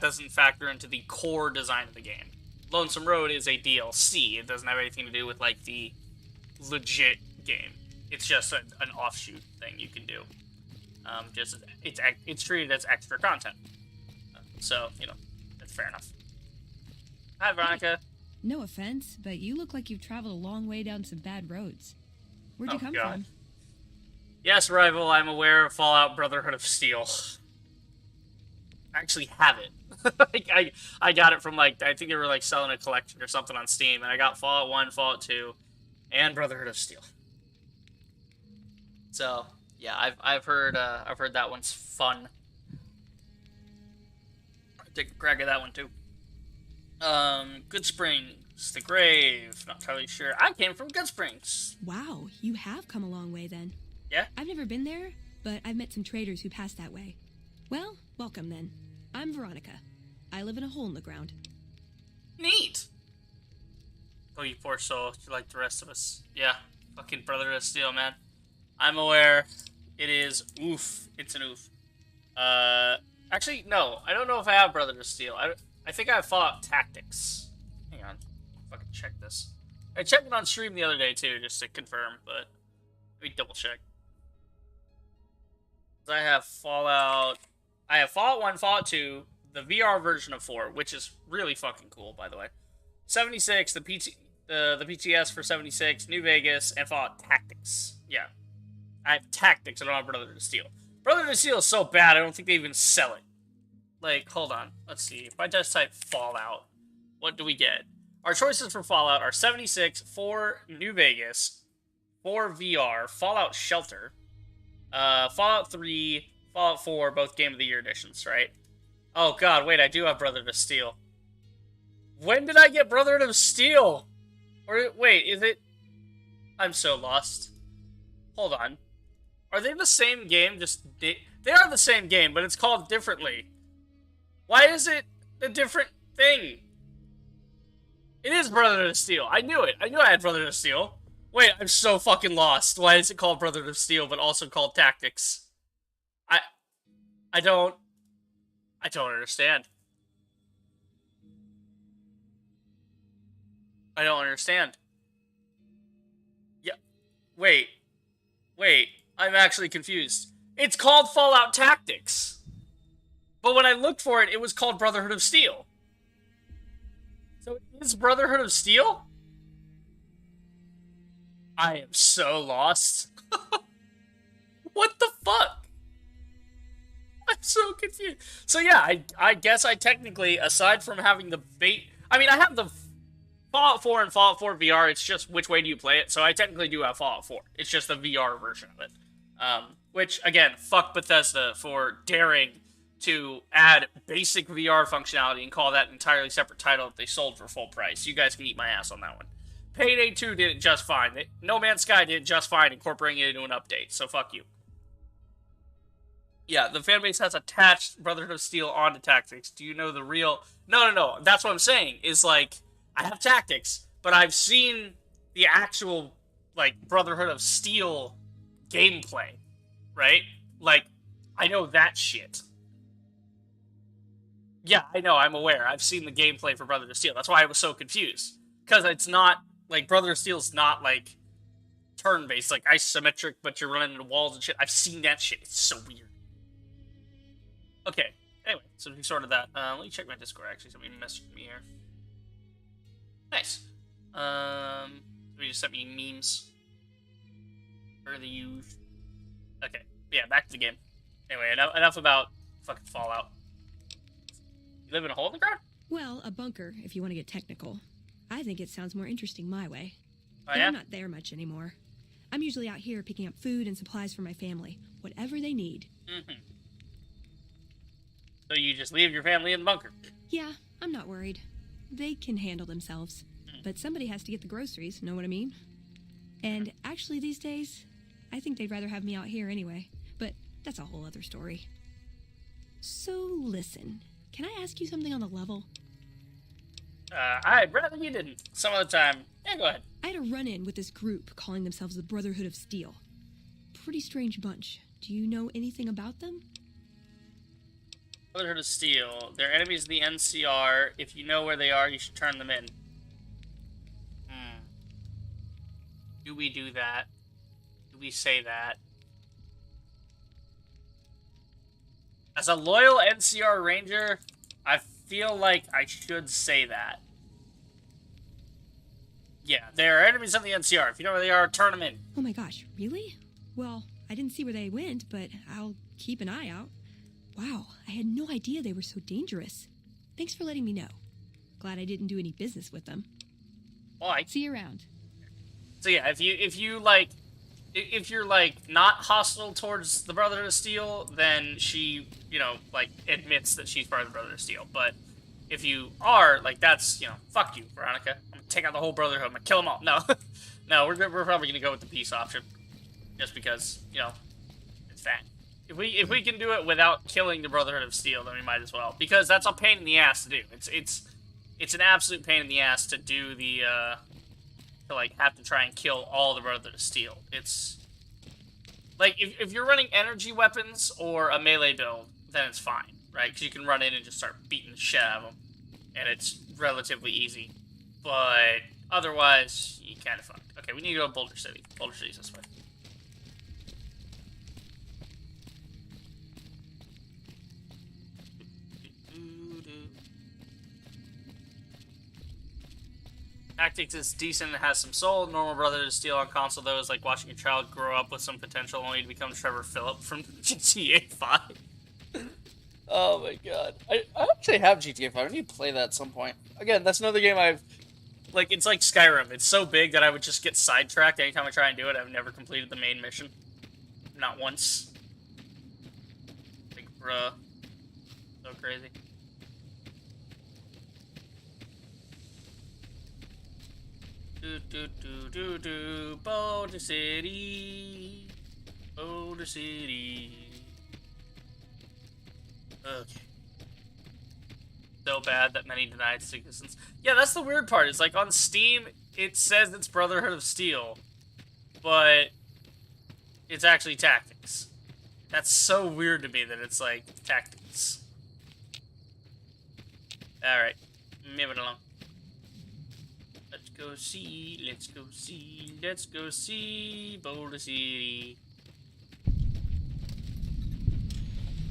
doesn't factor into the core design of the game. Lonesome Road is a DLC. It doesn't have anything to do with, like, the legit game. It's just an offshoot thing you can do. It's treated as extra content. So, you know, that's fair enough. Hi, Veronica. No offense, but you look like you've traveled a long way down some bad roads. Where'd you come from? Yes, rival, I'm aware of Fallout Brotherhood of Steel. I actually have it. I got it from, like, I think they were, like, selling a collection or something on Steam, and I got Fallout 1, Fallout 2, and Brotherhood of Steel. So, yeah, I've heard that one's fun. I'll take a crack at that one, too. Good Springs, The Grave, not entirely sure. I came from Good Springs. Wow, you have come a long way, then. Yeah? I've never been there, but I've met some traders who pass that way. Well, welcome then. I'm Veronica. I live in a hole in the ground. Neat! Oh, you poor soul. You're like the rest of us. Yeah. Fucking Brotherhood of Steel, man. I'm aware. It is oof. It's an oof. Actually, no. I don't know if I have Brotherhood of Steel. I think I have Fallout Tactics. Hang on. Fucking check this. I checked it on stream the other day, too, just to confirm, but let me double check. I have Fallout 1, Fallout 2, the VR version of 4, which is really fucking cool, by the way. 76, the PTS for 76, New Vegas, and Fallout Tactics. Yeah. I have Tactics, I don't have Brotherhood of Steel. Brotherhood of Steel is so bad, I don't think they even sell it. Like, hold on. Let's see. If I just type Fallout, what do we get? Our choices for Fallout are 76, 4 New Vegas, 4 VR, Fallout Shelter, Fallout 3, Fallout 4, both Game of the Year editions, right? Oh god, wait, I do have Brotherhood of Steel. When did I get Brotherhood of Steel? Or wait, is it? I'm so lost. Hold on. Are they the same game? They are the same game, but it's called differently. Why is it a different thing? It is Brotherhood of Steel. I knew it. I knew I had Brotherhood of Steel. Wait, I'm so fucking lost. Why is it called Brotherhood of Steel, but also called Tactics? I don't understand. I don't understand. Yeah. Wait. I'm actually confused. It's called Fallout Tactics. But when I looked for it, it was called Brotherhood of Steel. So it is Brotherhood of Steel? I am so lost. What the fuck? I'm so confused. So yeah, I guess I technically, aside from having the I mean, I have the Fallout 4 and Fallout 4 VR, it's just which way do you play it, so I technically do have Fallout 4. It's just the VR version of it. Which, again, fuck Bethesda for daring to add basic VR functionality and call that an entirely separate title that they sold for full price. You guys can eat my ass on that one. Payday 2 did it just fine. No Man's Sky did it just fine incorporating it into an update, so fuck you. Yeah, the fanbase has attached Brotherhood of Steel onto Tactics. Do you know the real... No. That's what I'm saying, is like, I have Tactics, but I've seen the actual, like, Brotherhood of Steel gameplay, right? Like, I know that shit. Yeah, I know, I'm aware. I've seen the gameplay for Brotherhood of Steel. That's why I was so confused. Because it's not, like, Brotherhood of Steel's not, like, turn-based, like, isometric, but you're running into walls and shit. I've seen that shit. It's so weird. Okay, anyway, so we sorted that. Let me check my Discord, actually. Somebody messaged me here. Nice. We just sent me memes. For the use. Okay, yeah, back to the game. Anyway, enough about fucking Fallout. You live in a hole in the ground? Well, a bunker, if you want to get technical. I think it sounds more interesting my way. Oh, but yeah? I'm not there much anymore. I'm usually out here picking up food and supplies for my family. Whatever they need. Mm-hmm. So you just leave your family in the bunker? Yeah, I'm not worried. They can handle themselves. But somebody has to get the groceries, know what I mean? And actually these days, I think they'd rather have me out here anyway. But that's a whole other story. So listen, can I ask you something on the level? I'd rather you didn't. Some other time. Yeah, go ahead. I had a run-in with this group calling themselves the Brotherhood of Steel. Pretty strange bunch. Do you know anything about them? Brotherhood of Steel. Their enemies of the NCR. If you know where they are, you should turn them in. Do we do that? Do we say that? As a loyal NCR Ranger, I feel like I should say that. Yeah, they're enemies of the NCR. If you know where they are, turn them in. Oh my gosh, really? Well, I didn't see where they went, but I'll keep an eye out. Wow, I had no idea they were so dangerous. Thanks for letting me know. Glad I didn't do any business with them. Why? See you around. So yeah, if you're like not hostile towards the Brotherhood of Steel, then she, you know, like admits that she's part of the Brotherhood of Steel. But if you are, like, that's, you know, fuck you, Veronica. I'm gonna take out the whole Brotherhood. I'm gonna kill them all. No, no, we're probably gonna go with the peace option, just because, you know, it's fat. If we can do it without killing the Brotherhood of Steel, then we might as well, because that's a pain in the ass to do. It's an absolute pain in the ass to do the to like have to try and kill all the Brotherhood of Steel. It's like if you're running energy weapons or a melee build, then it's fine, right? Because you can run in and just start beating the shit out of them, and it's relatively easy. But otherwise, you kind of fucked. Okay, we need to go to Boulder City. Boulder City's this way. Tactics is decent and has some soul. Normal Brotherhood of Steel on console, though, is like watching a child grow up with some potential only to become Trevor Phillip from GTA 5. Oh my god. I actually have GTA 5. I need to play that at some point. Again, that's another game I've... Like, it's like Skyrim. It's so big that I would just get sidetracked anytime I try and do it. I've never completed the main mission. Not once. Like, bruh. So crazy. Boulder City. Boulder City. Okay. So bad that many denied its existence. Yeah, that's the weird part. It's like on Steam, it says it's Brotherhood of Steel, but it's actually Tactics. That's so weird to me that it's like Tactics. Alright, moving along. Let's go see, let's go see, let's go see Boulder City.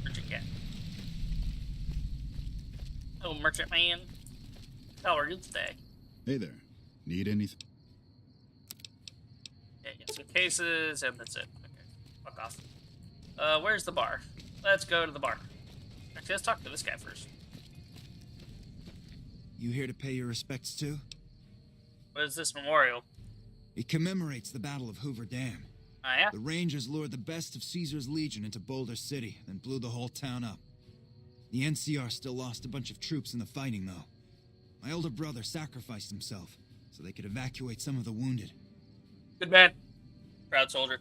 Merchant cat. Oh, merchant man. How are you today? Hey there. Need anything? Yeah, get some cases, and that's it. Okay, fuck off. Where's the bar? Let's go to the bar. Actually, let's talk to this guy first. You here to pay your respects too? What is this memorial? It commemorates the Battle of Hoover Dam. Oh, yeah? The Rangers lured the best of Caesar's Legion into Boulder City, then blew the whole town up. The NCR still lost a bunch of troops in the fighting, though. My older brother sacrificed himself so they could evacuate some of the wounded. Good man. Proud soldier.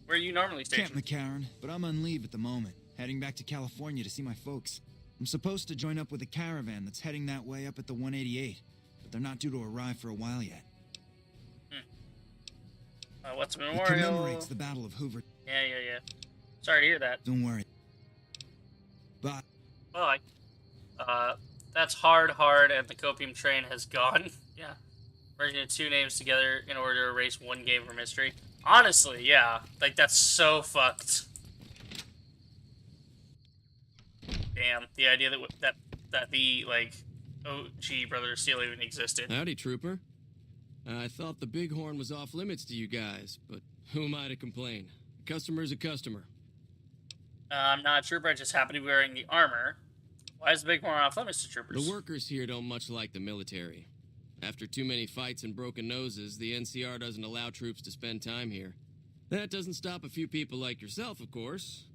Where are you normally stationed? Camp McCarran, but I'm on leave at the moment, heading back to California to see my folks. I'm supposed to join up with a caravan that's heading that way up at the 188, but they're not due to arrive for a while yet. What's a memorial? It commemorates the Battle of Hoover. Yeah. Sorry to hear that. Don't worry. Bye. Bye. That's hard, and the copium train has gone. Yeah. Merging the two names together in order to erase one game from history. Honestly, yeah. Like, that's so fucked. Damn. The idea that the, like, OG Brother of Steel even existed. Howdy, Trooper. I thought the Bighorn was off limits to you guys, but who am I to complain? A customer's a customer. I'm not a trooper, I just happen to be wearing the armor. Why is the Bighorn off limits to troopers? The workers here don't much like the military. After too many fights and broken noses, the NCR doesn't allow troops to spend time here. That doesn't stop a few people like yourself, of course.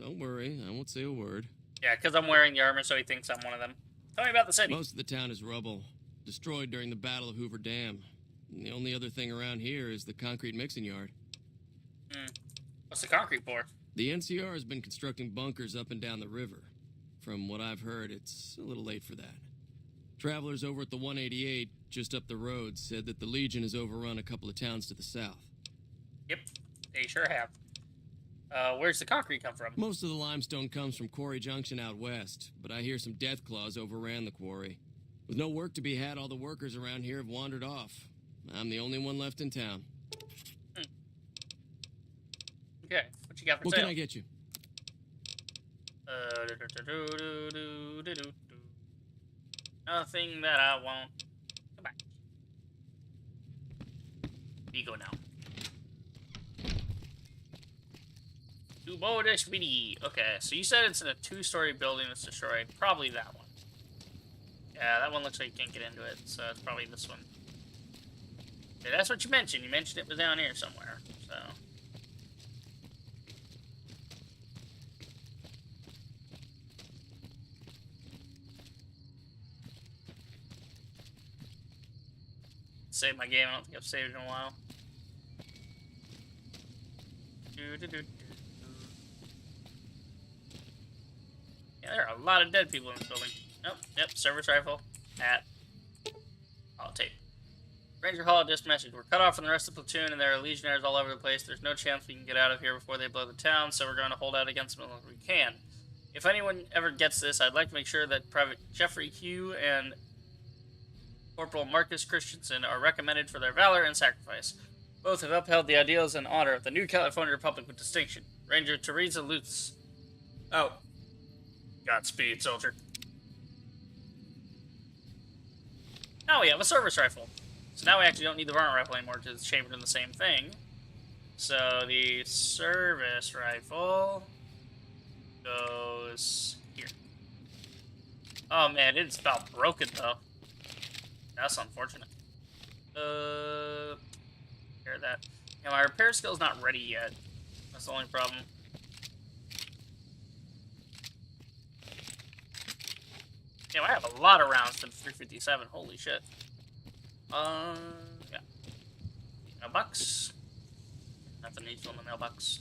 Don't worry, I won't say a word. Yeah, because I'm wearing the armor, so he thinks I'm one of them. Tell me about the city. Most of the town is rubble, destroyed during the Battle of Hoover Dam. And the only other thing around here is the concrete mixing yard. What's the concrete for? The NCR has been constructing bunkers up and down the river. From what I've heard, it's a little late for that. Travelers over at the 188, just up the road, said that the Legion has overrun a couple of towns to the south. Yep, they sure have. Where's the concrete come from? Most of the limestone comes from Quarry Junction out west, but I hear some death claws overran the quarry. With no work to be had, all the workers around here have wandered off. I'm the only one left in town. Okay, what you got for what sale? What can I get you? Nothing that I want. Come back. You go now. To Boulder City. Okay, so you said it's in a 2-story building that's destroyed. Probably that one. Yeah, that one looks like you can't get into it, so it's probably this one. Yeah, that's what you mentioned. You mentioned it was down here somewhere, so... Save my game. I don't think I've saved it in a while. Yeah, there are a lot of dead people in this building. Nope, yep, service rifle, hat, tape. Ranger Hall just message. We're cut off from the rest of the platoon and there are legionnaires all over the place. There's no chance we can get out of here before they blow the town, so we're going to hold out against them as we can. If anyone ever gets this, I'd like to make sure that Private Jeffrey Hugh and Corporal Marcus Christensen are recommended for their valor and sacrifice. Both have upheld the ideals and honor of the new California Republic with distinction. Ranger Teresa Lutz. Oh. Godspeed, soldier. Now we have a service rifle. So now we actually don't need the varmint rifle anymore because it's chambered in the same thing. So the service rifle goes here. Oh man, it's about broken though. That's unfortunate. Repair that. Yeah, my repair skill's not ready yet. That's the only problem. Yeah, I have a lot of rounds to 357. Holy shit. Yeah. Mailbox. Nothing needs on the mailbox.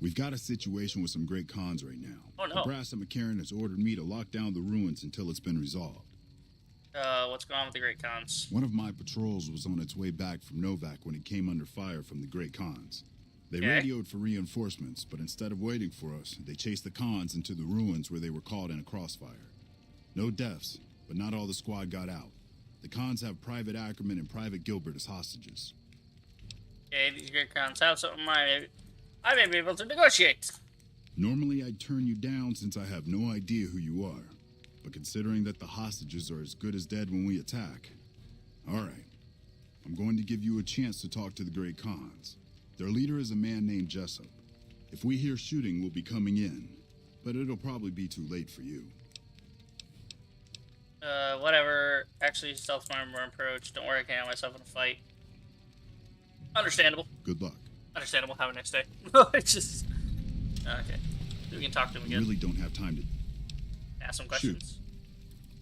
We've got a situation with some great cons right now. Oh, no. The brass at McCarran has ordered me to lock down the ruins until it's been resolved. What's going on with the Great Cons? One of my patrols was on its way back from Novak when it came under fire from the Great Cons. They Okay. radioed for reinforcements, but instead of waiting for us, they chased the cons into the ruins where they were caught in a crossfire. No deaths, but not all the squad got out. The cons have Private Ackerman and Private Gilbert as hostages. Okay, these Great Cons have something I may be able to negotiate. Normally I'd turn you down since I have no idea who you are. But considering that the hostages are as good as dead when we attack... Alright. I'm going to give you a chance to talk to the Great Cons. Their leader is a man named Jessup. If we hear shooting, we'll be coming in. But it'll probably be too late for you. Whatever. Actually, stealth armor approach. Don't worry, I can't have myself in a fight. Understandable. Good luck. Understandable. Have a nice day. It's just... Okay. We can talk to him I again. really don't have time to... Ask some questions.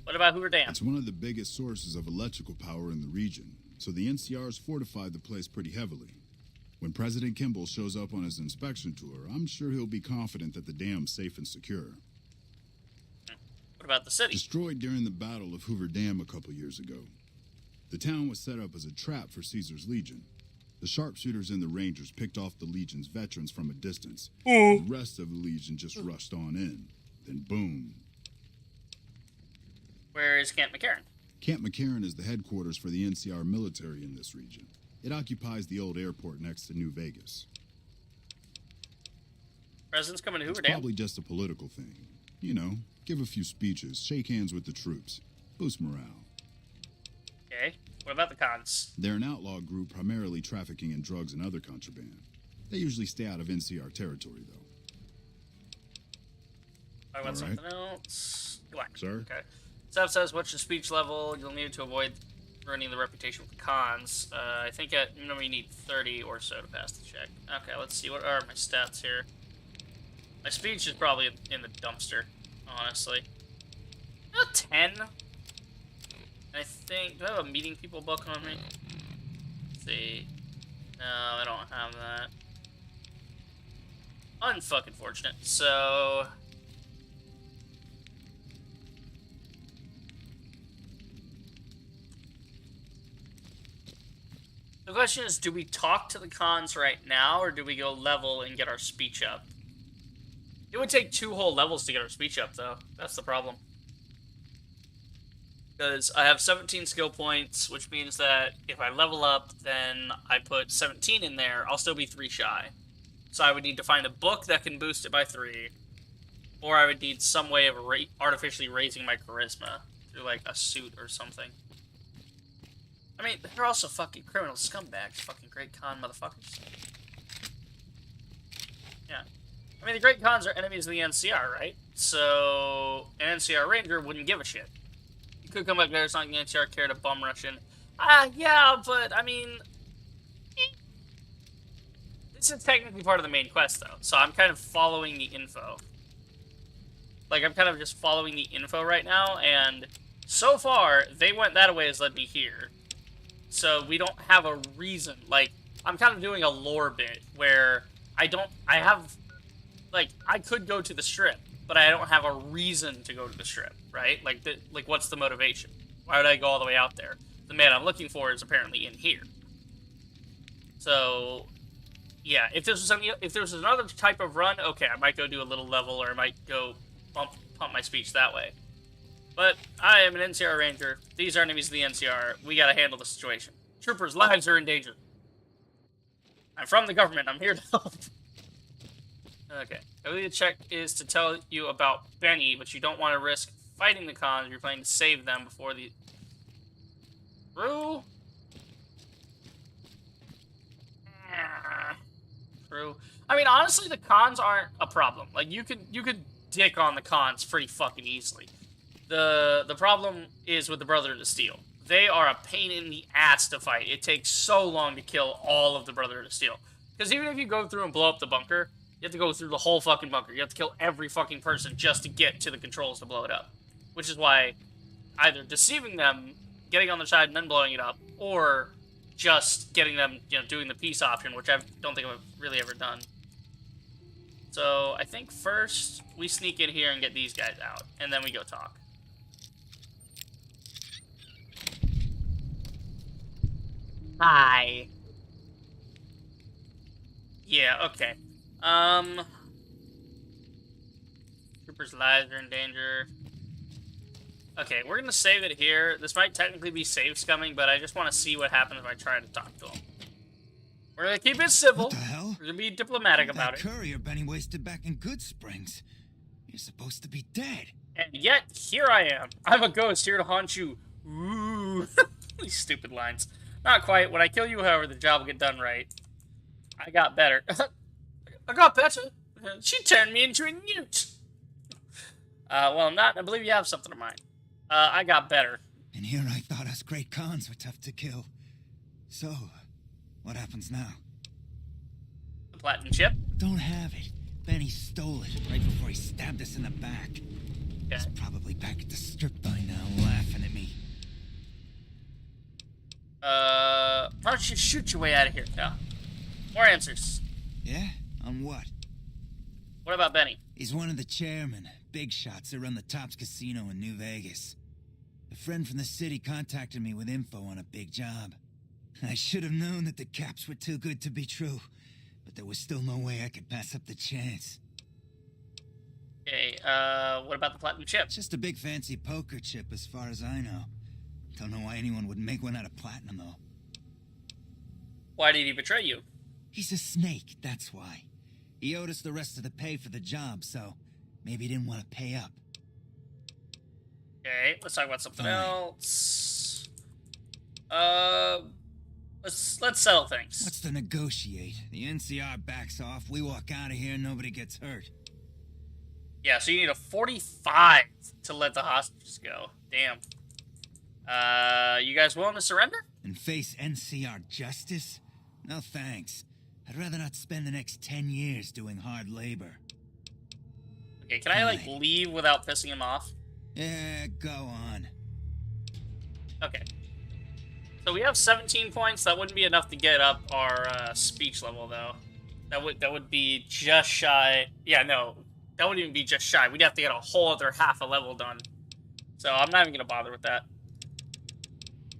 What about Hoover Dam? It's one of the biggest sources of electrical power in the region, so the NCR's fortified the place pretty heavily. When President Kimball shows up on his inspection tour, I'm sure he'll be confident that the dam's safe and secure. What about the city? Destroyed during the Battle of Hoover Dam a couple years ago. The town was set up as a trap for Caesar's Legion. The sharpshooters and the Rangers picked off the Legion's veterans from a distance. The rest of the Legion just rushed on in. Then boom. Where is Camp McCarran? Camp McCarran is the headquarters for the NCR military in this region. It occupies the old airport next to New Vegas. President's coming to Hoover It's Dam? probably just a political thing. You know, give a few speeches, shake hands with the troops, boost morale. Okay. What about the cons? They're an outlaw group primarily trafficking in drugs and other contraband. They usually stay out of NCR territory, though. Talk about All right. something else. Relax. Sir? Okay. Steph says, what's your speech level? You'll need to avoid ruining the reputation with the cons. I think at minimum you need 30 or so to pass the check. Okay, let's see. What are my stats here? My speech is probably in the dumpster, honestly. 10? I think... Do I have a meeting people book on me? Let's see. No, I don't have that. Unfucking fortunate. So... The question is, do we talk to the cons right now, or do we go level and get our speech up? It would take 2 whole levels to get our speech up, though. That's the problem. Because I have 17 skill points, which means that if I level up, then I put 17 in there, I'll still be 3 shy. So I would need to find a book that can boost it by 3, or I would need some way of artificially raising my charisma through, like, a suit or something. I mean, they're also fucking criminal scumbags, fucking Great Con motherfuckers. Yeah. I mean, the Great Cons are enemies of the NCR, right? So, an NCR Ranger wouldn't give a shit. You could come back there, it's not like the NCR care to bum rush in. Yeah, but, I mean... This is technically part of the main quest, though, so I'm kind of following the info. Like, I'm kind of just following the info right now, and so far, they went that way has led me here. So we don't have a reason. Like, I'm kind of doing a lore bit where I could go to the strip, but I don't have a reason to go to the strip, right? Like, what's the motivation? Why would I go all the way out there? The man I'm looking for is apparently in here. So, yeah, if this was another type of run, okay, I might go do a little level, or I might go pump my speech that way. But I am an NCR Ranger. These are enemies of the NCR. We gotta handle the situation. Troopers' lives are in danger. I'm from the government. I'm here to help. Okay. I believe the check is to tell you about Benny, but you don't want to risk fighting the cons. You're planning to save them before the... True? True. I mean, honestly, the cons aren't a problem. Like, you could dick on the cons pretty fucking easily. The problem is with the Brotherhood of Steel. They are a pain in the ass to fight. It takes so long to kill all of the Brotherhood of Steel. Because even if you go through and blow up the bunker, you have to go through the whole fucking bunker. You have to kill every fucking person just to get to the controls to blow it up. Which is why either deceiving them getting on their side and then blowing it up, or just getting them, doing the peace option, which I don't think I've really ever done. So I think first we sneak in here and get these guys out, and then we go talk. Hi. Yeah, okay. Troopers' lives are in danger. Okay, we're gonna save it here. This might technically be save scumming, but I just want to see what happens if I try to talk to him. We're gonna keep it civil. What the hell? We're gonna be diplomatic about it. That courier Benny wasted back in Good Springs. You're supposed to be dead. And yet, here I am. I'm a ghost here to haunt you. Ooh. These stupid lines. Not quite. When I kill you, however, the job will get done right. I got better. I got better. She turned me into a newt. Well, I'm not. I believe you have something of mine. I got better. And here I thought us great Khans were tough to kill. So, what happens now? The platinum chip? Don't have it. Benny stole it right before he stabbed us in the back. Okay. He's probably back at the strip by now, laughing at me. Why don't you shoot your way out of here? No. More answers. Yeah? On what? What about Benny? He's one of the chairmen, big shots that run the Tops Casino in New Vegas. A friend from the city contacted me with info on a big job. I should have known that the caps were too good to be true, but there was still no way I could pass up the chance. Okay, what about the platinum chip? Just a big fancy poker chip as far as I know. Don't know why anyone would make one out of platinum, though. Why did he betray you? He's a snake, that's why. He owed us the rest of the pay for the job, so maybe he didn't want to pay up. Okay, let's talk about something else. Let's settle things. What's to negotiate? The NCR backs off, we walk out of here, nobody gets hurt. Yeah, so you need a 45 to let the hostages go. Damn. You guys willing to surrender? And face NCR justice? No thanks. I'd rather not spend the next 10 years doing hard labor. Okay, can I, leave without pissing him off? Yeah, go on. Okay. So we have 17 points. That wouldn't be enough to get up our speech level, though. That would be just shy. Yeah, no. That wouldn't even be just shy. We'd have to get a whole other half a level done. So I'm not even going to bother with that.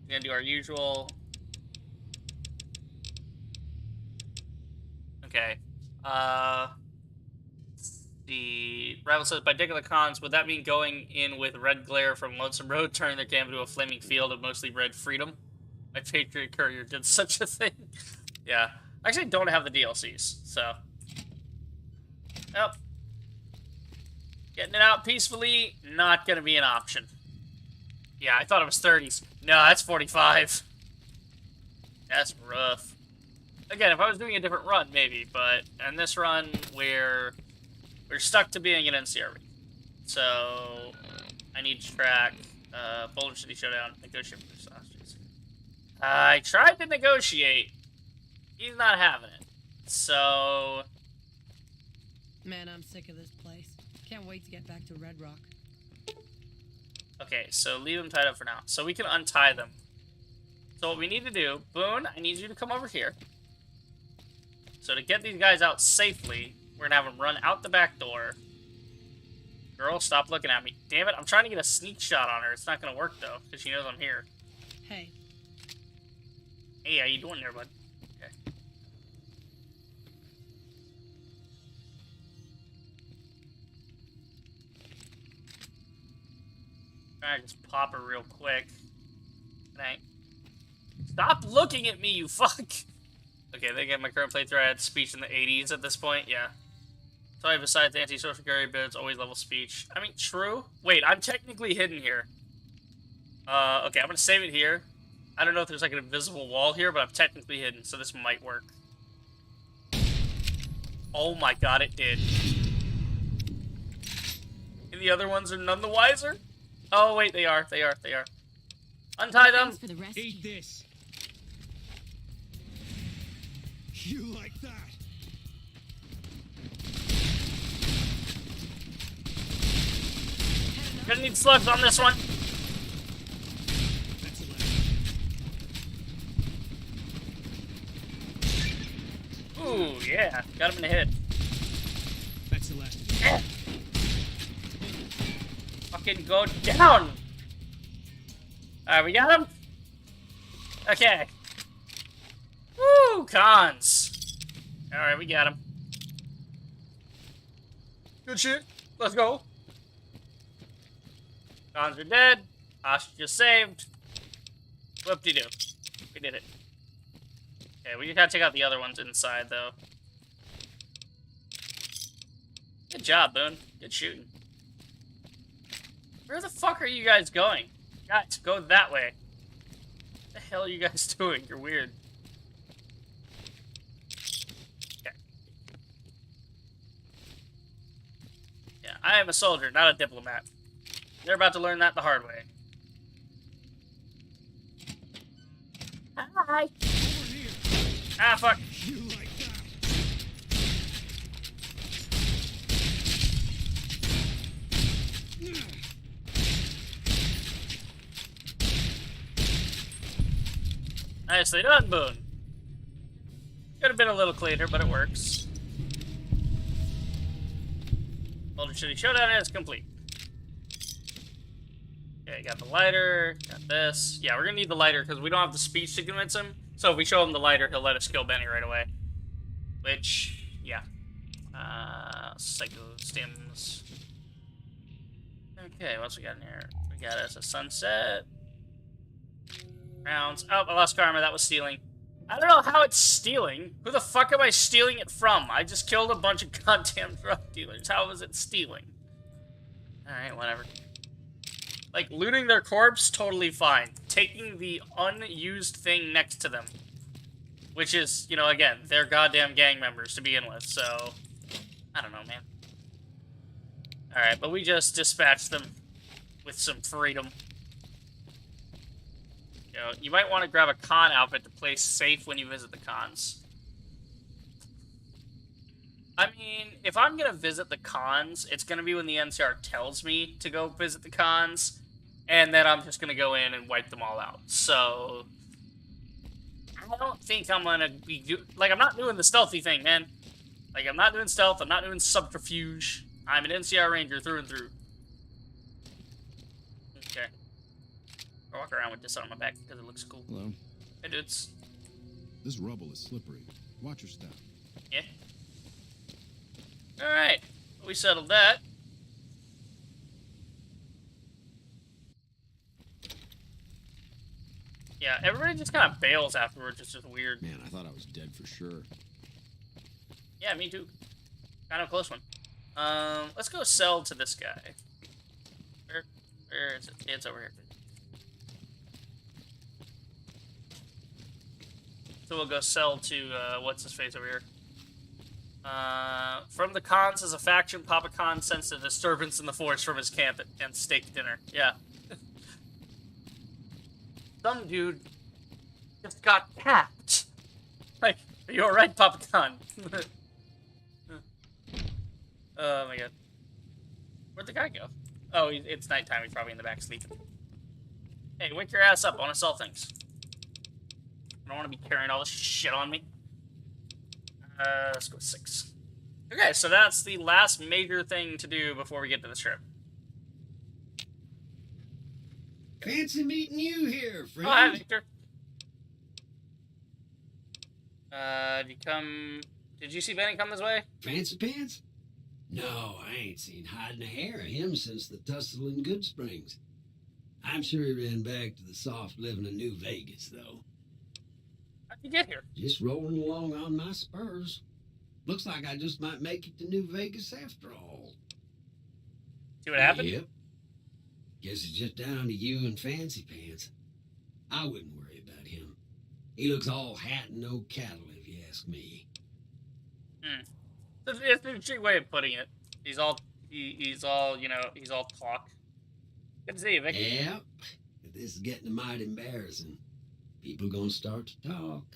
We're going to do our usual. Okay. The Rival says, by digging the cons, would that mean going in with red glare from Lonesome Road, turning their camp into a flaming field of mostly red freedom? My Patriot Courier did such a thing. Yeah. I actually don't have the DLCs, so. Nope. Getting it out peacefully, not going to be an option. Yeah, I thought it was 30s. No, that's 45. That's rough. Again, if I was doing a different run, maybe, but in this run, we're stuck to being an NCR. So, I need to track Boulder City Showdown, negotiate with the hostages. I tried to negotiate. He's not having it. So... Man, I'm sick of this place. Can't wait to get back to Red Rock. Okay, so leave them tied up for now. So we can untie them. So what we need to do, Boone, I need you to come over here. So to get these guys out safely, we're gonna have them run out the back door. Girl, stop looking at me. Damn it, I'm trying to get a sneak shot on her. It's not gonna work, though, because she knows I'm here. Hey. Hey, how you doing there, bud? Okay. Try to just pop her real quick. Stop looking at me, you fuck! Okay, they get my current playthrough. I had speech in the 80s at this point, yeah. Sorry, besides anti-social carry bids, always level speech. I mean, true. Wait, I'm technically hidden here. Okay, I'm gonna save it here. I don't know if there's like an invisible wall here, but I'm technically hidden, so this might work. Oh my god, it did. And the other ones are none the wiser? Oh, wait, they are. Untie them! For the rescue. Eat this. You like that? Gonna need slugs on this one. That's a Yeah, got him in the head. That's the last. Fucking go down! Alright, we got him? Okay. Woo, cons. Alright, we got him. Good shit. Let's go. Cons are dead. Hostages saved. Whoop-de-doo. We did it. Okay, we gotta take out the other ones inside, though. Good job, Boone. Good shooting. Where the fuck are you guys going? Guys, go that way. What the hell are you guys doing? You're weird. Okay. Yeah, I am a soldier, not a diplomat. They're about to learn that the hard way. Hi. Ah, fuck. You like that? Nicely done, Boone. Could have been a little cleaner, but it works. Boulder City Showdown is complete. Okay, got the lighter, got this. Yeah, we're gonna need the lighter because we don't have the speech to convince him. So if we show him the lighter, he'll let us kill Benny right away. Which, yeah. Psycho stims. Okay, what else we got in here? We got us a sunset. Rounds. Oh, I lost karma. That was stealing. I don't know how it's stealing. Who the fuck am I stealing it from? I just killed a bunch of goddamn drug dealers. How is it stealing? Alright, whatever. Like, looting their corpse, totally fine. Taking the unused thing next to them. Which is, you know, again, they're goddamn gang members to begin with, so... I don't know, man. Alright, but we just dispatched them with some freedom. You know, you might want to grab a con outfit to play safe when you visit the cons. I mean, if I'm going to visit the cons, it's going to be when the NCR tells me to go visit the cons, and then I'm just going to go in and wipe them all out. So, I don't think I'm going to be... Like, I'm not doing the stealthy thing, man. Like, I'm not doing stealth, I'm not doing subterfuge. I'm an NCR Ranger through and through. Okay. I walk around with this on my back because it looks cool. Hello. Hey, dudes. This rubble is slippery. Watch your step. Yeah. Alright. We settled that. Yeah, everybody just kind of bails afterwards. It's just weird. Man, I thought I was dead for sure. Yeah, me too. Kind of a close one. Let's go sell to this guy. Where is it? It's over here. So we'll go sell to, what's his face over here? From the cons as a faction, Papa Khan sensed a disturbance in the force from his camp and steak dinner. Yeah. Some dude just got capped. Like, are you alright, Papa Khan? Oh my god. Where'd the guy go? Oh, it's nighttime. He's probably in the back sleeping. Hey, wake your ass up. I want to sell things. I don't want to be carrying all this shit on me. Let's go 6. Okay, so that's the last major thing to do before we get to the strip. Fancy meeting you here, friend. Oh, hi, Victor. Did you see Benny come this way? Fancy pants? No, I ain't seen hide nor hair of him since the tussle in Good Springs. I'm sure he ran back to the soft living of New Vegas, though. How'd you get here? Just rolling along on my spurs. Looks like I just might make it to New Vegas after all. See what happened? Yep. Guess it's just down to you and Fancy Pants. I wouldn't worry about him. He looks all hat and no cattle, if you ask me. It's a cheap way of putting it. He's all, you know, he's all talk. Good to see you, Vic. Yep. This is getting mighty embarrassing. People gonna start to talk.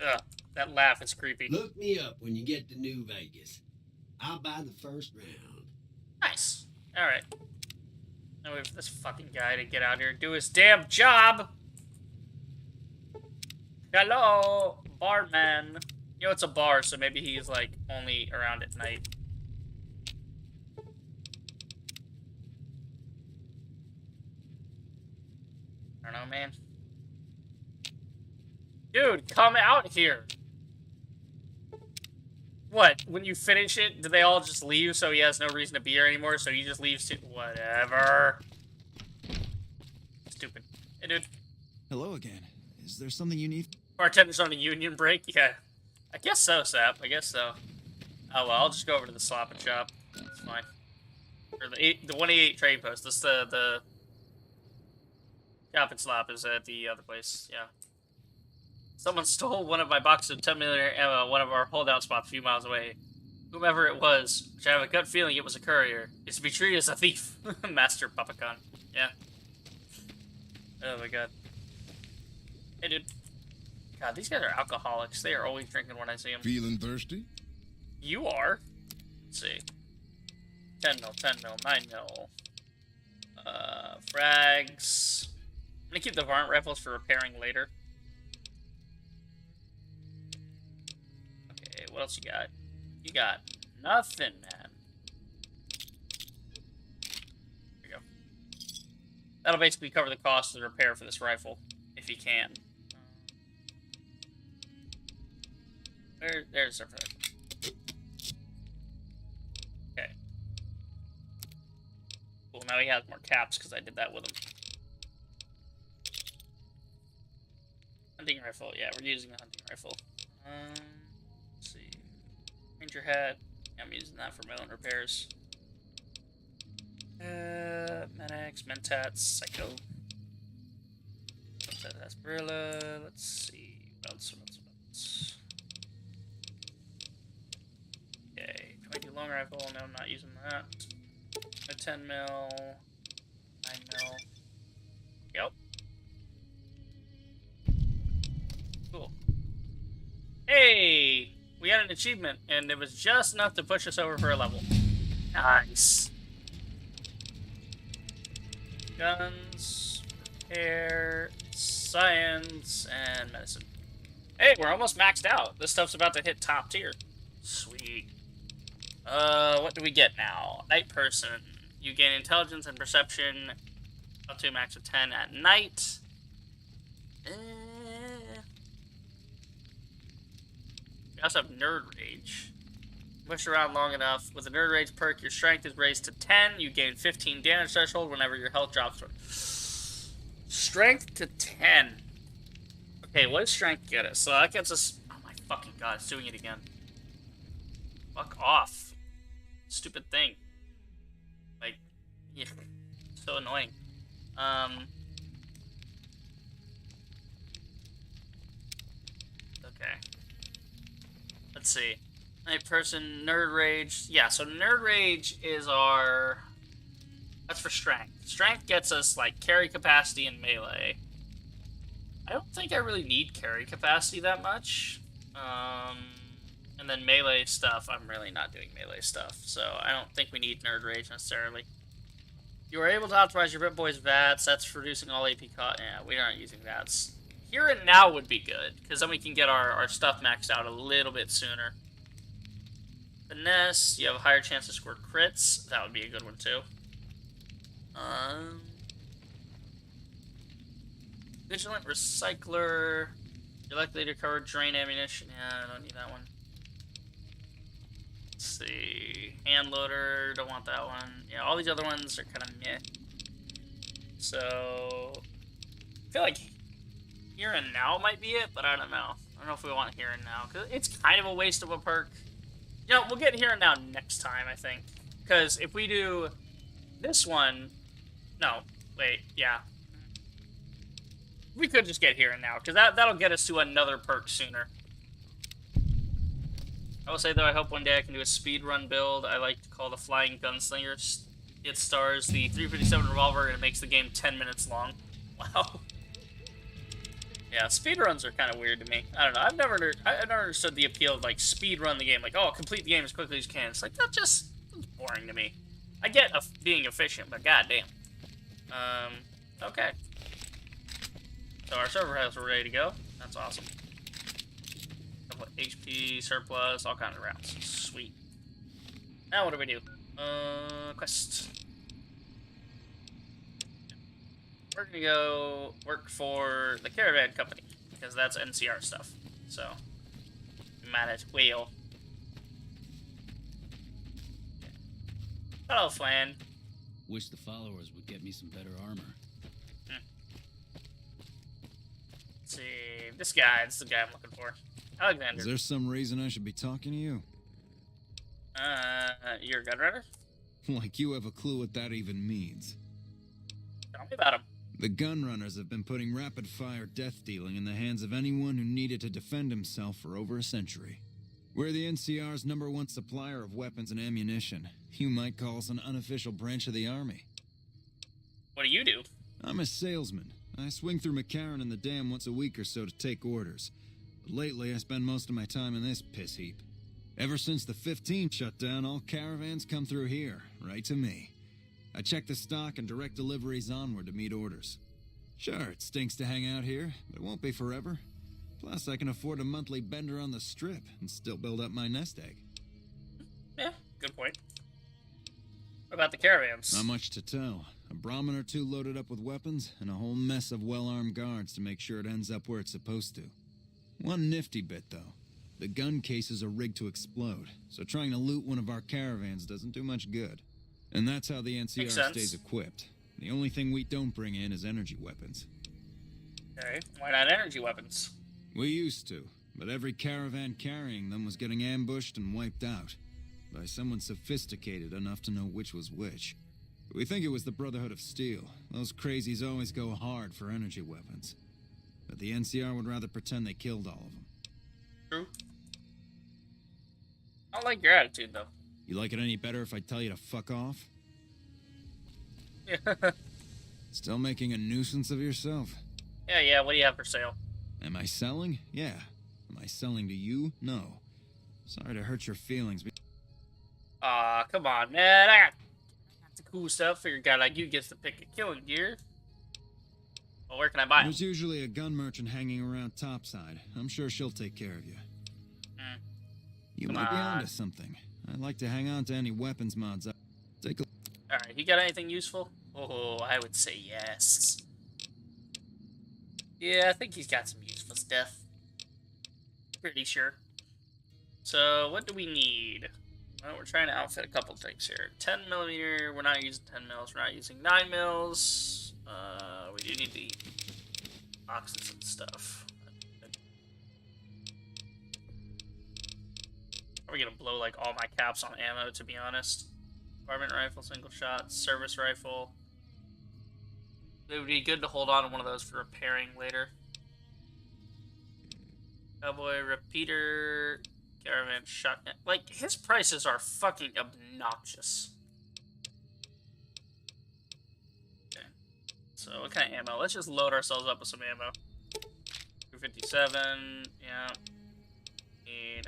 Ugh, that laugh is creepy. Look me up when you get to New Vegas. I'll buy the first round. Nice. Alright. Now wait for this fucking guy to get out here and do his damn job. Hello, barman. You know, it's a bar, so maybe he's, like, only around at night. I don't know, man. Dude, come out here. What? When you finish it, do they all just leave so he has no reason to be here anymore? So he just leaves to... Whatever. Stupid. Hey, dude. Hello again. Is there something you need? Bartender's on a union break? Yeah. I guess so, Sap. I guess so. Oh, well, I'll just go over to the slop and shop. It's fine. Or the 188 trading post. This the shop and slop is at the other place. Yeah. Someone stole one of my boxes of 10 millimeter ammo, one of our holdout spots a few miles away. Whomever it was, which I have a gut feeling it was a courier, is to be treated as a thief. Master Papakan. Yeah. Oh my god. Hey, dude. God, these guys are alcoholics. They are always drinking when I see them. Feeling thirsty? You are. Let's see. 10 mil, 10 mil, 9 mil. Frags. I'm gonna keep the varmint rifles for repairing later. Okay, what else you got? You got nothing, man. There you go. That'll basically cover the cost of the repair for this rifle, if you can. There's our rifle. Okay. Cool, now he has more caps because I did that with him. Hunting rifle, yeah, we're using the hunting rifle. Let's see. Ranger hat. Yeah, I'm using that for my own repairs. Medics, Mentats, Psycho. Asperilla. Let's see. What else? Okay. 22 long rifle. No, I'm not using that. A 10 mil. 9 mil. Yep. Cool. Hey! We had an achievement, and it was just enough to push us over for a level. Nice. Guns, repair, science, and medicine. Hey, we're almost maxed out. This stuff's about to hit top tier. Sweet. What do we get now? Night person. You gain intelligence and perception up to a max of 10 at night. We also have Nerd Rage. Push around long enough. With the Nerd Rage perk, your strength is raised to 10. You gain 15 damage threshold whenever your health drops. Strength to 10. Okay, what does strength get us? So that gets us... Oh my fucking god, it's doing it again. Fuck off. Stupid thing. Like, yeah. So annoying. Okay. Let's see. Night person, Nerd Rage. Yeah, so Nerd Rage is our... That's for strength. Strength gets us, like, carry capacity and melee. I don't think I really need carry capacity that much. And then melee stuff, I'm really not doing melee stuff. So I don't think we need Nerd Rage necessarily. You are able to optimize your Rip-Boy's VATS. That's for reducing all AP cost. Yeah, we aren't using VATS. Here and now would be good, because then we can get our stuff maxed out a little bit sooner. Finesse, you have a higher chance to score crits. That would be a good one, too. Vigilant Recycler. You're likely to recover drain ammunition. Yeah, I don't need that one. Let's see. Hand loader. Don't want that one. Yeah, all these other ones are kind of meh. So, I feel like here and now might be it, but I don't know. I don't know if we want here and now, because it's kind of a waste of a perk. You know, we'll get here and now next time, I think. Because if we do this one... No, wait, yeah. We could just get here and now, because that'll get us to another perk sooner. I will say, though, I hope one day I can do a speedrun build I like to call the Flying Gunslinger. It stars the 357 revolver, and it makes the game 10 minutes long. Wow. Yeah, speedruns are kind of weird to me. I don't know. I've never understood the appeal of, like, speedrun the game. Like, oh, complete the game as quickly as you can. It's like, that's boring to me. I get being efficient, but goddamn. Okay. So our server has ready to go. That's awesome. HP, surplus, all kinds of rounds. Sweet. Now what do we do? Quest. We're gonna go work for the caravan company, because that's NCR stuff. So, might as well. Hello, Flan. Wish the followers would get me some better armor. Let's see, this guy. This is the guy I'm looking for. Alexander. Is there some reason I should be talking to you? You're a gun runner? Like you have a clue what that even means. Tell me about him. The gun runners have been putting rapid-fire death dealing in the hands of anyone who needed to defend himself for over a century. We're the NCR's #1 supplier of weapons and ammunition. You might call us an unofficial branch of the army. What do you do? I'm a salesman. I swing through McCarran and the Dam once a week or so to take orders. But lately, I spend most of my time in this piss heap. Ever since the 15 shut down, all caravans come through here, right to me. I check the stock and direct deliveries onward to meet orders. Sure, it stinks to hang out here, but it won't be forever. Plus, I can afford a monthly bender on the strip and still build up my nest egg. Yeah, good point. What about the caravans? Not much to tell. A Brahmin or two loaded up with weapons, and a whole mess of well-armed guards to make sure it ends up where it's supposed to. One nifty bit, though. The gun cases are rigged to explode, so trying to loot one of our caravans doesn't do much good. And that's how the NCR stays equipped. The only thing we don't bring in is energy weapons. Okay, why not energy weapons? We used to, but every caravan carrying them was getting ambushed and wiped out by someone sophisticated enough to know which was which. We think it was the Brotherhood of Steel. Those crazies always go hard for energy weapons. But the NCR would rather pretend they killed all of them. True. I don't like your attitude, though. You like it any better if I tell you to fuck off? Yeah. Still making a nuisance of yourself? Yeah, what do you have for sale? Am I selling? Yeah. Am I selling to you? No. Sorry to hurt your feelings. Aw, come on, man. I got the cool stuff for your guy like you gets to pick a killing gear. Well, where can I buy them? There's usually a gun merchant hanging around topside. I'm sure she'll take care of you. You Come might be on. onto something. I'd like to hang on to any weapons mods. Take a Alright, you got anything useful? Oh, I would say yes. Yeah, I think he's got some useful stuff. Pretty sure. So, what do we need? Well, we're trying to outfit a couple things here. 10mm, we're not using 10 mils, we're not using 9 mils. We do need the boxes and stuff. Are we gonna blow like all my caps on ammo, to be honest? Varmint rifle, single shot, service rifle. It would be good to hold on to one of those for repairing later. Cowboy repeater, caravan shotgun. Like, his prices are fucking obnoxious. Okay. So, what kind of ammo? Let's just load ourselves up with some ammo. 257, yeah. Need,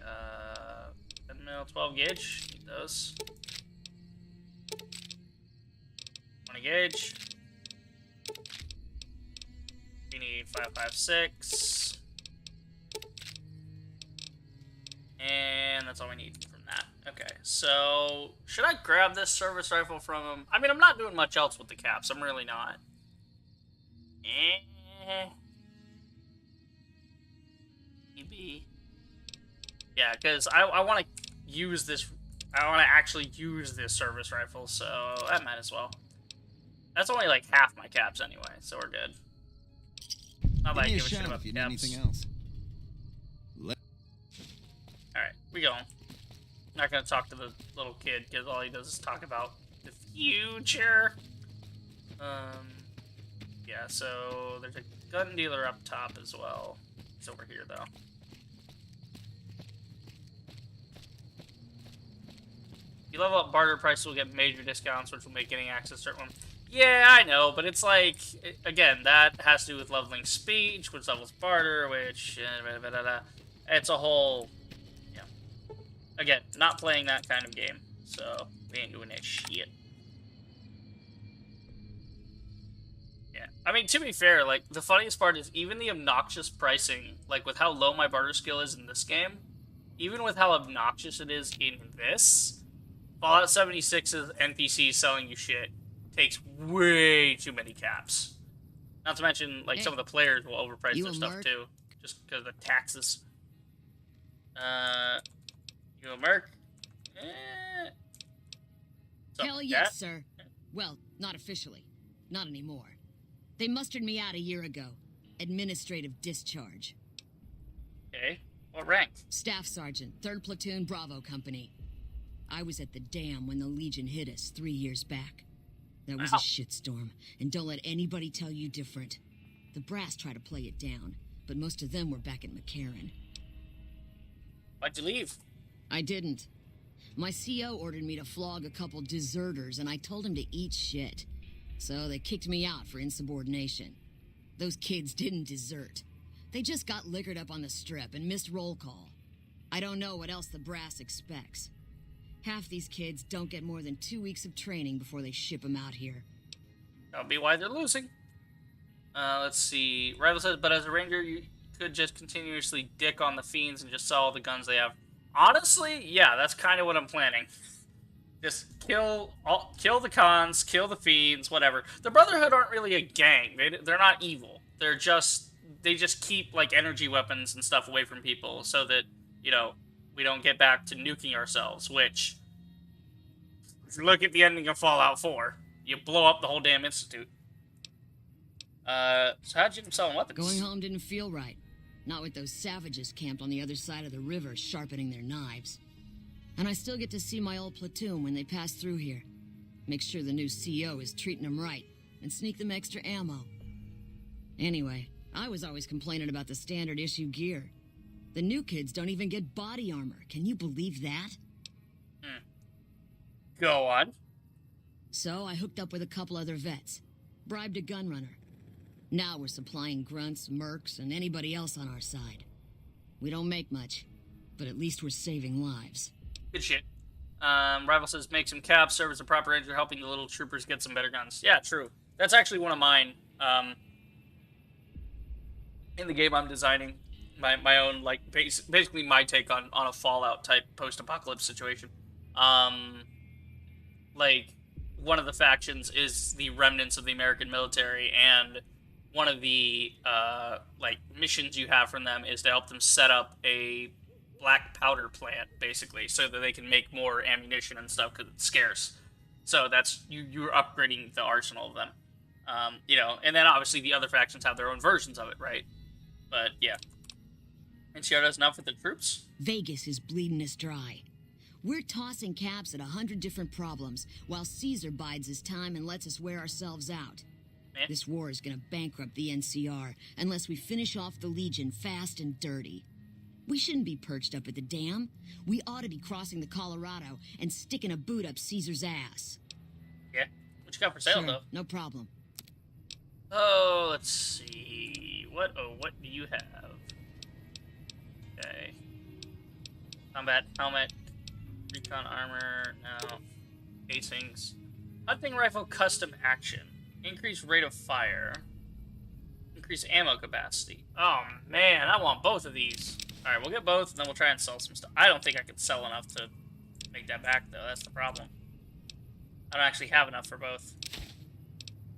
10 mil, 12 gauge. Need those. 20 gauge. We need 5.56. And that's all we need from that. Okay, so should I grab this service rifle from him? I mean, I'm not doing much else with the caps. I'm really not. Maybe. Yeah, because I want to use this. I want to actually use this service rifle, so I might as well. That's only like half my caps anyway, so we're good. Not like I give a shit about if you the need caps. anything else. Alright, we going. Not gonna talk to the little kid, because all he does is talk about the future. Yeah, so there's a gun dealer up top as well. It's over here, though. If you level up barter prices, will get major discounts, which will make getting access to certain ones. Yeah, I know, but it's like, again, that has to do with leveling speech, which levels barter, which, it's a whole, yeah. Again, not playing that kind of game, so we ain't doing that shit. Yeah, I mean, to be fair, like, the funniest part is even the obnoxious pricing, like, with how low my barter skill is in this game, even with how obnoxious it is in this, Fallout 76's NPCs selling you shit takes way too many caps. Not to mention, like, some of the players will overprice their stuff too, just because of the taxes. You a merc? Hell yes, sir. Well, not officially. Not anymore. They mustered me out a year ago. Administrative discharge. Okay. What rank? Staff Sergeant, 3rd Platoon, Bravo Company. I was at the dam when the Legion hit us 3 years back. That was a shitstorm, and don't let anybody tell you different. The brass tried to play it down, but most of them were back at McCarran. Why'd you leave? I didn't. My CO ordered me to flog a couple deserters, and I told him to eat shit. So they kicked me out for insubordination. Those kids didn't desert. They just got liquored up on the strip and missed roll call. I don't know what else the brass expects. Half these kids don't get more than 2 weeks of training before they ship them out here. That'll be why they're losing. Let's see. Rival says, but as a ranger, you could just continuously dick on the fiends and just sell all the guns they have. Honestly, yeah, that's kind of what I'm planning. Just kill the cons, kill the fiends, whatever. The Brotherhood aren't really a gang. They're not evil. They just keep, like, energy weapons and stuff away from people so that, you know, we don't get back to nuking ourselves, which, if you look at the ending of Fallout 4, you blow up the whole damn institute. So how'd you end up selling weapons? Going home didn't feel right. Not with those savages camped on the other side of the river sharpening their knives. And I still get to see my old platoon when they pass through here. Make sure the new CO is treating them right, and sneak them extra ammo. Anyway, I was always complaining about the standard issue gear. The new kids don't even get body armor. Can you believe that? Go on. So I hooked up with a couple other vets. Bribed a gunrunner. Now we're supplying grunts, mercs, and anybody else on our side. We don't make much, but at least we're saving lives. Good shit. Rival says, make some caps, serve as a proper ranger, helping the little troopers get some better guns. Yeah, true. That's actually one of mine. In the game I'm designing, my own, like, basically my take on a Fallout type post-apocalypse situation. Like, one of the factions is the remnants of the American military, and one of the, like, missions you have from them is to help them set up a black powder plant, basically, so that they can make more ammunition and stuff, because it's scarce. So that's, you're upgrading the arsenal of them. You know, and then obviously the other factions have their own versions of it, right? But, yeah. NCR does enough with the troops? Vegas is bleeding us dry. We're tossing caps at 100 different problems, while Caesar bides his time and lets us wear ourselves out. Man. This war is gonna bankrupt the NCR, unless we finish off the Legion fast and dirty. We shouldn't be perched up at the dam. We ought to be crossing the Colorado and sticking a boot up Caesar's ass. Yeah. What you got for sale, Sure, though? no problem. Oh, let's see. What do you have? Okay. Combat helmet. Recon armor. No. Casings. Hunting rifle custom action. Increased rate of fire. Increased ammo capacity. Oh, man. I want both of these. Alright, we'll get both, and then we'll try and sell some stuff. I don't think I can sell enough to make that back, though. That's the problem. I don't actually have enough for both.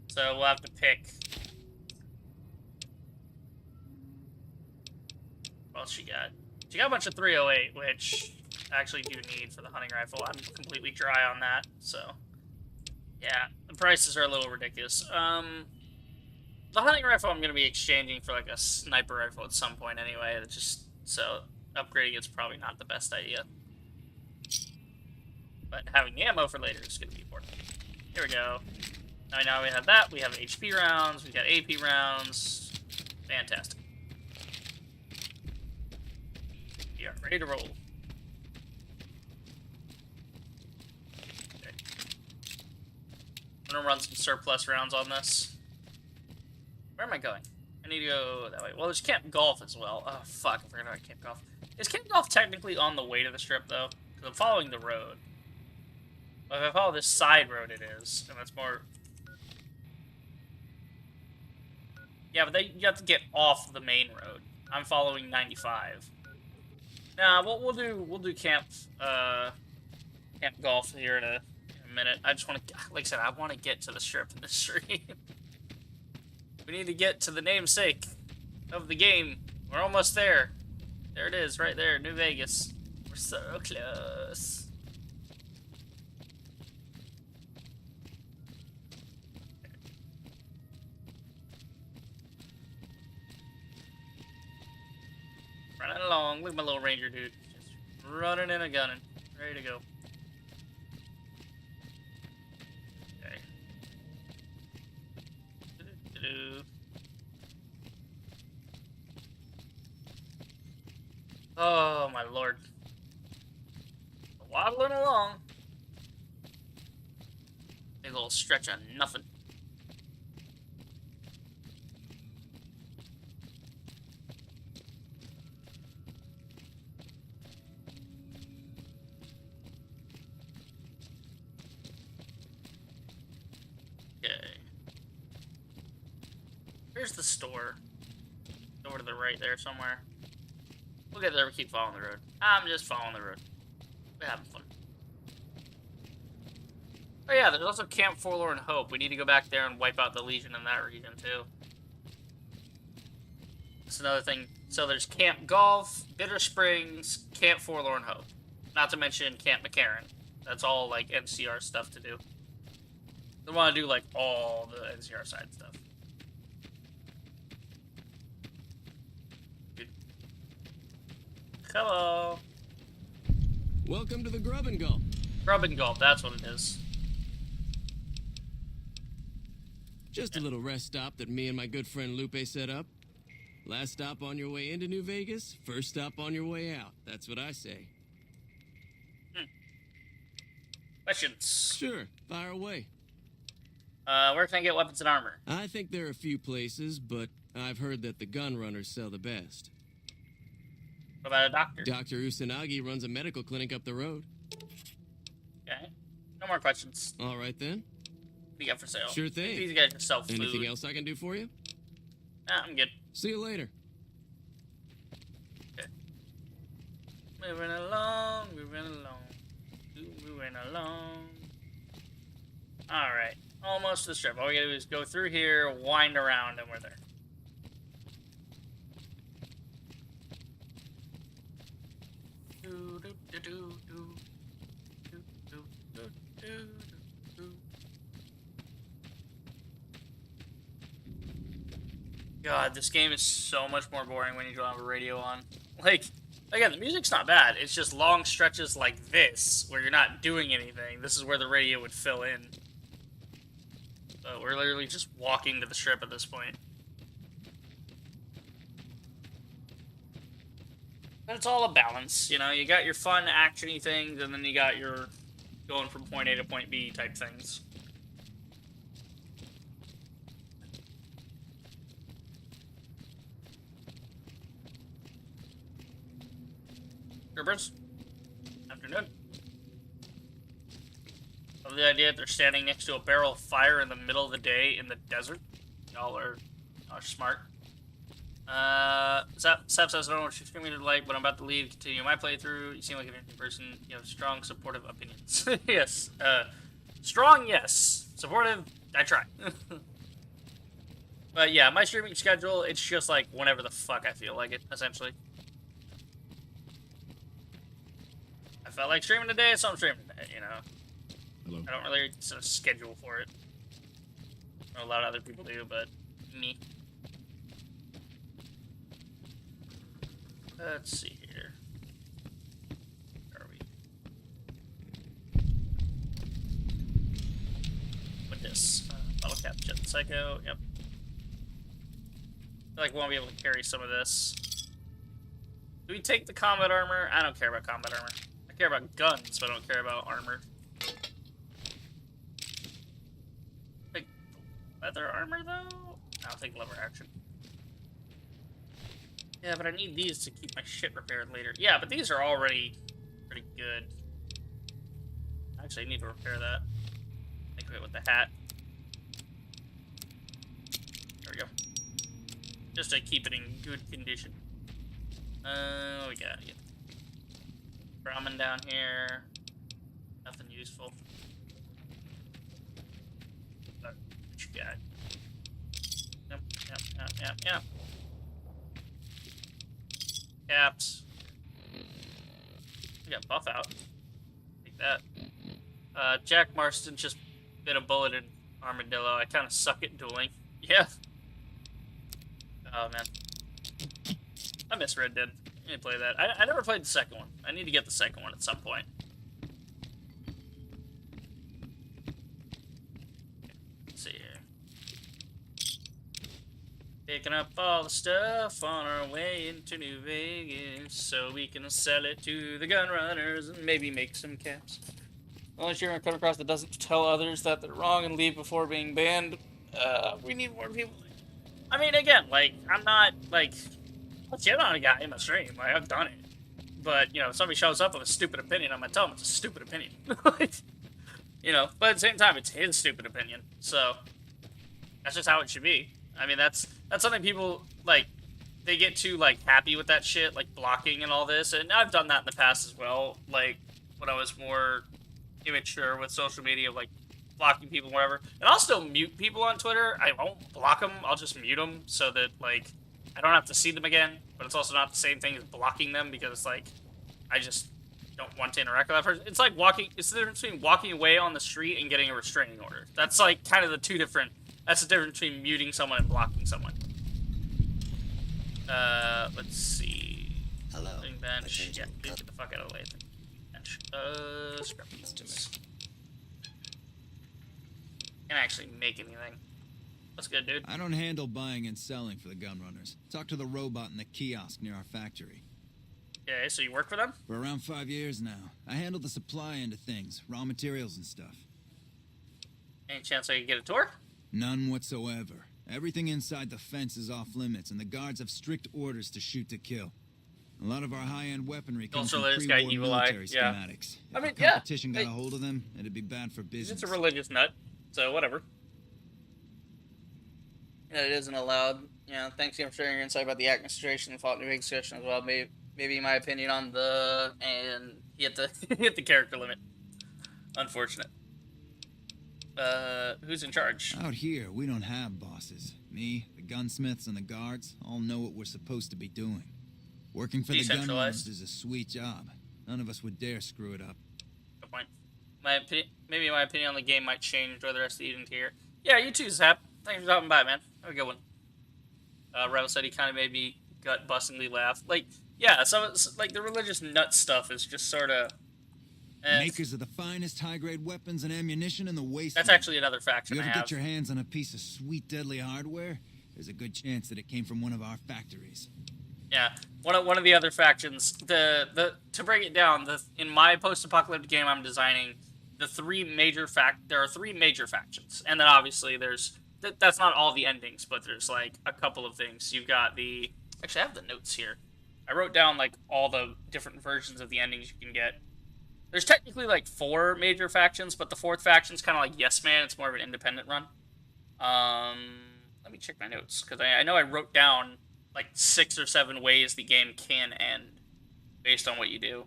So we'll have to pick. What else she got? She got a bunch of 308, which I actually do need for the hunting rifle. I'm completely dry on that, so yeah, the prices are a little ridiculous. The hunting rifle I'm going to be exchanging for like a sniper rifle at some point anyway. It's just so upgrading it's probably not the best idea. But having the ammo for later is going to be important. Here we go. Now we have that. We have HP rounds. We got AP rounds. Fantastic. We are ready to roll. Okay. I'm gonna run some surplus rounds on this. Where am I going? I need to go that way. Well, there's Camp Golf as well. Oh, fuck. I forgot about Camp Golf. Is Camp Golf technically on the way to the strip, though? Because I'm following the road. But if I follow this side road, it is. And that's more... Yeah, but you have to get off the main road. I'm following 95. Nah, we'll do camp golf here in a minute. I just want to, like I said, I want to get to the strip in the stream. We need to get to the namesake of the game. We're almost there. There it is, right there, New Vegas. We're so close. Running along. Look at my little ranger dude. Just running and a gunning. Ready to go. Okay. Do-do-do-do. Oh my lord. Waddling along. A little stretch on nothing. Okay. Here's the store. Over to the right there somewhere. We'll get there, we keep following the road. I'm just following the road. We're having fun. Oh yeah, there's also Camp Forlorn Hope. We need to go back there and wipe out the Legion in that region too. That's another thing. So there's Camp Golf, Bitter Springs, Camp Forlorn Hope. Not to mention Camp McCarran. That's all like NCR stuff to do. They want to do like all the NCR side stuff. Hello. Welcome to the Grub and Gulp. Grub and Gulp, that's what it is. Just a little rest stop that me and my good friend Lupe set up. Last stop on your way into New Vegas, first stop on your way out. That's what I say. Questions? Sure, fire away. Where can I get weapons and armor? I think there are a few places, but I've heard that the gun runners sell the best. What about a doctor? Dr. Usanagi runs a medical clinic up the road. Okay. No more questions. All right, then. What do you got for sale? Sure thing. These guys just sell food. Anything else I can do for you? Nah, I'm good. See you later. Okay. Moving along, moving along. Alright. Almost to the strip. All we gotta do is go through here, wind around, and we're there. God, this game is so much more boring when you don't have a radio on. Like, again, the music's not bad. It's just long stretches like this, where you're not doing anything. This is where the radio would fill in. So we're literally just walking to the strip at this point. And it's all a balance, you know? You got your fun, action-y things, and then you got your going from point A to point B type things. Troopers, afternoon. Love the idea that they're standing next to a barrel of fire in the middle of the day in the desert. Y'all are smart. Sap says, I don't know what you're screaming like, but I'm about to leave. Continue my playthrough. You seem like an interesting person. You have strong, supportive opinions. Yes. Strong, yes. Supportive, I try. But yeah, my streaming schedule, it's just like whenever the fuck I feel like it, essentially. I felt like streaming today, so I'm streaming today, you know? Hello. I don't really set a schedule for it. I know a lot of other people do, but me. Let's see here. Where are we? What this? Bottle cap, jet, psycho. Yep. I feel like we won't be able to carry some of this. Do we take the combat armor? I don't care about combat armor. I care about guns, but I don't care about armor. Like leather armor though? I'll take lever action. Yeah, but I need these to keep my shit repaired later. Yeah, but these are already pretty good. Actually, I need to repair that. Make it with the hat. There we go. Just to keep it in good condition. We got it. Ramen down here. Nothing useful. What you got? Yep. Caps. We got buff out. Take that. Jack Marston just bit a bullet in Armadillo. I kind of suck at dueling. Yeah. Oh, man. I miss Red Dead. I need to play that. I never played the second one. I need to get the second one at some point. Let's see here. Picking up all the stuff on our way into New Vegas so we can sell it to the gun runners and maybe make some caps. Unless you're gonna come across that doesn't tell others that they're wrong and leave before being banned. We need more people. I mean, again, like, I'm not, like, let's get on a guy in my stream. Like, I've done it. But, you know, if somebody shows up with a stupid opinion, I'm gonna tell them it's a stupid opinion. Like, you know, but at the same time, it's his stupid opinion. So, that's just how it should be. I mean, that's something people, like, they get too, like, happy with that shit, like, blocking and all this. And I've done that in the past as well. Like, when I was more immature with social media, like, blocking people, whatever. And I'll still mute people on Twitter. I won't block them. I'll just mute them so that, like, I don't have to see them again. But it's also not the same thing as blocking them because, like, I just don't want to interact with that person. It's like walking. It's the difference between walking away on the street and getting a restraining order. That's, like, kind of the two different. That's the difference between muting someone and blocking someone. Let's see. Hello. Bench. Yeah, get the fuck out of the way. Bench. Scrap these to me. Can't actually make anything. What's good, dude? I don't handle buying and selling for the gun runners. Talk to the robot in the kiosk near our factory. Okay, so you work for them? For around 5 years now. I handle the supply end of things, raw materials and stuff. Any chance I could get a tour? None whatsoever. Everything inside the fence is off limits, and the guards have strict orders to shoot to kill. A lot of our high-end weaponry comes from pre-war military schematics. I mean, if competition got a hold of them, it'd be bad for business. It's a religious nut, so whatever. Yeah, it isn't allowed. You know, thanks again for sharing your insight about the administration and fought New Vegas discussion as well. Maybe my opinion on the and hit the character limit. Unfortunate. Who's in charge? Out here, we don't have bosses. Me, the gunsmiths, and the guards all know what we're supposed to be doing. Working for the gun runners is a sweet job. None of us would dare screw it up. Good point. Maybe my opinion on the game might change whether the rest of the evening here. Yeah, you too, Zap. Thanks for dropping by, man. Have a good one. Rebel said he kind of made me gut-bustingly laugh. Like, yeah, like the religious nut stuff is just sort of. Makers of the finest high-grade weapons and ammunition in the wasteland. That's actually another faction you I ever have. get your hands on a piece of sweet, deadly hardware? There's a good chance that it came from one of our factories. Yeah, one of the other factions. To break it down, in my post-apocalyptic game I'm designing, there are three major factions, and then obviously there's that's not all the endings, but there's like a couple of things. You've got actually I have the notes here. I wrote down like all the different versions of the endings you can get. There's technically like 4 major factions, but the 4th faction's kind of like Yes Man. It's more of an independent run. Let me check my notes because I know I wrote down like 6 or 7 ways the game can end based on what you do.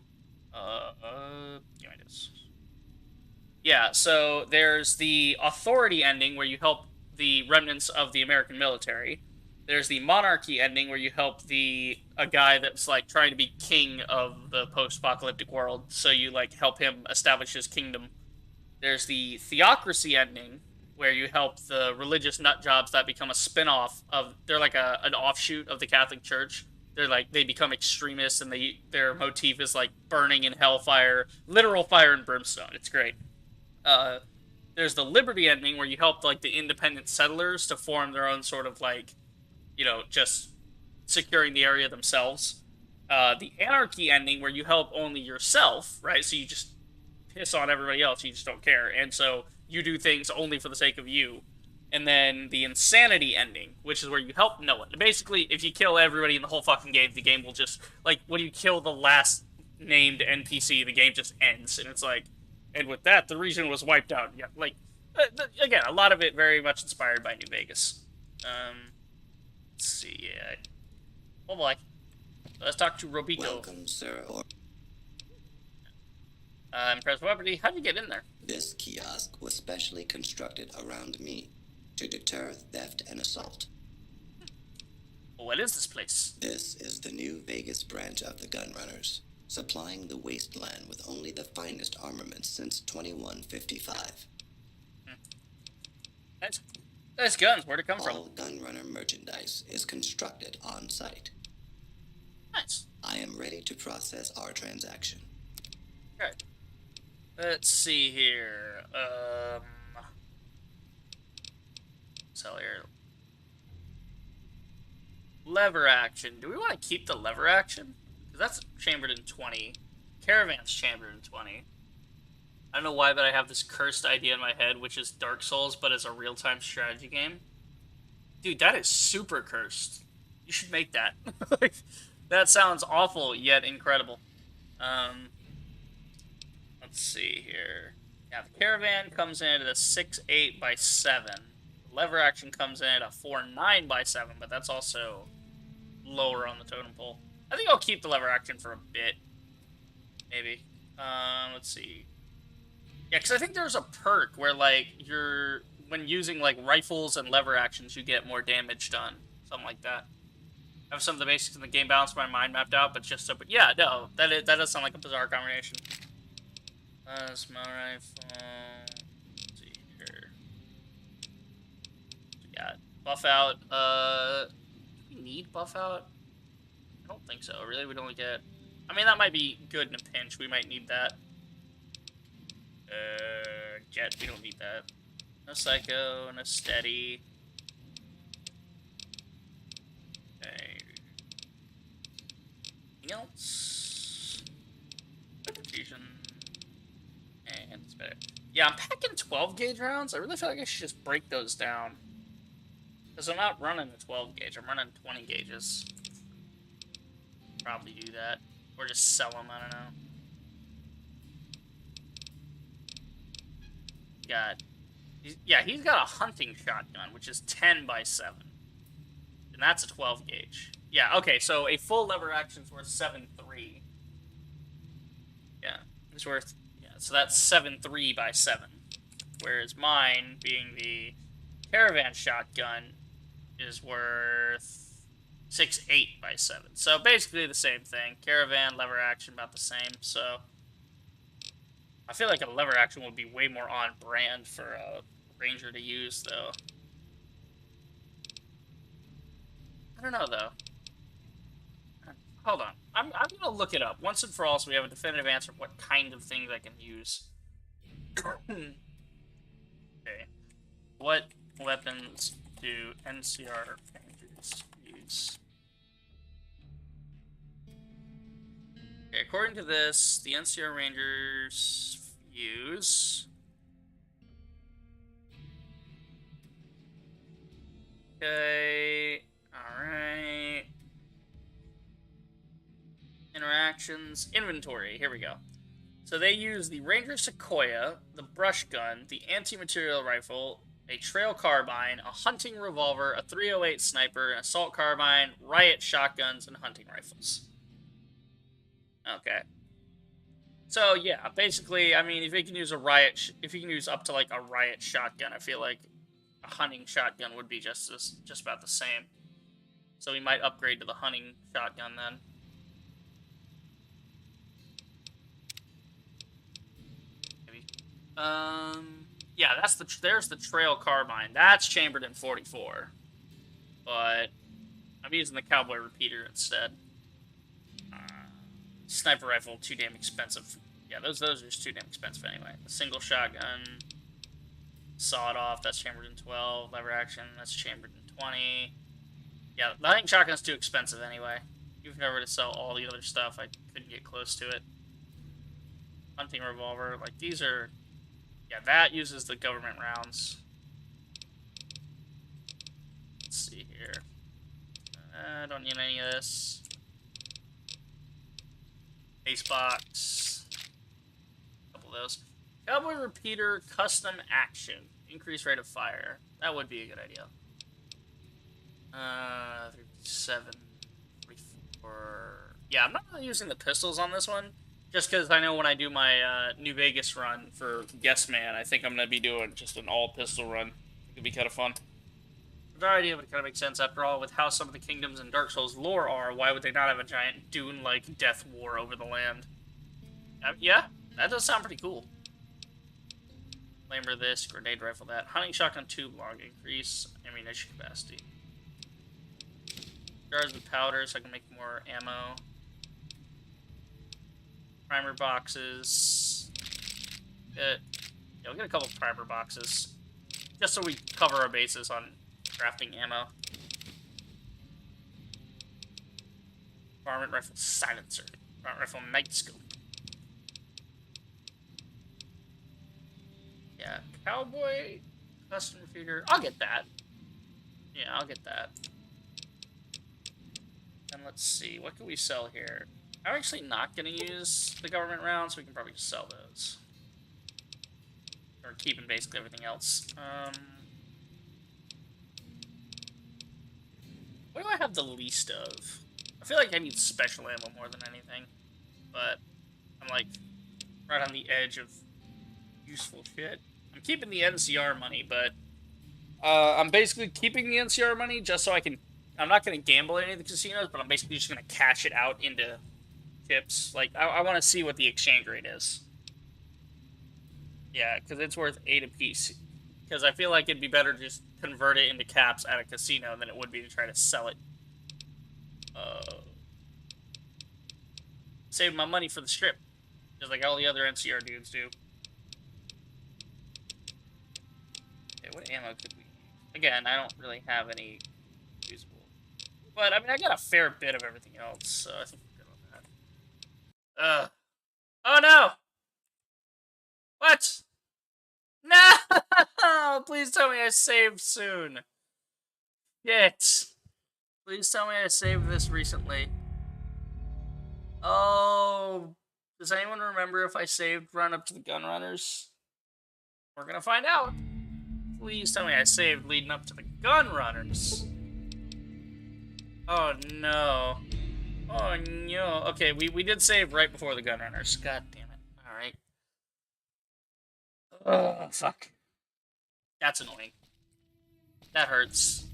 Give me this. Yeah, so there's the Authority ending where you help the remnants of the American military. There's the Monarchy ending where you help a guy that's like trying to be king of the post-apocalyptic world, so you like help him establish his kingdom. There's the Theocracy ending where you help the religious nut jobs that become a spin-off of, they're like an offshoot of the Catholic Church. They become extremists, and their motif is like burning in hellfire, literal fire and brimstone. It's great. There's the Liberty ending where you help like the independent settlers to form their own sort of like, you know, just securing the area themselves. The Anarchy ending where you help only yourself, right? So you just piss on everybody else, you just don't care, and so you do things only for the sake of you. And then the Insanity ending, which is where you help no one. Basically, if you kill everybody in the whole fucking game, the game will just, like, when you kill the last named NPC, the game just ends, and it's like, and with that, the region was wiped out. Yeah, like, again, a lot of it very much inspired by New Vegas. Let's see, yeah. Oh boy. Let's talk to Robito. Welcome, sir. Impressive weaponry. How'd you get in there? This kiosk was specially constructed around me to deter theft and assault. What is this place? This is the new Vegas branch of the Gunrunners, supplying the wasteland with only the finest armaments since 2155. Nice guns. Where'd it come from? All Gunrunner merchandise is constructed on site. Nice. I am ready to process our transaction. Okay. Let's see here. Sell here. Lever action. Do we want to keep the lever action? Because that's chambered in 20. Caravan's chambered in 20. I don't know why, but I have this cursed idea in my head, which is Dark Souls, but as a real-time strategy game. Dude, that is super cursed. You should make that. That sounds awful, yet incredible. Let's see here. Yeah, the Caravan comes in at a 6-8 by 7. The lever action comes in at a 4-9 by 7, but that's also lower on the totem pole. I think I'll keep the lever action for a bit. Maybe. Let's see. Yeah, because I think there's a perk where, like, when using, like, rifles and lever actions, you get more damage done. Something like that. I have some of the basics in the game balance in my mind mapped out, but just so... But yeah, no, that does sound like a bizarre combination. Plasma rifle... Let's see here. Yeah, buff out. Do we need buff out? I don't think so. Really, we'd only get... I mean, that might be good in a pinch. We might need that. Jet, we don't need that. No Psycho, no Steady. Okay. Anything else? Fusion. And it's better. Yeah, I'm packing 12 gauge rounds. I really feel like I should just break those down. Because I'm not running a 12 gauge, I'm running 20 gauges. Probably do that. Or just sell them, I don't know. He's got a hunting shotgun, which is 10 by 7. And that's a 12 gauge. Yeah, okay, so a full lever action's worth 7.3. Yeah, it's worth... Yeah, so that's 7.3 by 7. Whereas mine, being the Caravan shotgun, is worth 6.8 by 7. So basically the same thing. Caravan, lever action, about the same, so... I feel like a lever action would be way more on brand for a ranger to use, though. I don't know, though. Hold on. I'm gonna look it up once and for all so we have a definitive answer of what kind of things I can use. Okay. What weapons do NCR rangers use? Okay, according to this, the NCR Rangers use... Okay, alright. Interactions, inventory, here we go. So they use the Ranger Sequoia, the brush gun, the anti-material rifle, a trail carbine, a hunting revolver, a 308 sniper, an assault carbine, riot shotguns, and hunting rifles. Okay. So yeah, basically, I mean, if you can use if you can use up to like a riot shotgun, I feel like a hunting shotgun would be just about the same. So we might upgrade to the hunting shotgun then. Maybe. Yeah, there's the trail carbine. That's chambered in 44, but I'm using the cowboy repeater instead. Sniper rifle, too damn expensive. Yeah, those are just too damn expensive anyway. A single shotgun, sawed off, that's chambered in 12. Lever action, that's chambered in 20. Yeah, I think shotgun's too expensive anyway. Even if I were to sell all the other stuff, I couldn't get close to it. Hunting revolver, like these are... Yeah, that uses the government rounds. Let's see here. I don't need any of this. Ace box. A couple of those. Cowboy repeater, custom action. Increased rate of fire. That would be a good idea. 37, 34. Yeah, I'm not really using the pistols on this one. Just because I know when I do my New Vegas run for Guess Man, I think I'm going to be doing just an all-pistol run. It'll be kind of fun. The idea would kind of make sense after all, with how some of the kingdoms in Dark Souls lore are. Why would they not have a giant Dune-like death war over the land? Yeah, that does sound pretty cool. Flamer this, grenade rifle that. Hunting shotgun tube long increase ammunition capacity. Jars with powder so I can make more ammo. Primer boxes. Yeah, we'll get a couple primer boxes. Just so we cover our bases on crafting ammo. Varmint rifle silencer. Varmint rifle night scope. Yeah, cowboy custom figure. I'll get that. Yeah, I'll get that. And let's see, what can we sell here? I'm actually not going to use the government rounds, so we can probably just sell those. Or keeping basically everything else. What do I have the least of? I feel like I need special ammo more than anything. But I'm like right on the edge of useful shit. I'm keeping the NCR money, but I'm basically keeping the NCR money just so I can... I'm not going to gamble at any of the casinos, but I'm basically just going to cash it out into chips. Like, I want to see what the exchange rate is. Yeah, because it's worth 8 apiece. Because I feel like it'd be better to just convert it into caps at a casino than it would be to try to sell it. Save my money for the strip. Just like all the other NCR dudes do. Okay, what ammo could we use? Again, I don't really have any usable. But, I mean, I got a fair bit of everything else, so I think we're good on that. Oh, no! What? No! Please tell me I saved soon. Shit. Please tell me I saved this recently. Oh. Does anyone remember if I saved Run Up to the Gun Runners? We're gonna find out. Please tell me I saved leading up to the Gun Runners. Oh no. Oh no. Okay, we did save right before the Gun Runners. God damn it. Alright. Oh, fuck. That's annoying. That hurts.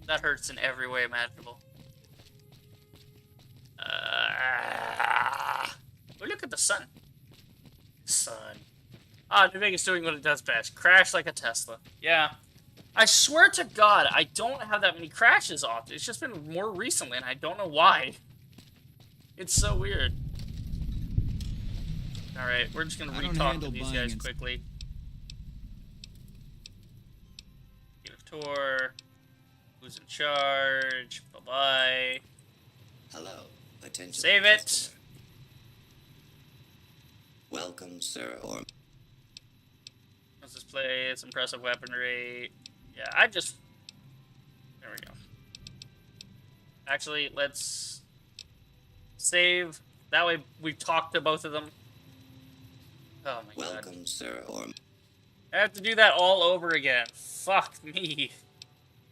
That hurts in every way imaginable. Oh, look at the sun. Sun. Ah, New Vegas doing what it does best. Crash like a Tesla. Yeah. I swear to God, I don't have that many crashes often. It's just been more recently, and I don't know why. It's so weird. Alright, we're just gonna re-talk to these guys quickly. Get a tour. Who's in charge? Bye-bye. Hello. Attention. Save it. Welcome, sir. Or Let's display its impressive weaponry. Yeah, I just... There we go. Actually, let's save. That way we've talked to both of them. Oh my God. Welcome, sir. Or I have to do that all over again. Fuck me.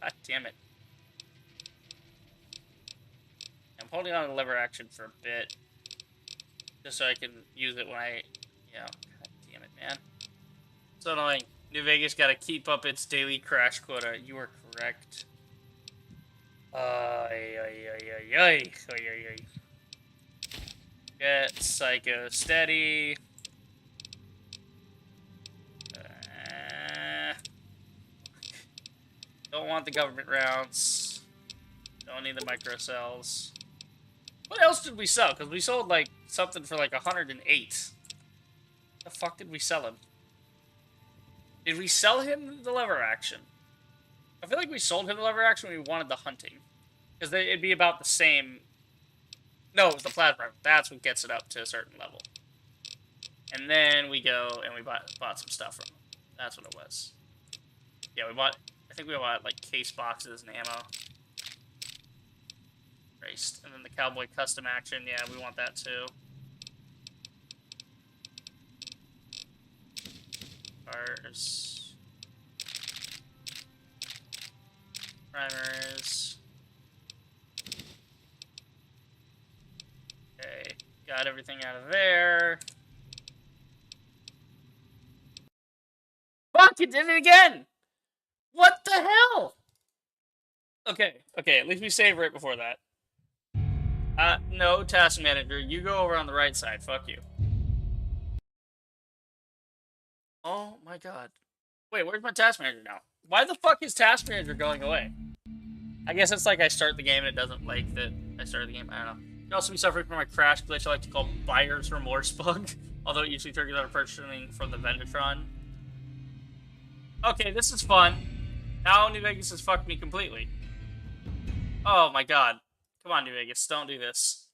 God damn it. I'm holding on to lever action for a bit. Just so I can use it when I... Yeah. God damn it, man. So annoying. New Vegas gotta keep up its daily crash quota. You are correct. Get Psycho steady. Don't want the government rounds. Don't need the microcells. What else did we sell? Because we sold, like, something for, like, 108. The fuck did we sell him? Did we sell him the lever action? I feel like we sold him the lever action when we wanted the hunting. Because it'd be about the same... No, it was the plasma. That's what gets it up to a certain level. And then we go and we bought some stuff from him. That's what it was. Yeah, we bought... I think we bought, like, case boxes and ammo. Christ. And then the cowboy custom action. Yeah, we want that too. Cars. Primers. Okay, got Got everything out of there. Fuck, it did it again! What the hell? Okay, at least we save right before that. No, task manager, you go over on the right side, fuck you. Oh my god. Wait, where's my task manager now? Why the fuck is task manager going away? I guess it's like I start the game and it doesn't like that I started the game, I don't know. You can also be suffering from a crash glitch I like to call buyer's remorse bug, although it usually triggers out of purchasing from the Vendatron. Okay, this is fun. Now New Vegas has fucked me completely. Oh my god. Come on, New Vegas, don't do this.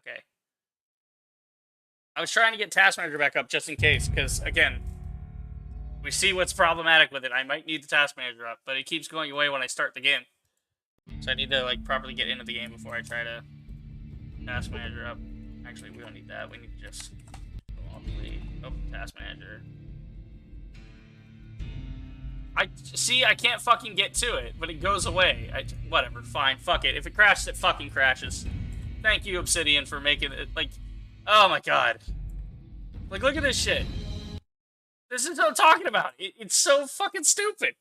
Okay. I was trying to get Task Manager back up just in case, because, again, we see what's problematic with it. I might need the Task Manager up, but it keeps going away when I start the game. So I need to, like, properly get into the game before I try to Task Manager up. Actually, we don't need that. We need to just go all the way. Oh, Task Manager. I can't fucking get to it, but it goes away. Whatever, fine, fuck it. If it crashes, it fucking crashes. Thank you, Obsidian, for making it, like, oh my god. Like, look at this shit. This is what I'm talking about. It's so fucking stupid.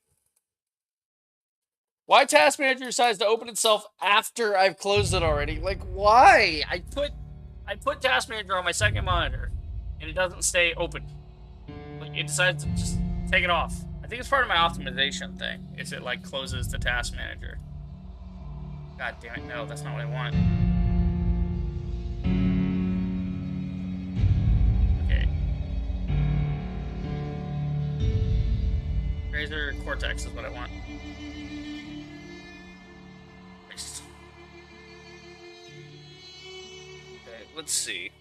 Why Task Manager decides to open itself after I've closed it already? Like, why? I put Task Manager on my second monitor, and it doesn't stay open. Like, it decides to just take it off. I think it's part of my optimization thing, is it, like, closes the Task Manager. God damn it, no, that's not what I want. Okay. Razor Cortex is what I want. Okay, let's see.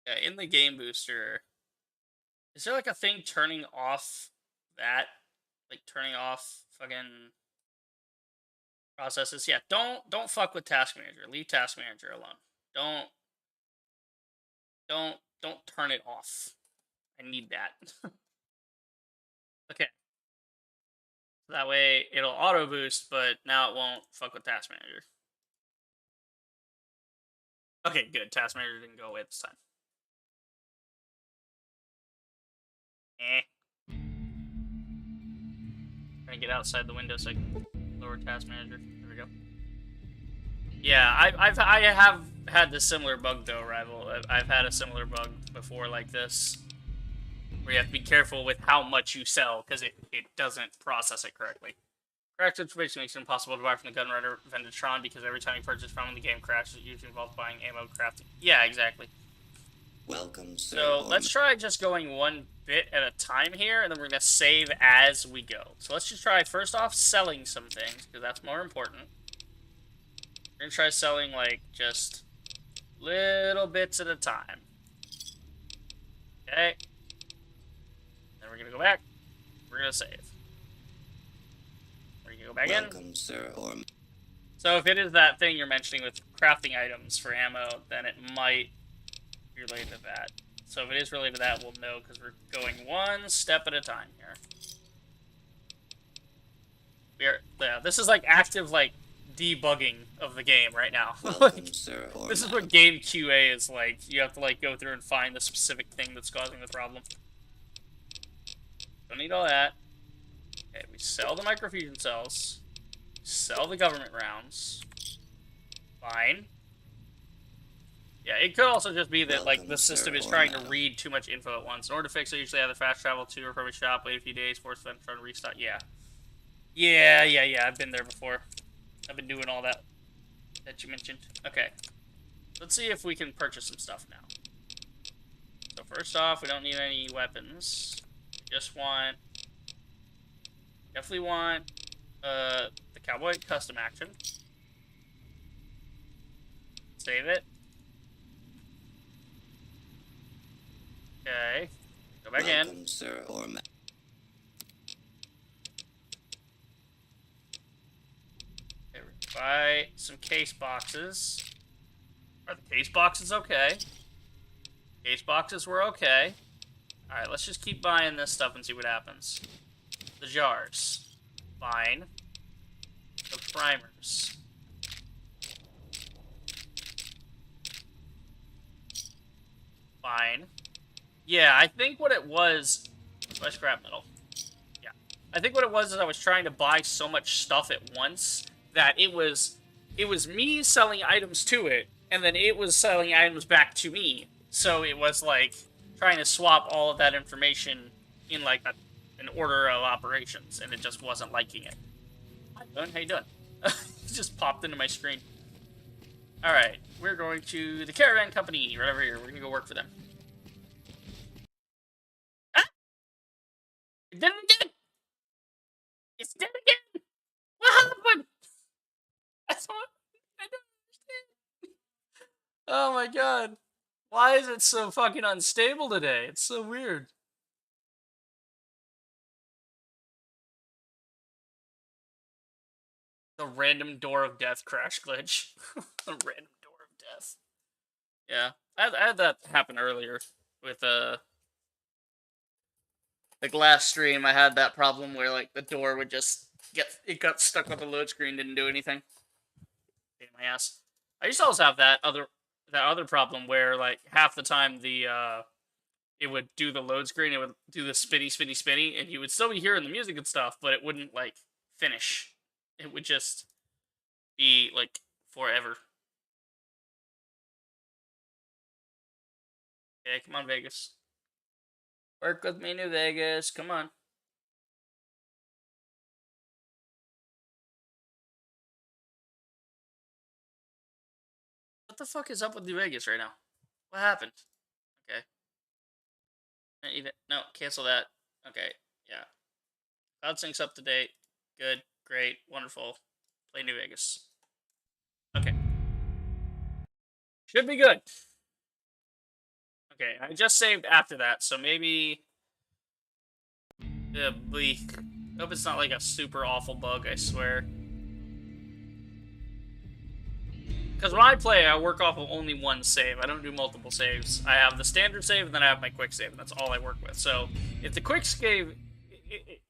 Yeah, in the game booster... Is there, like, a thing turning off that? Like, turning off fucking processes? Yeah, don't fuck with Task Manager. Leave Task Manager alone. Don't turn it off. I need that. Okay. So that way, it'll auto-boost, but now it won't fuck with Task Manager. Okay, good. Task Manager didn't go away this time. Trying to get outside the window so I can lower Task Manager. There we go. Yeah, I have had this similar bug though, Rival. I've had a similar bug before like this, where you have to be careful with how much you sell because it doesn't process it correctly. Correct information makes it impossible to buy from the Gunrunner Vendatron because every time you purchase from him, the game crashes. It usually involves buying ammo, crafting. Yeah, exactly. Welcome, sir. So let's try just going one bit at a time here, and then we're going to save as we go. So let's just try, first off, selling some things, because that's more important. We're going to try selling, like, just little bits at a time. Okay. Then we're going to go back. We're going to save. We're going to go back in. Sir. So if it is that thing you're mentioning with crafting items for ammo, then it might be related to that. So if it is related to that, we'll know because we're going one step at a time here. Yeah, this is like active like debugging of the game right now. Welcome, sir, this is what game QA is like. You have to like go through and find the specific thing that's causing the problem. Don't need all that. Okay, we sell the microfusion cells. Sell the government rounds. Fine. Yeah, it could also just be that, like, the system is trying to read too much info at once. In order to fix it, usually have the fast travel to or from a shop, wait a few days, force them trying to restock. Yeah. Yeah, I've been there before. I've been doing all that you mentioned. Okay. Let's see if we can purchase some stuff now. So first off, we don't need any weapons. We just want... Definitely want, the Cowboy Custom Action. Save it. Okay. Go back in. Sir, Okay, buy some case boxes. Are the case boxes okay? Case boxes were okay. Alright, let's just keep buying this stuff and see what happens. The jars. Fine. The primers. fine. Yeah, I think what it was... So I scrap metal. Yeah. I think what it was is I was trying to buy so much stuff at once that it was me selling items to it, and then it was selling items back to me. So it was like trying to swap all of that information in like an order of operations, and it just wasn't liking it. Hi, Boone. How you doing? It just popped into my screen. Alright, we're going to the Caravan Company right over here. We're gonna go work for them. Ah! It did it again! It's dead again! What happened? I don't understand. Oh my god. Why is it so fucking unstable today? It's so weird. The random door of death crash glitch. The random door of death. Yeah. I had that happen earlier with the last stream. I had that problem where like the door would just got stuck on the load screen, didn't do anything. Pain in my ass. I used to also have that other problem where like half the time it would do the load screen, it would do the spinny, and you would still be hearing the music and stuff, but it wouldn't like finish. It would just be like forever. Okay, come on, Vegas. Work with me, New Vegas. Come on. What the fuck is up with New Vegas right now? What happened? Okay. No, cancel that. Okay, yeah. Cloud Sync's up to date. Good, great, wonderful. Play New Vegas. Okay. Should be good. Okay, I just saved after that, so maybe... bleak. Hope it's not like a super awful bug, I swear. Because when I play, I work off of only one save. I don't do multiple saves. I have the standard save, and then I have my quick save, and that's all I work with. So, if the quick save...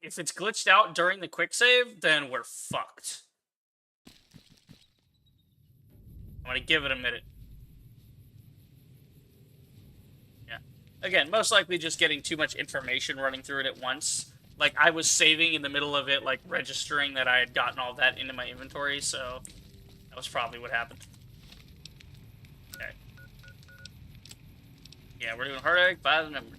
If it's glitched out during the quick save, then we're fucked. I'm gonna give it a minute. Yeah. Again, most likely just getting too much information running through it at once. Like, I was saving in the middle of it, like, registering that I had gotten all that into my inventory, so... That was probably what happened. Okay. Yeah, we're doing Heartache by the number.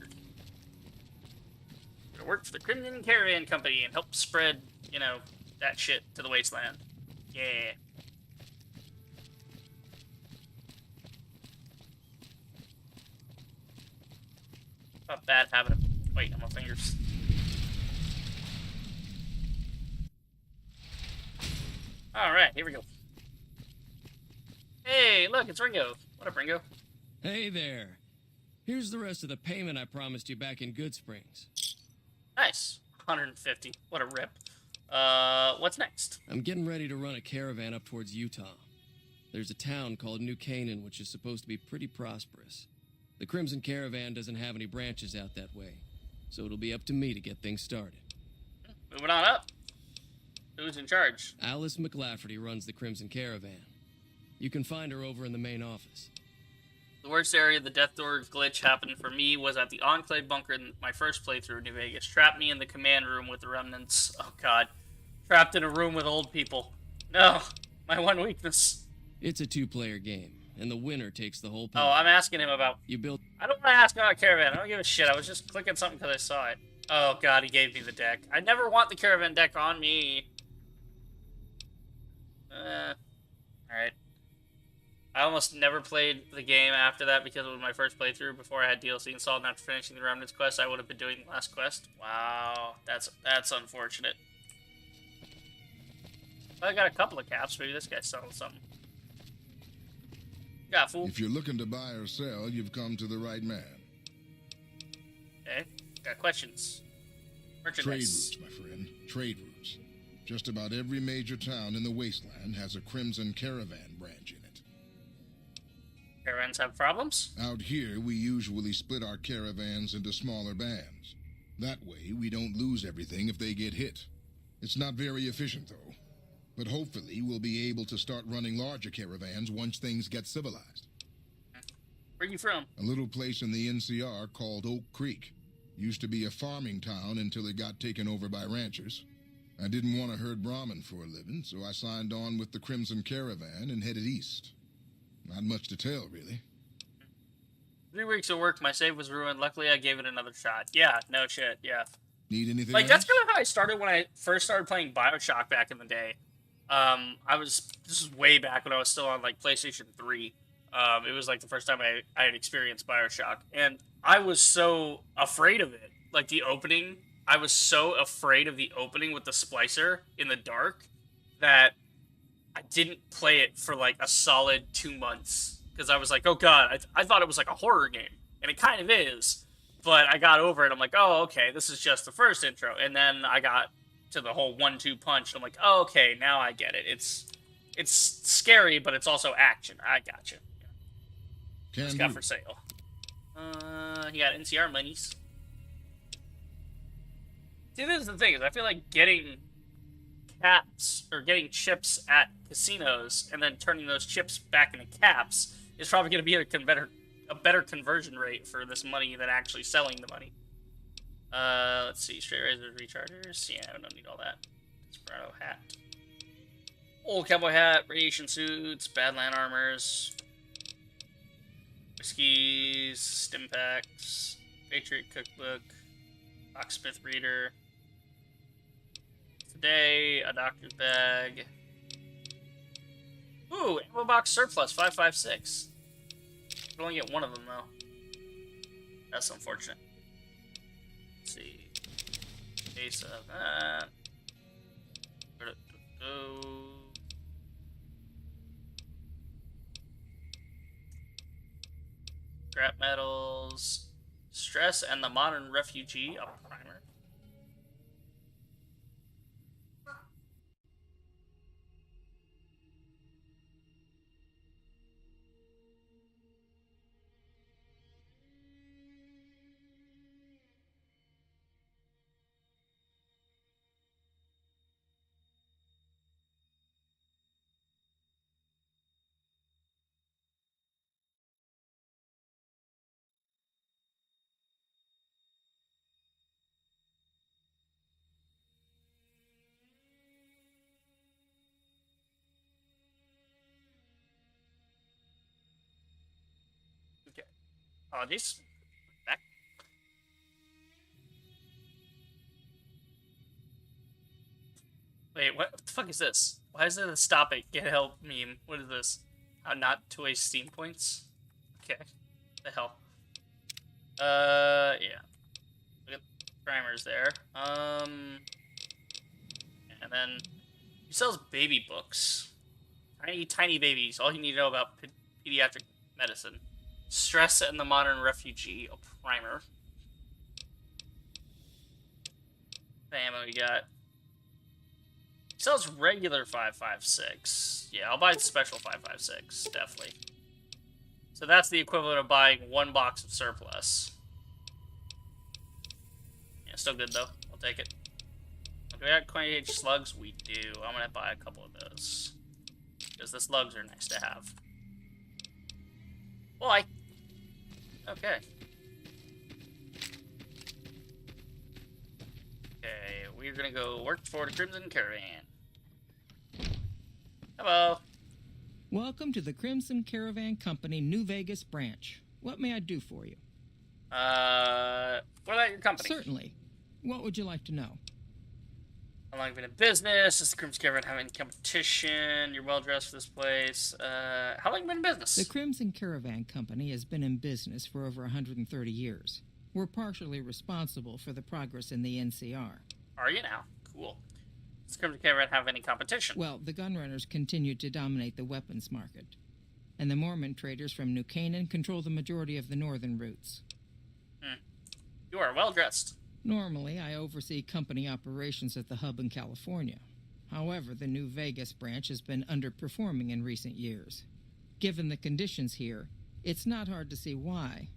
We're gonna work for the Crimson Caravan Company and help spread, you know, that shit to the wasteland. Yeah. Not bad having a weight on my fingers. Alright, here we go. Hey, look, it's Ringo. What up, Ringo? Hey there. Here's the rest of the payment I promised you back in Good Springs. Nice. 150. What a rip. What's next? I'm getting ready to run a caravan up towards Utah. There's a town called New Canaan, which is supposed to be pretty prosperous. The Crimson Caravan doesn't have any branches out that way, so it'll be up to me to get things started. Moving on up. Who's in charge? Alice McLafferty runs the Crimson Caravan. You can find her over in the main office. The worst area the Death Door glitch happened for me was at the Enclave bunker in my first playthrough of New Vegas. Trapped me in the command room with the remnants. Oh god. Trapped in a room with old people. No. My one weakness. It's a two-player game, and the winner takes the whole Oh, I'm asking him about... You built... I don't want to ask about Caravan. I don't give a shit. I was just clicking something because I saw it. Oh god, he gave me the deck. I never want the Caravan deck on me. Alright. I almost never played the game after that because it was my first playthrough before I had DLC installed, and after finishing the Remnants quest, I would have been doing the last quest. Wow, that's unfortunate. Well, I got a couple of caps. Maybe this guy's selling something. Yeah, fool. If you're looking to buy or sell, you've come to the right man. Okay, got questions. Trade routes, my friend. Trade routes. Just about every major town in the wasteland has a Crimson Caravan branch in it. Caravans have problems? Out here, we usually split our caravans into smaller bands. That way, we don't lose everything if they get hit. It's not very efficient, though. But hopefully, we'll be able to start running larger caravans once things get civilized. Where you from? A little place in the NCR called Oak Creek. Used to be a farming town until it got taken over by ranchers. I didn't want to herd Brahmin for a living, so I signed on with the Crimson Caravan and headed east. Not much to tell, really. 3 weeks of work, my save was ruined. Luckily, I gave it another shot. Yeah, no shit, yeah. Need anything Like, else? that's kind of how I started when I first started playing Bioshock back in the day. This is way back when I was still on, like, PlayStation 3. It was, like, the first time I had experienced Bioshock. And I was so afraid of it. Like, the opening, I was so afraid of the opening with the splicer in the dark that I didn't play it for, like, a solid 2 months. Because I was like, oh, God, I thought it was, like, a horror game. And it kind of is. But I got over it. I'm like, oh, okay, this is just the first intro. And then I got to the whole 1-2 punch. And I'm like, oh, okay, now I get it. It's scary, but it's also action. I gotcha. What's got for sale? He got NCR monies. See, this is the thing, is I feel like getting caps, or getting chips at casinos, and then turning those chips back into caps, is probably going to be a better conversion rate for this money than actually selling the money. Let's see, straight razors, rechargers. Yeah, I don't need all that. Desperado hat. Old cowboy hat, radiation suits, badland armors, whiskeys, stim packs, Patriot cookbook, locksmith reader. Today, a doctor's bag. Ooh, ammo box surplus, 556. You can only get one of them, though. That's unfortunate. Let's see. Case of that. Scrap metals. Stress and the Modern Refugee, a primer. Okay. Apologies. Back. Wait, what the fuck is this? Why is it a stop it, get help meme? What is this? How not to waste Steam points? Okay. The hell. Yeah. Look at the primers there. And then he sells baby books. Tiny, tiny babies. All you need to know about pediatric medicine. Stress and the Modern Refugee, a primer. The ammo we got. He sells regular 5.56. Yeah, I'll buy the special 5.56, definitely. So that's the equivalent of buying 1 box of surplus. Yeah, still good though. I'll take it. Do we have 20H slugs? We do. I'm gonna buy a couple of those. Because the slugs are nice to have. Why? Okay. Okay, we're gonna go work for the Crimson Caravan. Hello. Welcome to the Crimson Caravan Company New Vegas branch. What may I do for you? What about your company? Certainly. What would you like to know? How long have you been in business? Does the Crimson Caravan have any competition? You're well dressed for this place. How long have you been in business? The Crimson Caravan Company has been in business for over 130 years. We're partially responsible for the progress in the NCR. Are you now? Cool. Does the Crimson Caravan have any competition? Well, the gunrunners continue to dominate the weapons market. And the Mormon traders from New Canaan control the majority of the northern routes. You are well dressed. Normally, I oversee company operations at the hub in California. However, the New Vegas branch has been underperforming in recent years. Given the conditions here, it's not hard to see why.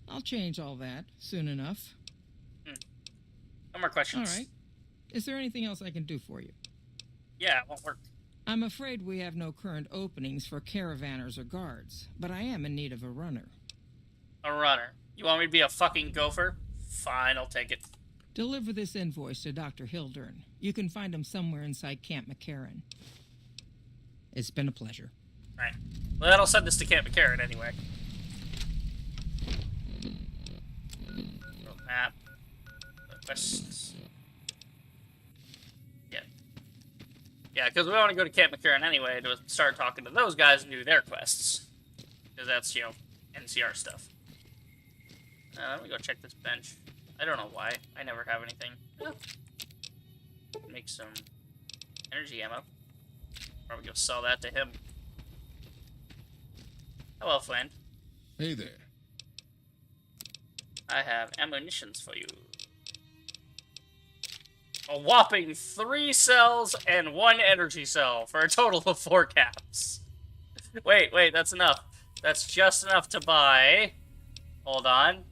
I'll change all that soon enough. No more questions. All right. Is there anything else I can do for you? Yeah, it won't work. I'm afraid we have no current openings for caravanners or guards, but I am in need of a runner. A runner. You want me to be a fucking gopher? Fine, I'll take it. Deliver this invoice to Dr. Hildern. You can find him somewhere inside Camp McCarran. It's been a pleasure. Right. Well, then I'll send this to Camp McCarran anyway. Map. Quests. Yeah. Yeah, because we want to go to Camp McCarran anyway to start talking to those guys and do their quests. Because that's, you know, NCR stuff. Let me go check this bench. I don't know why. I never have anything. Make some energy ammo. Probably go sell that to him. Hello, friend. Hey there. I have ammunitions for you. A whopping 3 cells and 1 energy cell for a total of 4 caps. Wait, that's enough. That's just enough to buy. Hold on.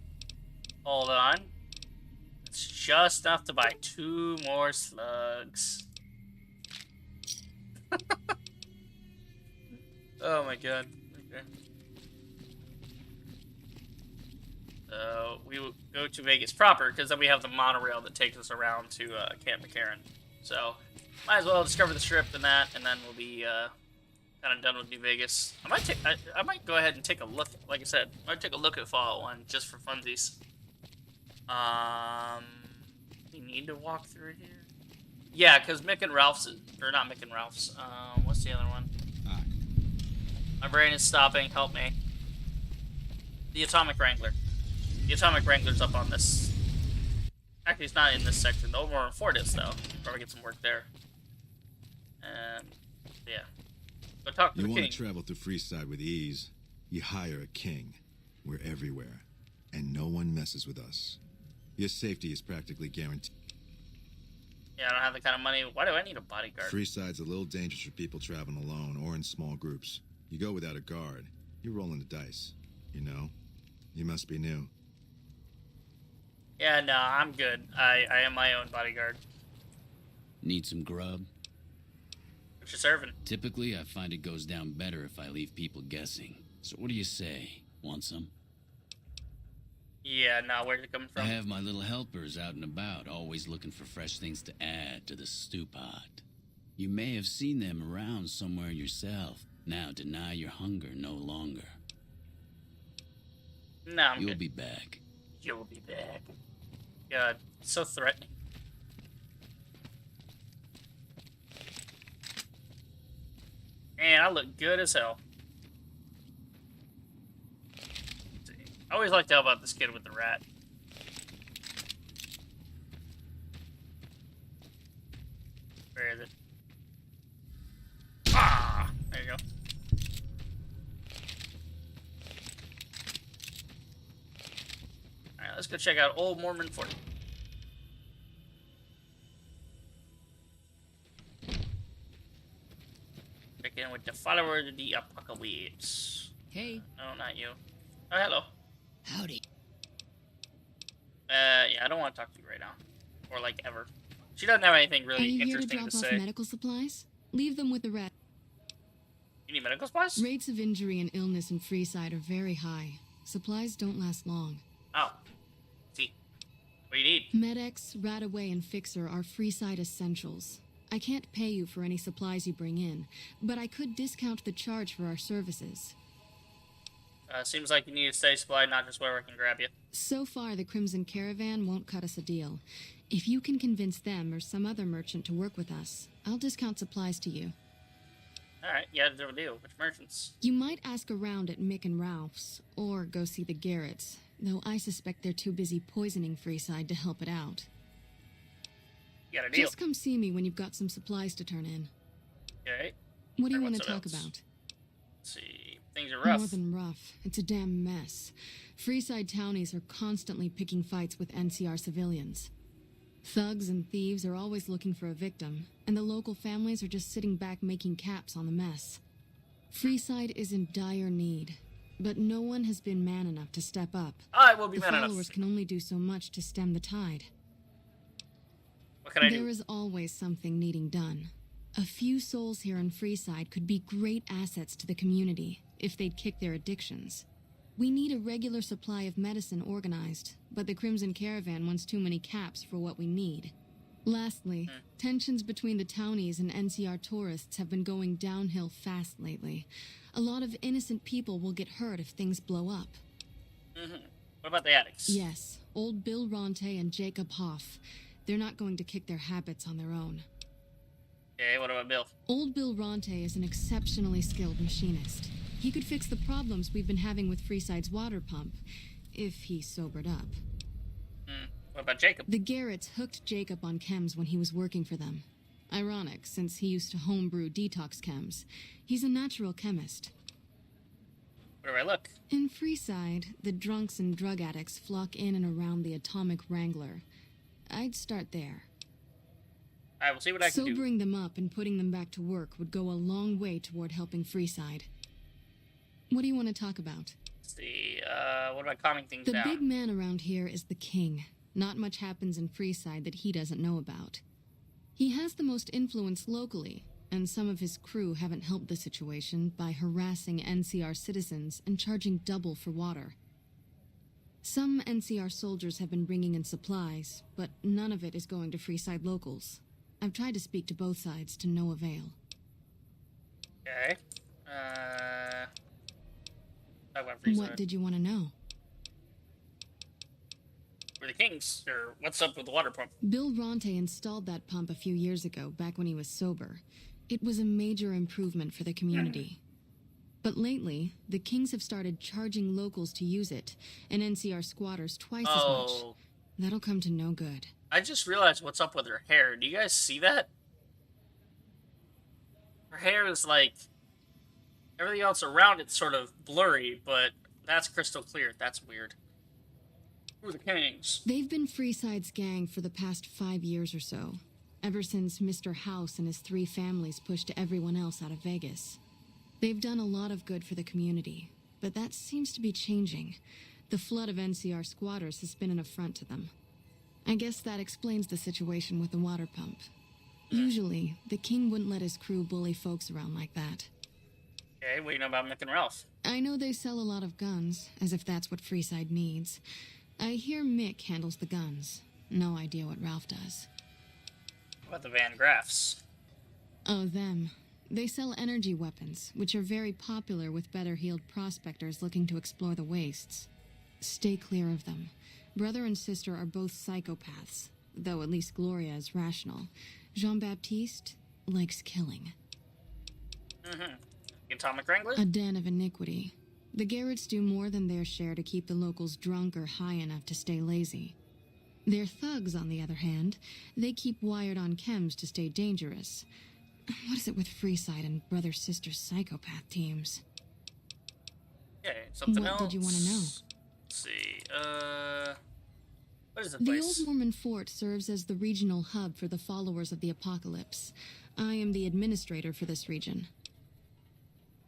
It's just enough to buy 2 more slugs. Oh my god. Okay. So we will go to Vegas proper, because then we have the monorail that takes us around to Camp McCarran. So might as well discover the strip and that, and then we'll be kind of done with New Vegas. I might go ahead and take a look. Like I said, I might take a look at Fallout 1 just for funsies. We need to walk through here. Yeah, because Mick and Ralph's, or not Mick and Ralph's. What's the other one? My brain is stopping. Help me. The Atomic Wrangler. The Atomic Wrangler's up on this. Actually, it's not in this section. The over on Fort is, though. Probably get some work there. Yeah. Go talk to the king. You want to travel through Freeside with ease, you hire a king. We're everywhere, and no one messes with us. Your safety is practically guaranteed. Yeah, I don't have the kind of money. Why do I need a bodyguard? Freeside's a little dangerous for people traveling alone or in small groups. You go without a guard, you're rolling the dice. You know? You must be new. Yeah, no, I'm good. I am my own bodyguard. Need some grub? What you serving? Typically, I find it goes down better if I leave people guessing. So what do you say? Want some? Yeah, no, where's it coming from? I have my little helpers out and about, always looking for fresh things to add to the stew pot. You may have seen them around somewhere yourself. Now deny your hunger no longer. No, I'm You'll good. be back. You'll be back. God, so threatening. Man, I look good as hell. I always like to help out this kid with the rat. Where is it? Ah! There you go. Alright, let's go check out Old Mormon Fort. Check in with the followers of the apocalypse. Hey. No, not you. Oh, hello. Howdy. Yeah, I don't want to talk to you right now. Or, like, ever. She doesn't have anything really Are you here to interesting drop to off say. medical supplies? Leave them with the rest. You need medical supplies? Rates of injury and illness in Freeside are very high. Supplies don't last long. Oh. See. What do you need? Med-X, Radaway, and Fixer are Freeside essentials. I can't pay you for any supplies you bring in, but I could discount the charge for our services. Seems like you need to stay supplied, not just where I can grab you. So far, the Crimson Caravan won't cut us a deal. If you can convince them or some other merchant to work with us, I'll discount supplies to you. Alright, yeah, do a deal. Which merchants? You might ask around at Mick and Ralph's, or go see the Garretts, though I suspect they're too busy poisoning Freeside to help it out. You got a deal. Just come see me when you've got some supplies to turn in. Okay. What do you Or want to what's talk else? about? Let's see. Things are rough. More than rough. It's a damn mess. Freeside townies are constantly picking fights with NCR civilians. Thugs and thieves are always looking for a victim, and the local families are just sitting back making caps on the mess. Freeside is in dire need, but no one has been man enough to step up. I will be The man enough. followers can only do so much to stem the tide. What can I do? There is always something needing done. A few souls here in Freeside could be great assets to the community if they'd kick their addictions. We need a regular supply of medicine organized, but the Crimson Caravan wants too many caps for what we need. Lastly, tensions between the townies and NCR tourists have been going downhill fast lately. A lot of innocent people will get hurt if things blow up. What about the addicts? Yes, old Bill Ronte and Jacob Hoff. They're not going to kick their habits on their own. Okay, what about Bill? Old Bill Ronte is an exceptionally skilled machinist. He could fix the problems we've been having with Freeside's water pump, if he sobered up. What about Jacob? The Garretts hooked Jacob on chems when he was working for them. Ironic, since he used to homebrew detox chems. He's a natural chemist. Where do I look? In Freeside, the drunks and drug addicts flock in and around the Atomic Wrangler. I'd start there. I will see what I can do. Sobering them up and putting them back to work would go a long way toward helping Freeside. What do you want to talk about? Let's see, what about calming things The down? big man around here is the king. Not much happens in Freeside that he doesn't know about. He has the most influence locally, and some of his crew haven't helped the situation by harassing NCR citizens and charging double for water. Some NCR soldiers have been bringing in supplies, but none of it is going to Freeside locals. I've tried to speak to both sides to no avail. Okay. Talk about Freeside. What did you want to know? We're the kings, or what's up with the water pump? Bill Ronte installed that pump a few years ago, back when he was sober. It was a major improvement for the community. But lately, the Kings have started charging locals to use it, and NCR squatters twice as much. That'll come to no good. I just realized what's up with her hair. Do you guys see that? Her hair is like... everything else around it's sort of blurry, but that's crystal clear. That's weird. Who are the Kings? They've been Freeside's gang for the past 5 years or so, ever since Mr. House and his 3 families pushed everyone else out of Vegas. They've done a lot of good for the community, but that seems to be changing. The flood of NCR squatters has been an affront to them. I guess that explains the situation with the water pump. Usually, the king wouldn't let his crew bully folks around like that. Okay, what do you know about Mick and Ralph? I know they sell a lot of guns, as if that's what Freeside needs. I hear Mick handles the guns. No idea what Ralph does. What about the Van Graffs? Oh, them. They sell energy weapons, which are very popular with better-heeled prospectors looking to explore the wastes. Stay clear of them. Brother and sister are both psychopaths, though at least Gloria is rational. Jean-Baptiste likes killing. Atomic Wrangler? A den of iniquity. The Garretts do more than their share to keep the locals drunk or high enough to stay lazy. Their thugs, on the other hand, they keep wired on chems to stay dangerous. What is it with Freeside and brother-sister psychopath teams? Okay, something What else? did you want to know? Let's see, what is the The place? Old Mormon Fort serves as the regional hub for the followers of the Apocalypse. I am the administrator for this region.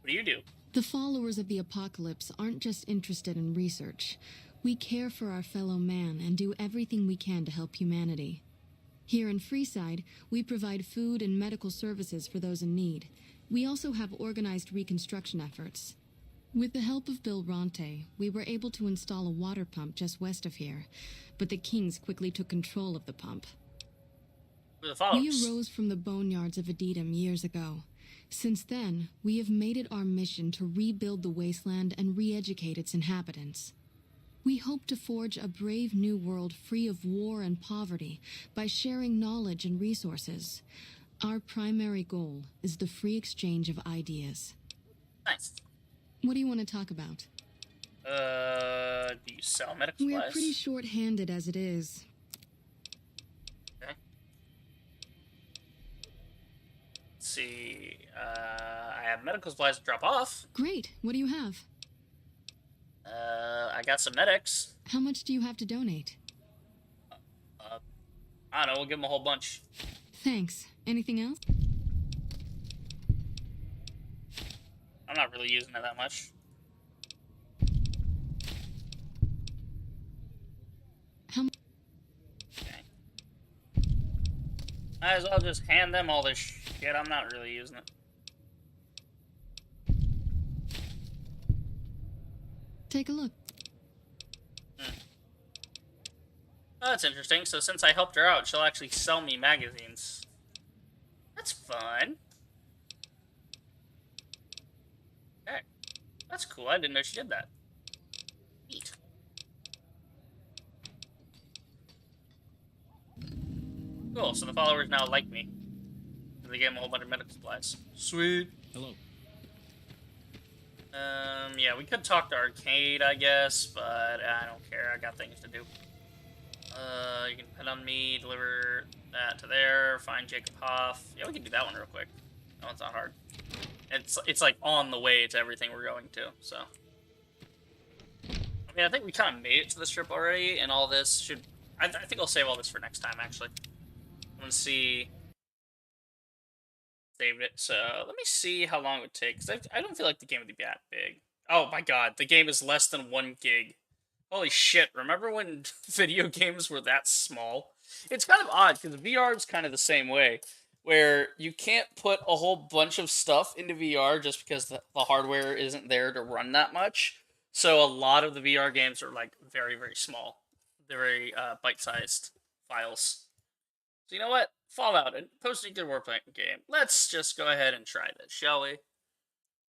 What do you do? The followers of the Apocalypse aren't just interested in research. We care for our fellow man and do everything we can to help humanity. Here in Freeside, we provide food and medical services for those in need. We also have organized reconstruction efforts. With the help of Bill Ronte, we were able to install a water pump just west of here, but the Kings quickly took control of the pump. Who are the followers? We arose from the boneyards of Edidum years ago. Since then, we have made it our mission to rebuild the wasteland and re-educate its inhabitants. We hope to forge a brave new world free of war and poverty by sharing knowledge and resources. Our primary goal is the free exchange of ideas. Nice. What do you want to talk about? Do you sell medical supplies? We're pretty short-handed as it is. Okay. Let's see, I have medical supplies to drop off. Great. What do you have? I got some medics. How much do you have to donate? I don't know, we'll give them a whole bunch. Thanks. Anything else? I'm not really using it that much. How much? Okay. Might as well just hand them all this shit. I'm not really using it. take a look. Oh, that's interesting. So since I helped her out, she'll actually sell me magazines. That's fun. Okay. That's cool. I didn't know she did that. Neat. Cool, so the followers now like me. They gave him a whole bunch of medical supplies. Sweet. Hello. Yeah, we could talk to Arcade, I guess, but I don't care. I got things to do. You can depend on me, deliver that to there, find Jacob Hoff. Yeah, we can do that one real quick. No, it's not hard. It's like on the way to everything we're going to, so. I mean, I think we kind of made it to the strip already, and all this should... I think I'll save all this for next time, actually. I'm gonna see... Saved it, so let me see how long it would take, because I don't feel like the game would be that big. Oh my god, the game is less than 1 gig. Holy shit, remember when video games were that small? It's kind of odd, because VR is kind of the same way, where you can't put a whole bunch of stuff into VR just because the hardware isn't there to run that much. So a lot of the VR games are, like, very, very small. They're very bite-sized files. So you know what? Fallout, and post-nuclear warplane game. Let's just go ahead and try this, shall we?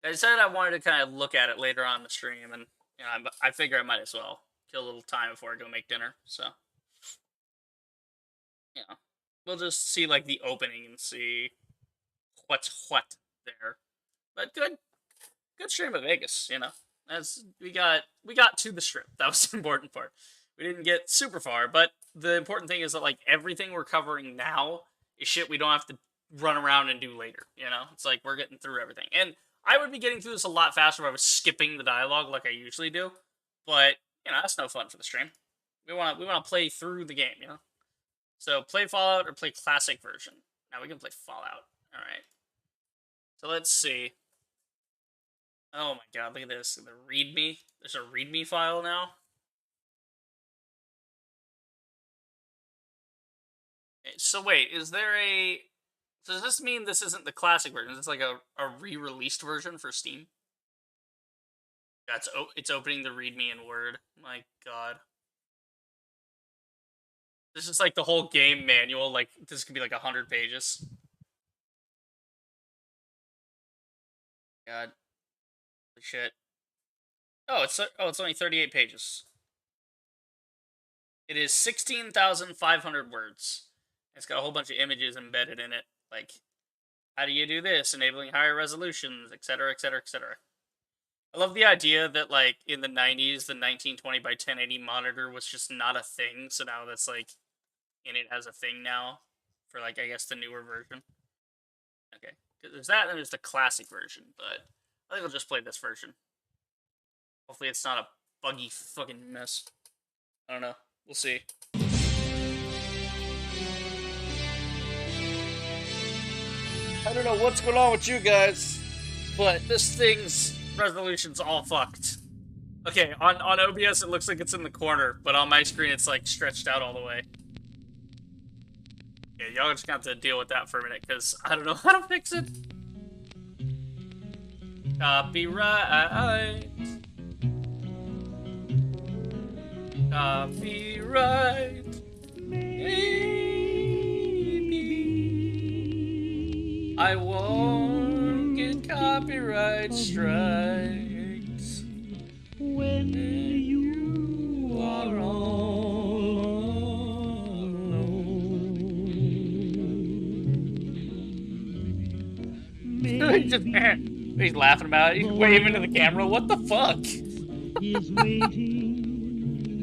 I said I wanted to kind of look at it later on in the stream, and you know, I figure I might as well kill a little time before I go make dinner. So, you know, we'll just see like the opening and see what's what there. But good stream of Vegas. You know, as we got to the strip. That was the important part. We didn't get super far, but the important thing is that, like, everything we're covering now is shit we don't have to run around and do later, you know? It's like, we're getting through everything. And I would be getting through this a lot faster if I was skipping the dialogue like I usually do, but, you know, that's no fun for the stream. We want to play through the game, you know? So, play Fallout or play classic version. Now we can play Fallout. Alright. So, let's see. Oh my god, look at this. The README. There's a README file now. So wait, is there a... Does this mean this isn't the classic version? Is this like a re-released version for Steam? It's opening the README in Word. My god. This is like the whole game manual. Like, this could be like 100 pages. God. Holy shit. Oh, it's only 38 pages. It is 16,500 words. It's got a whole bunch of images embedded in it, like, how do you do this, enabling higher resolutions, etc., etc., etc. I love the idea that, like, in the 90s, the 1920 by 1080 monitor was just not a thing, so now that's, like, in it as a thing now, for, like, I guess the newer version. Okay, there's that, and there's the classic version, but I think I'll just play this version. Hopefully it's not a buggy fucking mess. I don't know. We'll see. I don't know what's going on with you guys, but this thing's resolution's all fucked. Okay, on OBS it looks like it's in the corner, but on my screen it's like stretched out all the way. Yeah, y'all just got to deal with that for a minute, because I don't know how to fix it. Copyright. Copyright. I won't get copyright strikes when you are all alone. He's laughing about it. He's waving to the camera. What the fuck?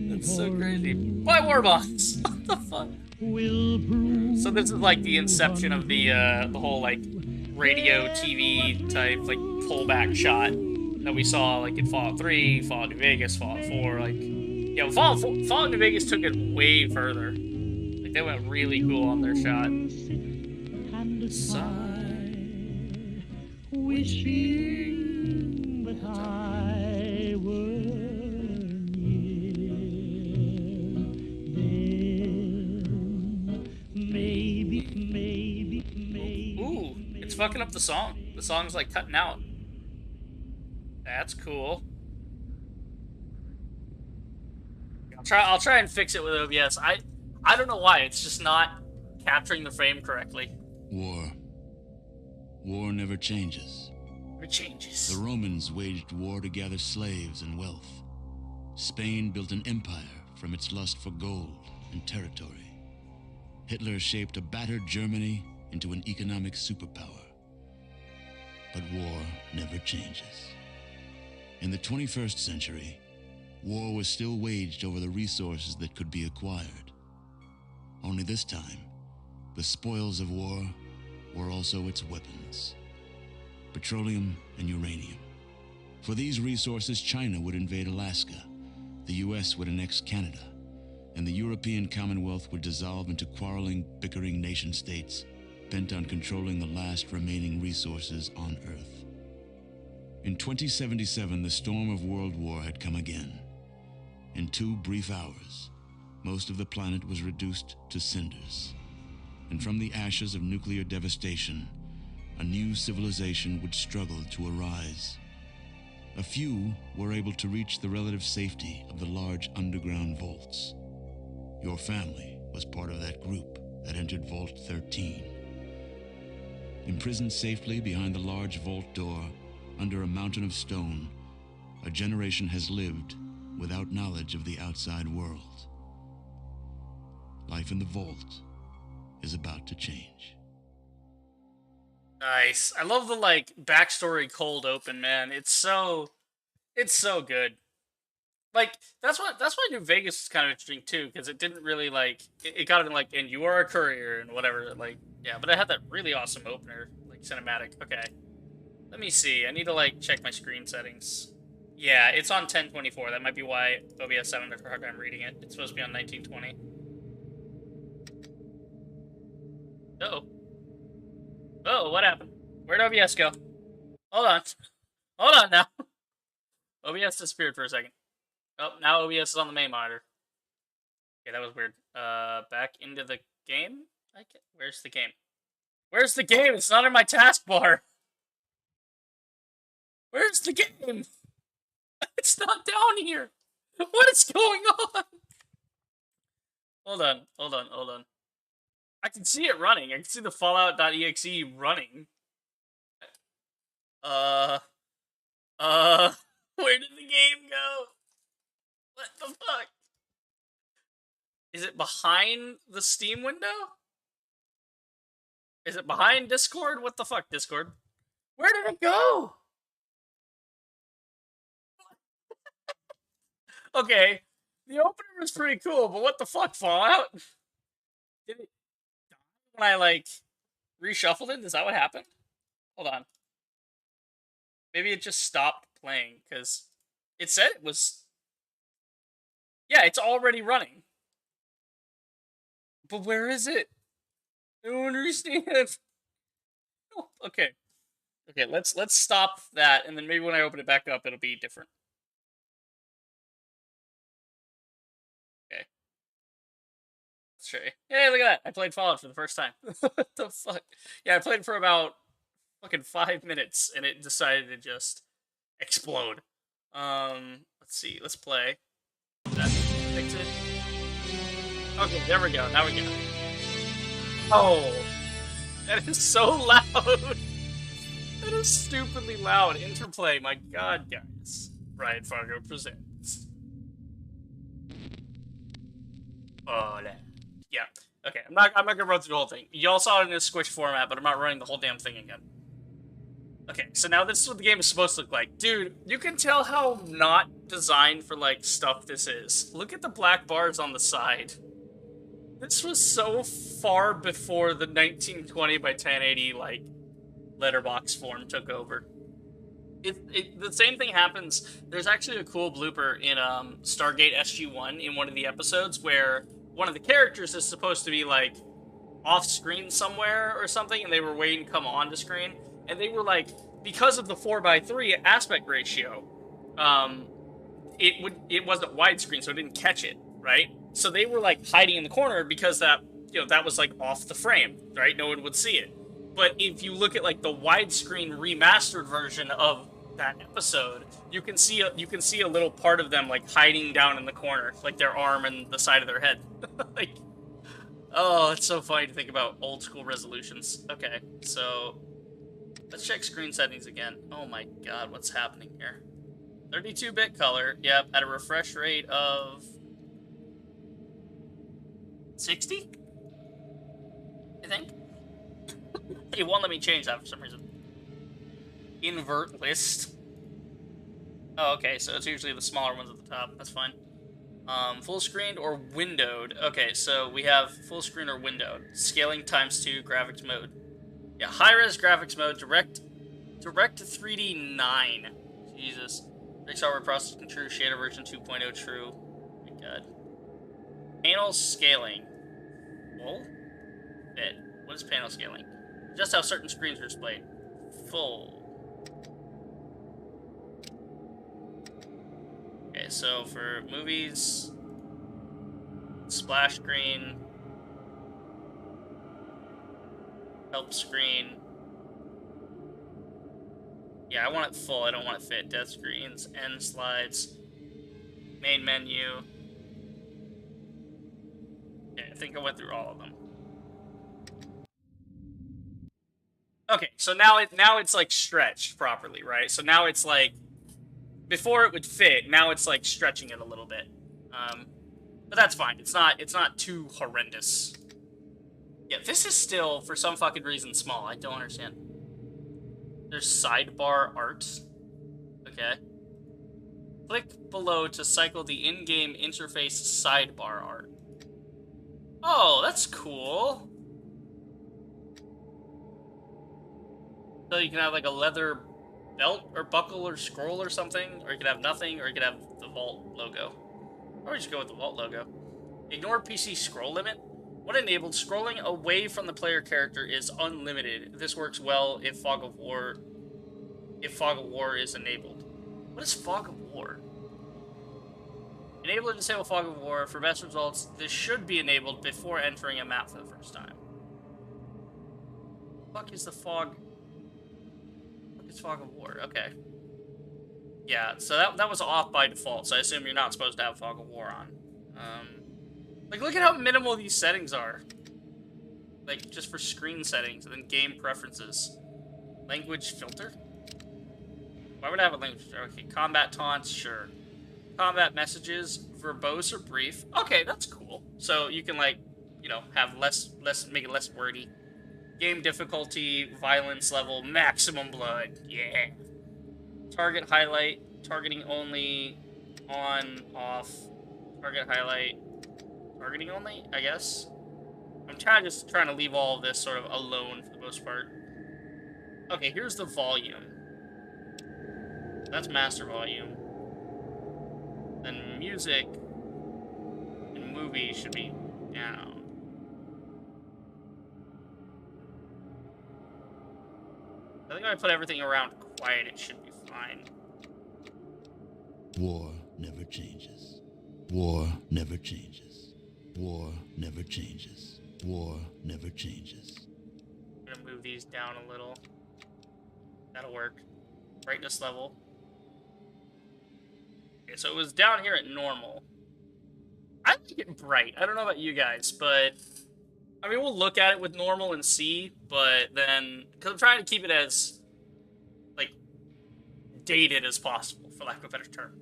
That's so crazy. Why Warbox? What the fuck? So this is like the inception of the whole like radio TV type like pullback shot that we saw like in Fallout 3, Fallout New Vegas, Fallout 4. Like, yeah, Fallout New Vegas took it way further. Like they went really cool on their shot. Wishing that I were maybe. Ooh, it's fucking up the song. The song's like cutting out. That's cool. I'll try and fix it with OBS. I don't know why. It's just not capturing the frame correctly. War. War never changes. It changes. The Romans waged war to gather slaves and wealth. Spain built an empire from its lust for gold and territory. Hitler shaped a battered Germany into an economic superpower. But war never changes. In the 21st century, war was still waged over the resources that could be acquired. Only this time, the spoils of war were also its weapons. Petroleum and uranium. For these resources, China would invade Alaska, the US would annex Canada, and the European Commonwealth would dissolve into quarreling, bickering nation-states bent on controlling the last remaining resources on Earth. In 2077, the storm of World War had come again. In 2 brief hours, most of the planet was reduced to cinders. And from the ashes of nuclear devastation, a new civilization would struggle to arise. A few were able to reach the relative safety of the large underground vaults. Your family was part of that group that entered Vault 13. Imprisoned safely behind the large vault door, under a mountain of stone, a generation has lived without knowledge of the outside world. Life in the vault is about to change. Nice. I love the backstory cold open, man. It's so good. That's why New Vegas is kind of interesting too, because it didn't really it got in and you are a courier and whatever, yeah, but it had that really awesome opener, cinematic. Okay. Let me see. I need to check my screen settings. Yeah, it's on 1024. That might be why OBS 7 had a hard time reading it. It's supposed to be on 1920. Uh-oh. Oh, what happened? Where'd OBS go? Hold on. Hold on now. OBS disappeared for a second. Oh, now OBS is on the main monitor. Okay, that was weird. Back into the game? Where's the game? Where's the game? It's not in my taskbar. Where's the game? It's not down here. What is going on? Hold on. I can see it running. I can see the Fallout.exe running. Where did the game go? What the fuck? Is it behind the Steam window? Is it behind Discord? What the fuck, Discord? Where did it go? Okay, the opener was pretty cool, but what the fuck, Fallout? Did it die when I, reshuffled it? Is that what happened? Hold on. Maybe it just stopped playing, because it said it was... Yeah, it's already running. But where is it? I don't understand. Oh, okay. Okay, let's stop that, and then maybe when I open it back up, it'll be different. Okay. Let's try. Hey, look at that! I played Fallout for the first time. What the fuck? Yeah, I played it for about fucking 5 minutes, and it decided to just explode. Let's see. Let's play. Did that fix it? Okay, there we go. Now we go. Oh, that is so loud. That is stupidly loud. Interplay, my god, guys. Brian Fargo presents. Oh, yeah. Okay, I'm not gonna run through the whole thing. Y'all saw it in a squish format, but I'm not running the whole damn thing again. Okay, so now this is what the game is supposed to look like. Dude, you can tell how not designed for, stuff this is. Look at the black bars on the side. This was so far before the 1920 by 1080, letterbox form took over. The same thing happens. There's actually a cool blooper in Stargate SG-1 in one of the episodes where one of the characters is supposed to be, off screen somewhere or something, and they were waiting to come onto screen. And they were because of the 4:3 aspect ratio, it wasn't widescreen, so it didn't catch it, right? So they were hiding in the corner because that was off the frame, right? No one would see it. But if you look at the widescreen remastered version of that episode, you can see a little part of them like hiding down in the corner, like their arm and the side of their head. Like, oh, it's so funny to think about old school resolutions. Okay, so let's check screen settings again. Oh my god, what's happening here? 32-bit color, yep, at a refresh rate of 60, I think. It won't let me change that for some reason. Invert list. Oh, okay, so it's usually the smaller ones at the top. That's fine. Full screen or windowed. Okay, so we have full screen or windowed. Scaling ×2, graphics mode. Yeah, high-res graphics mode, direct to 3D 9. Jesus. Hardware processing true, shader version 2.0 true. Oh my god. Panel scaling. Full? Fit. What is panel scaling? Just how certain screens are displayed. Full. Okay, so for movies, splash screen, help screen. Yeah, I want it full. I don't want it fit. Death screens, end slides, main menu. Okay, I think I went through all of them. Okay, so now it's like stretched properly, right? So now it's like, before it would fit, now it's like stretching it a little bit. But that's fine. It's not too horrendous. Yeah, this is still, for some fucking reason, small. I don't understand. There's sidebar art. Okay. Click below to cycle the in-game interface sidebar art. Oh, that's cool. So you can have like a leather belt or buckle or scroll or something, or you could have nothing, or you could have the Vault logo. Or just go with the Vault logo. Ignore PC scroll limit. When enabled, scrolling away from the player character is unlimited. This works well if Fog of War is enabled. What is Fog of War? Enable and disable Fog of War. For best results, this should be enabled before entering a map for the first time. What the fuck is the fog? What is Fog of War? Okay. Yeah, so that was off by default, so I assume you're not supposed to have Fog of War on. Like, look at how minimal these settings are. Like, just for screen settings, and then game preferences. Language filter? Why would I have a language filter? Okay, combat taunts, sure. Combat messages, verbose or brief. Okay, that's cool. So you can, like, you know, have make it less wordy. Game difficulty, violence level, maximum blood. Yeah. Target highlight, targeting only, on, off, target highlight, targeting only, I guess. I'm just trying to leave all of this sort of alone for the most part. Okay, here's the volume. That's master volume. Then music and movie should be down. I think if I put everything around quiet, it should be fine. War never changes. War never changes. War never changes. War never changes. I'm gonna move these down a little. That'll work. Brightness level. Okay, so it was down here at normal. I like it bright. I don't know about you guys, but I mean, we'll look at it with normal and see, but then, because I'm trying to keep it as, like, dated as possible, for lack of a better term.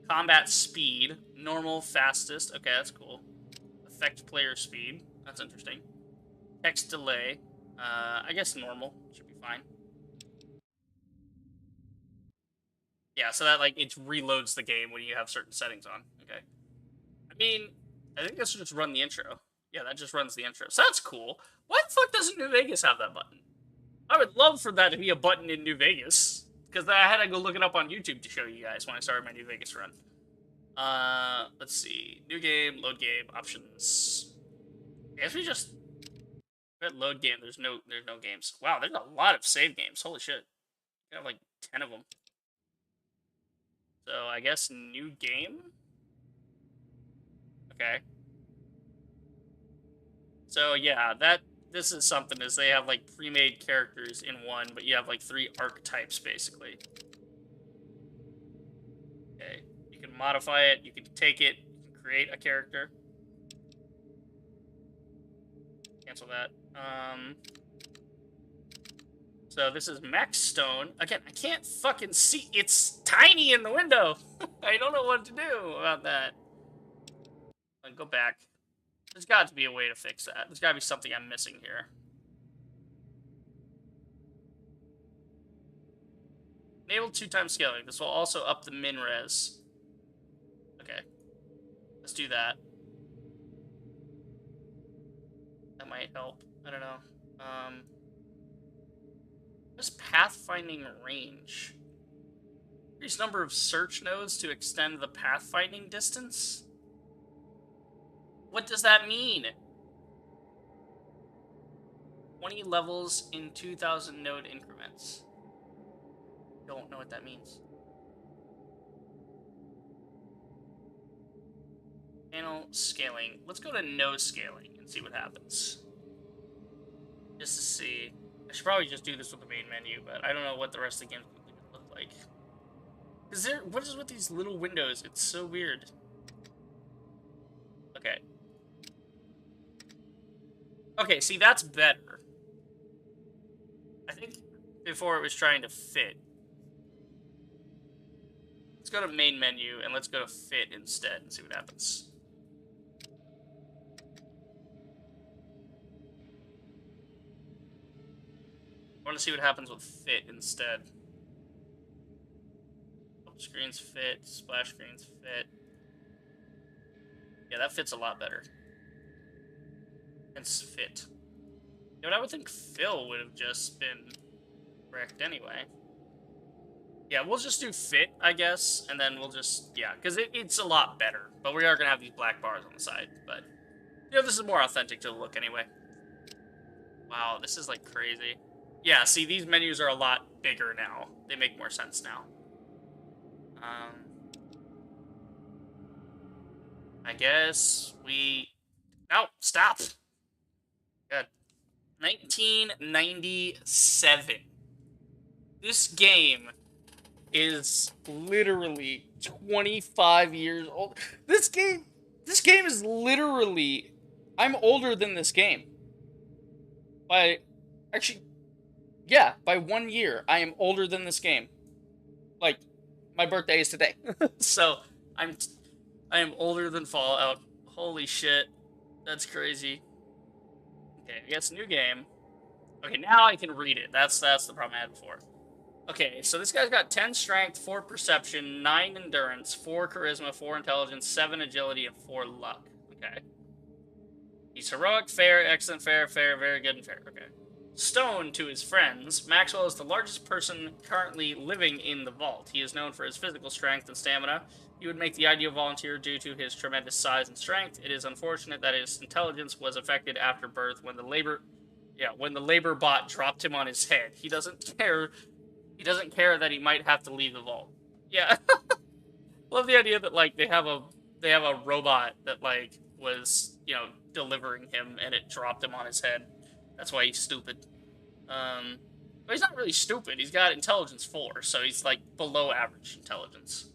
Combat speed, normal, fastest. Okay, that's cool. Affect player speed. That's interesting. Text delay. I guess normal. Should be fine. Yeah, so that, like, it reloads the game when you have certain settings on. Okay. I mean, I think this should just run the intro. Yeah, that just runs the intro. So that's cool. Why the fuck doesn't New Vegas have that button? I would love for that to be a button in New Vegas. Because I had to go look it up on YouTube to show you guys when I started my New Vegas run. Let's see. New game, load game, options. I guess we just hit load game. There's no games. Wow, there's a lot of save games. Holy shit. I have like 10 of them. So I guess new game? Okay. So yeah, this is something, is they have like pre-made characters in one, but you have like 3 archetypes basically. modify it. You can take it. You can create a character. Cancel that. So this is Max Stone. Again, I can't fucking see. It's tiny in the window. I don't know what to do about that. Go back. There's got to be a way to fix that. There's got to be something I'm missing here. Enable 2x scaling. This will also up the min res. Okay. Let's do that. That might help. I don't know. What's pathfinding range? Increase number of search nodes to extend the pathfinding distance? What does that mean? 20 levels in 2,000 node increments. Don't know what that means. Panel scaling. Let's go to no scaling and see what happens. Just to see. I should probably just do this with the main menu, but I don't know what the rest of the game would look like. What is with these little windows? It's so weird. Okay. Okay, see, that's better. I think before it was trying to fit. Let's go to main menu and let's go to fit instead and see what happens. I want to see what happens with fit instead. Screens fit, splash screens fit. Yeah, that fits a lot better. Hence fit. You know, I would think fill would have just been correct anyway. Yeah, we'll just do fit, I guess, and then we'll just, yeah, because it's a lot better. But we are going to have these black bars on the side, but, you know, this is more authentic to the look anyway. Wow, this is, like, crazy. Yeah, see, these menus are a lot bigger now. They make more sense now. I guess we... No, stop! Good. 1997. This game is literally 25 years old. This game is literally... I'm older than this game. Actually, yeah, by 1 year, I am older than this game. Like, my birthday is today. So, I am older than Fallout. Holy shit. That's crazy. Okay, I guess new game. Okay, now I can read it. That's the problem I had before. Okay, so this guy's got 10 strength, 4 perception, 9 endurance, 4 charisma, 4 intelligence, 7 agility, and 4 luck. Okay. He's heroic, fair, excellent, fair, very good, and fair. Okay. Stone to his friends, Maxwell is the largest person currently living in the vault. He is known for his physical strength and stamina. He would make the ideal volunteer due to his tremendous size and strength. It is unfortunate that his intelligence was affected after birth when the labor bot dropped him on his head. He doesn't care. He doesn't care that he might have to leave the vault. Yeah. Love the idea that, like, they have a robot that, like, was, you know, delivering him and it dropped him on his head. That's why he's stupid. But he's not really stupid. He's got intelligence 4, so he's, like, below average intelligence.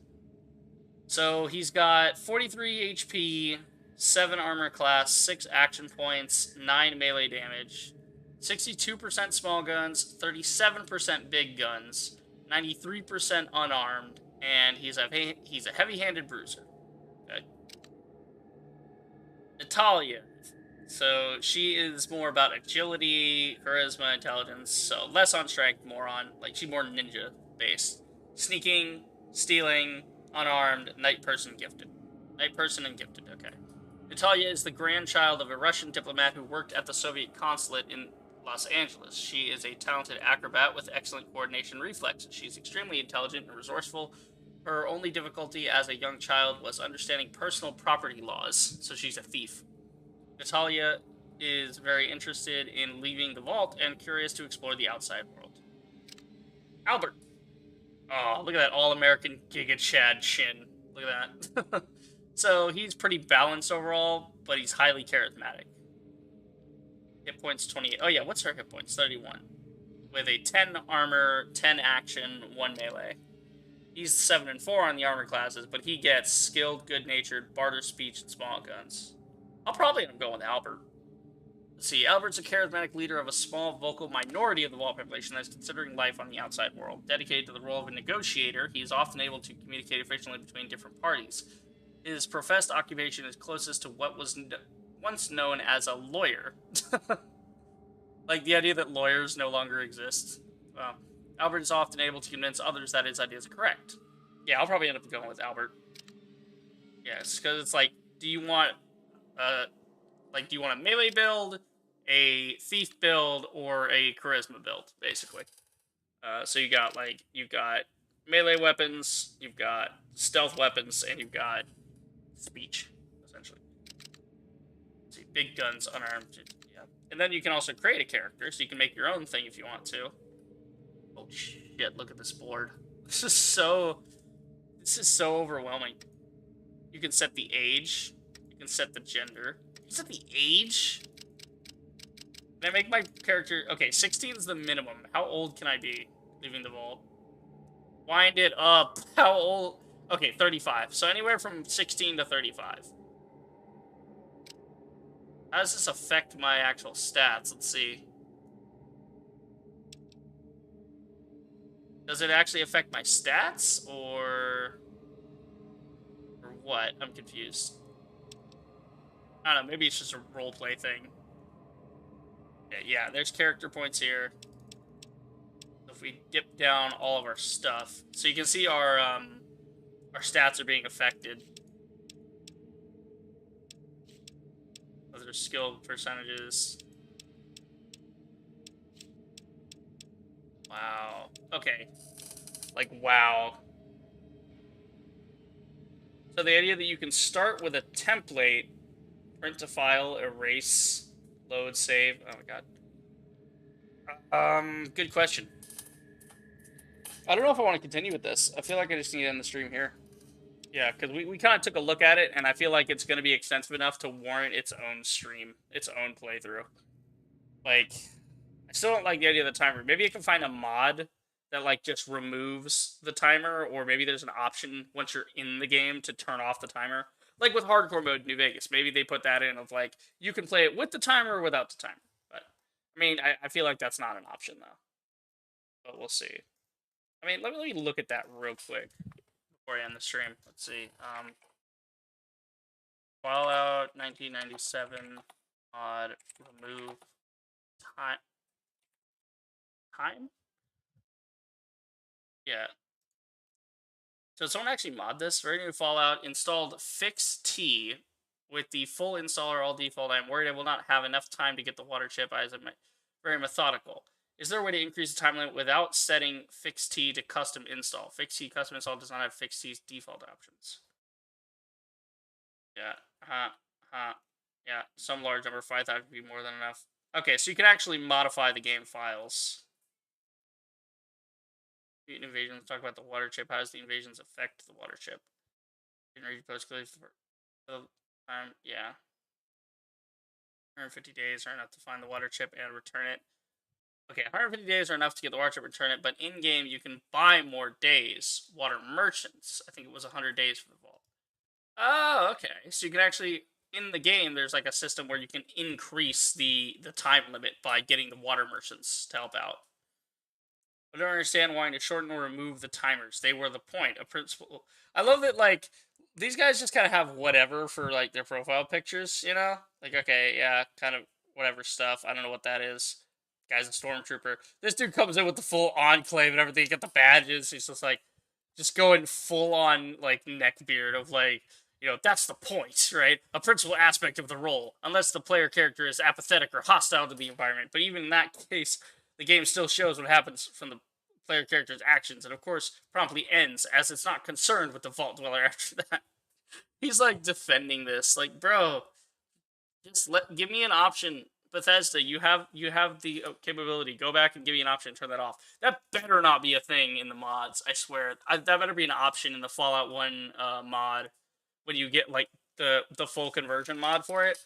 So he's got 43 HP, 7 armor class, 6 action points, 9 melee damage, 62% small guns, 37% big guns, 93% unarmed, and he's a heavy-handed bruiser. Okay. Natalia. So she is more about agility, charisma, intelligence, so less on strength, more on, like, she's more ninja-based. Sneaking, stealing, unarmed, night person, gifted. Night person and gifted, okay. Natalia is the grandchild of a Russian diplomat who worked at the Soviet consulate in Los Angeles. She is a talented acrobat with excellent coordination reflexes. She's extremely intelligent and resourceful. Her only difficulty as a young child was understanding personal property laws, so she's a thief. Natalia is very interested in leaving the vault and curious to explore the outside world. Albert. Oh, look at that all-American Giga Chad chin. Look at that. So he's pretty balanced overall, but he's highly charismatic. Hit points 28. Oh yeah, what's her hit points? 31. With a 10 armor, 10 action, 1 melee. He's 7 and 4 on the armor classes, but he gets skilled, good-natured, barter speech, and small guns. I'll probably end up going with Albert. Let's see, Albert's a charismatic leader of a small vocal minority of the Vault population that is considering life on the outside world. Dedicated to the role of a negotiator, he is often able to communicate efficiently between different parties. His professed occupation is closest to what was once known as a lawyer. Like the idea that lawyers no longer exist. Well, Albert is often able to convince others that his ideas are correct. Yeah, I'll probably end up going with Albert. Yes, because it's like, do you want do you want a melee build, a thief build, or a charisma build, basically? So you've got melee weapons, you've got stealth weapons, and you've got speech, essentially. Let's see, big guns, unarmed, yeah. And then you can also create a character, so you can make your own thing if you want to. Oh shit! Look at this board. This is so overwhelming. You can set the age. You can set the gender. You can set the age. Can I make my character... Okay, 16 is the minimum. How old can I be leaving the vault? Wind it up. How old... Okay, 35. So anywhere from 16 to 35. How does this affect my actual stats? Let's see. Does it actually affect my stats, or what? I'm confused. I don't know, maybe it's just a roleplay thing. Yeah, there's character points here. So if we dip down all of our stuff, so you can see our stats are being affected. Those are skill percentages. Wow. Okay. Like, wow. So the idea that you can start with a template, print to file, erase, load, save. Oh my god. Good question. I don't know if I want to continue with this. I feel like I just need to end the stream here. Yeah, because we kind of took a look at it, and I feel like it's going to be extensive enough to warrant its own stream, its own playthrough. Like, I still don't like the idea of the timer. Maybe I can find a mod that, like, just removes the timer, or maybe there's an option once you're in the game to turn off the timer. Like with hardcore mode in New Vegas, maybe they put that in of, like, you can play it with the timer or without the timer. But, I mean, I feel like that's not an option, though. But we'll see. I mean, let me look at that real quick before I end the stream. Let's see. Fallout 1997 mod remove time? Yeah. So someone actually mod this. Very new Fallout installed Fix T with the full installer all default. I'm worried I will not have enough time to get the water chip as I'm very methodical. Is there a way to increase the time limit without setting Fix T to custom install? Fix T custom install does not have Fix T's default options. Yeah. Yeah. Some large number, 5,000 would be more than enough. Okay, so you can actually modify the game files. Invasions. Talk about the water chip. How does the invasions affect the water chip? Can read post for yeah. 150 days are enough to find the water chip and return it. Okay, 150 days are enough to get the water chip and return it, but in game you can buy more days. Water merchants. I think it was 100 days for the vault. Oh, okay. So you can actually, in the game, there's like a system where you can increase the time limit by getting the water merchants to help out. I don't understand why to shorten or remove the timers. They were the point. A principle. I love that, like, these guys just kind of have whatever for, like, their profile pictures, you know? Like, okay, yeah, kind of whatever stuff. I don't know what that is. Guy's a stormtrooper. This dude comes in with the full enclave and everything. You get the badges. He's just, like, just going full on, like, neckbeard of, like, you know, that's the point, right? A principal aspect of the role. Unless the player character is apathetic or hostile to the environment. But even in that case, the game still shows what happens from the player character's actions, and of course, promptly ends, as it's not concerned with the Vault Dweller after that. He's, like, defending this. Like, bro, just give me an option. Bethesda, you have the capability. Go back and give me an option, turn that off. That better not be a thing in the mods, I swear. That better be an option in the Fallout 1 mod, when you get, like, the full conversion mod for it.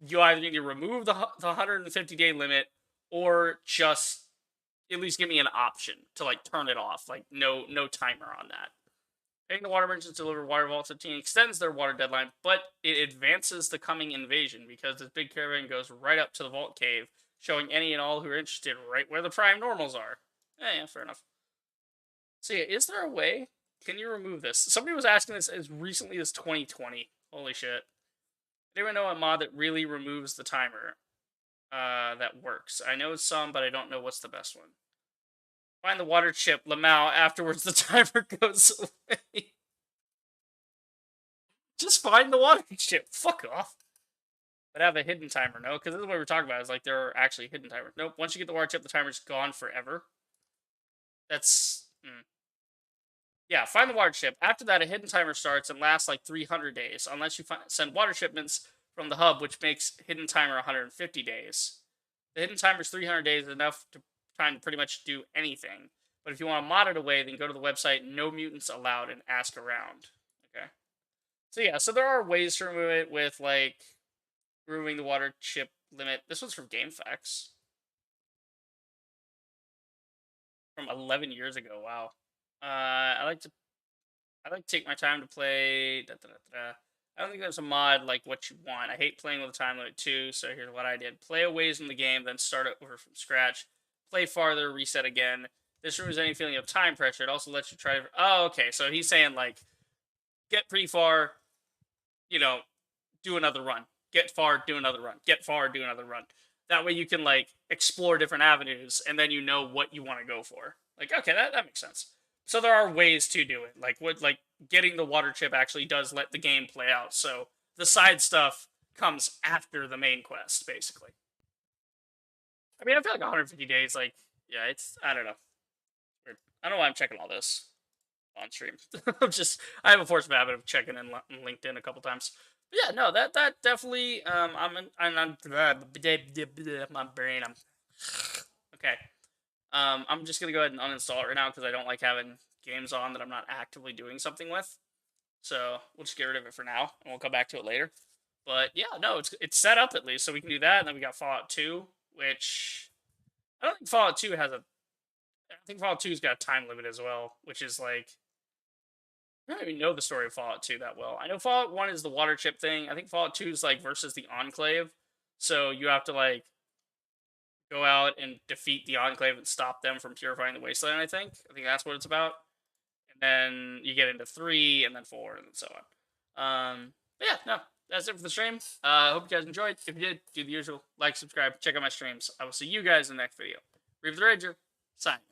You either need to remove the 150-day limit, or just at least give me an option to like turn it off. Like no timer on that. Paying the water merchants to deliver water vaults 15 extends their water deadline, but it advances the coming invasion because this big caravan goes right up to the vault cave, showing any and all who are interested right where the prime normals are. Yeah, fair enough. So yeah, is there a way? Can you remove this? Somebody was asking this as recently as 2020. Holy shit. Anyone know a mod that really removes the timer that works? I know some, but I don't know what's the best one. Find the water chip, Lamau. Afterwards, the timer goes away. Just find the water chip. Fuck off. But have a hidden timer, no? Because this is what we're talking about. Is like there are actually hidden timers. Nope. Once you get the water chip, the timer's gone forever. That's... Yeah, find the water chip. After that, a hidden timer starts and lasts like 300 days, unless you send water shipments from the hub, which makes hidden timer 150 days. The hidden timer is 300 days, enough to time to pretty much do anything. But if you want to mod it away, then go to the website, no mutants allowed, and ask around. Okay. So yeah, so there are ways to remove it with, like, removing the water chip limit. This one's from GameFAQs. From 11 years ago, wow. I like to take my time to play. I don't think there's a mod like what you want. I hate playing with a time limit too, so here's what I did. Play a ways in the game, then start it over from scratch. Play farther, reset again. This removes any feeling of time pressure. It also lets you try... Oh, okay, so he's saying, like, get pretty far, you know, do another run. Get far, do another run. Get far, do another run. That way you can, like, explore different avenues, and then you know what you want to go for. Like, okay, that makes sense. So there are ways to do it. Like getting the water chip actually does let the game play out. So the side stuff comes after the main quest, basically. I mean, I feel like 150 days, like, yeah, it's, I don't know. Weird. I don't know why I'm checking all this on stream. I have a forced habit of checking in LinkedIn a couple times. But yeah, no, that definitely, I'm my brain, okay. I'm just gonna go ahead and uninstall it right now because I don't like having games on that I'm not actively doing something with. So we'll just get rid of it for now, and we'll come back to it later. But yeah, no, it's set up at least, so we can do that. And then we got Fallout 2, which I don't think Fallout 2 has a... I think Fallout 2's got a time limit as well, which is like... I don't even know the story of Fallout 2 that well. I know Fallout 1 is the water chip thing. I think Fallout 2 is like versus the Enclave. So you have to like go out and defeat the Enclave and stop them from purifying the wasteland, I think. I think that's what it's about. And then you get into 3 and then 4 and so on. But yeah, no, that's it for the stream. I hope you guys enjoyed. If you did, do the usual. Like, subscribe, check out my streams. I will see you guys in the next video. Reeve the Ranger, signing.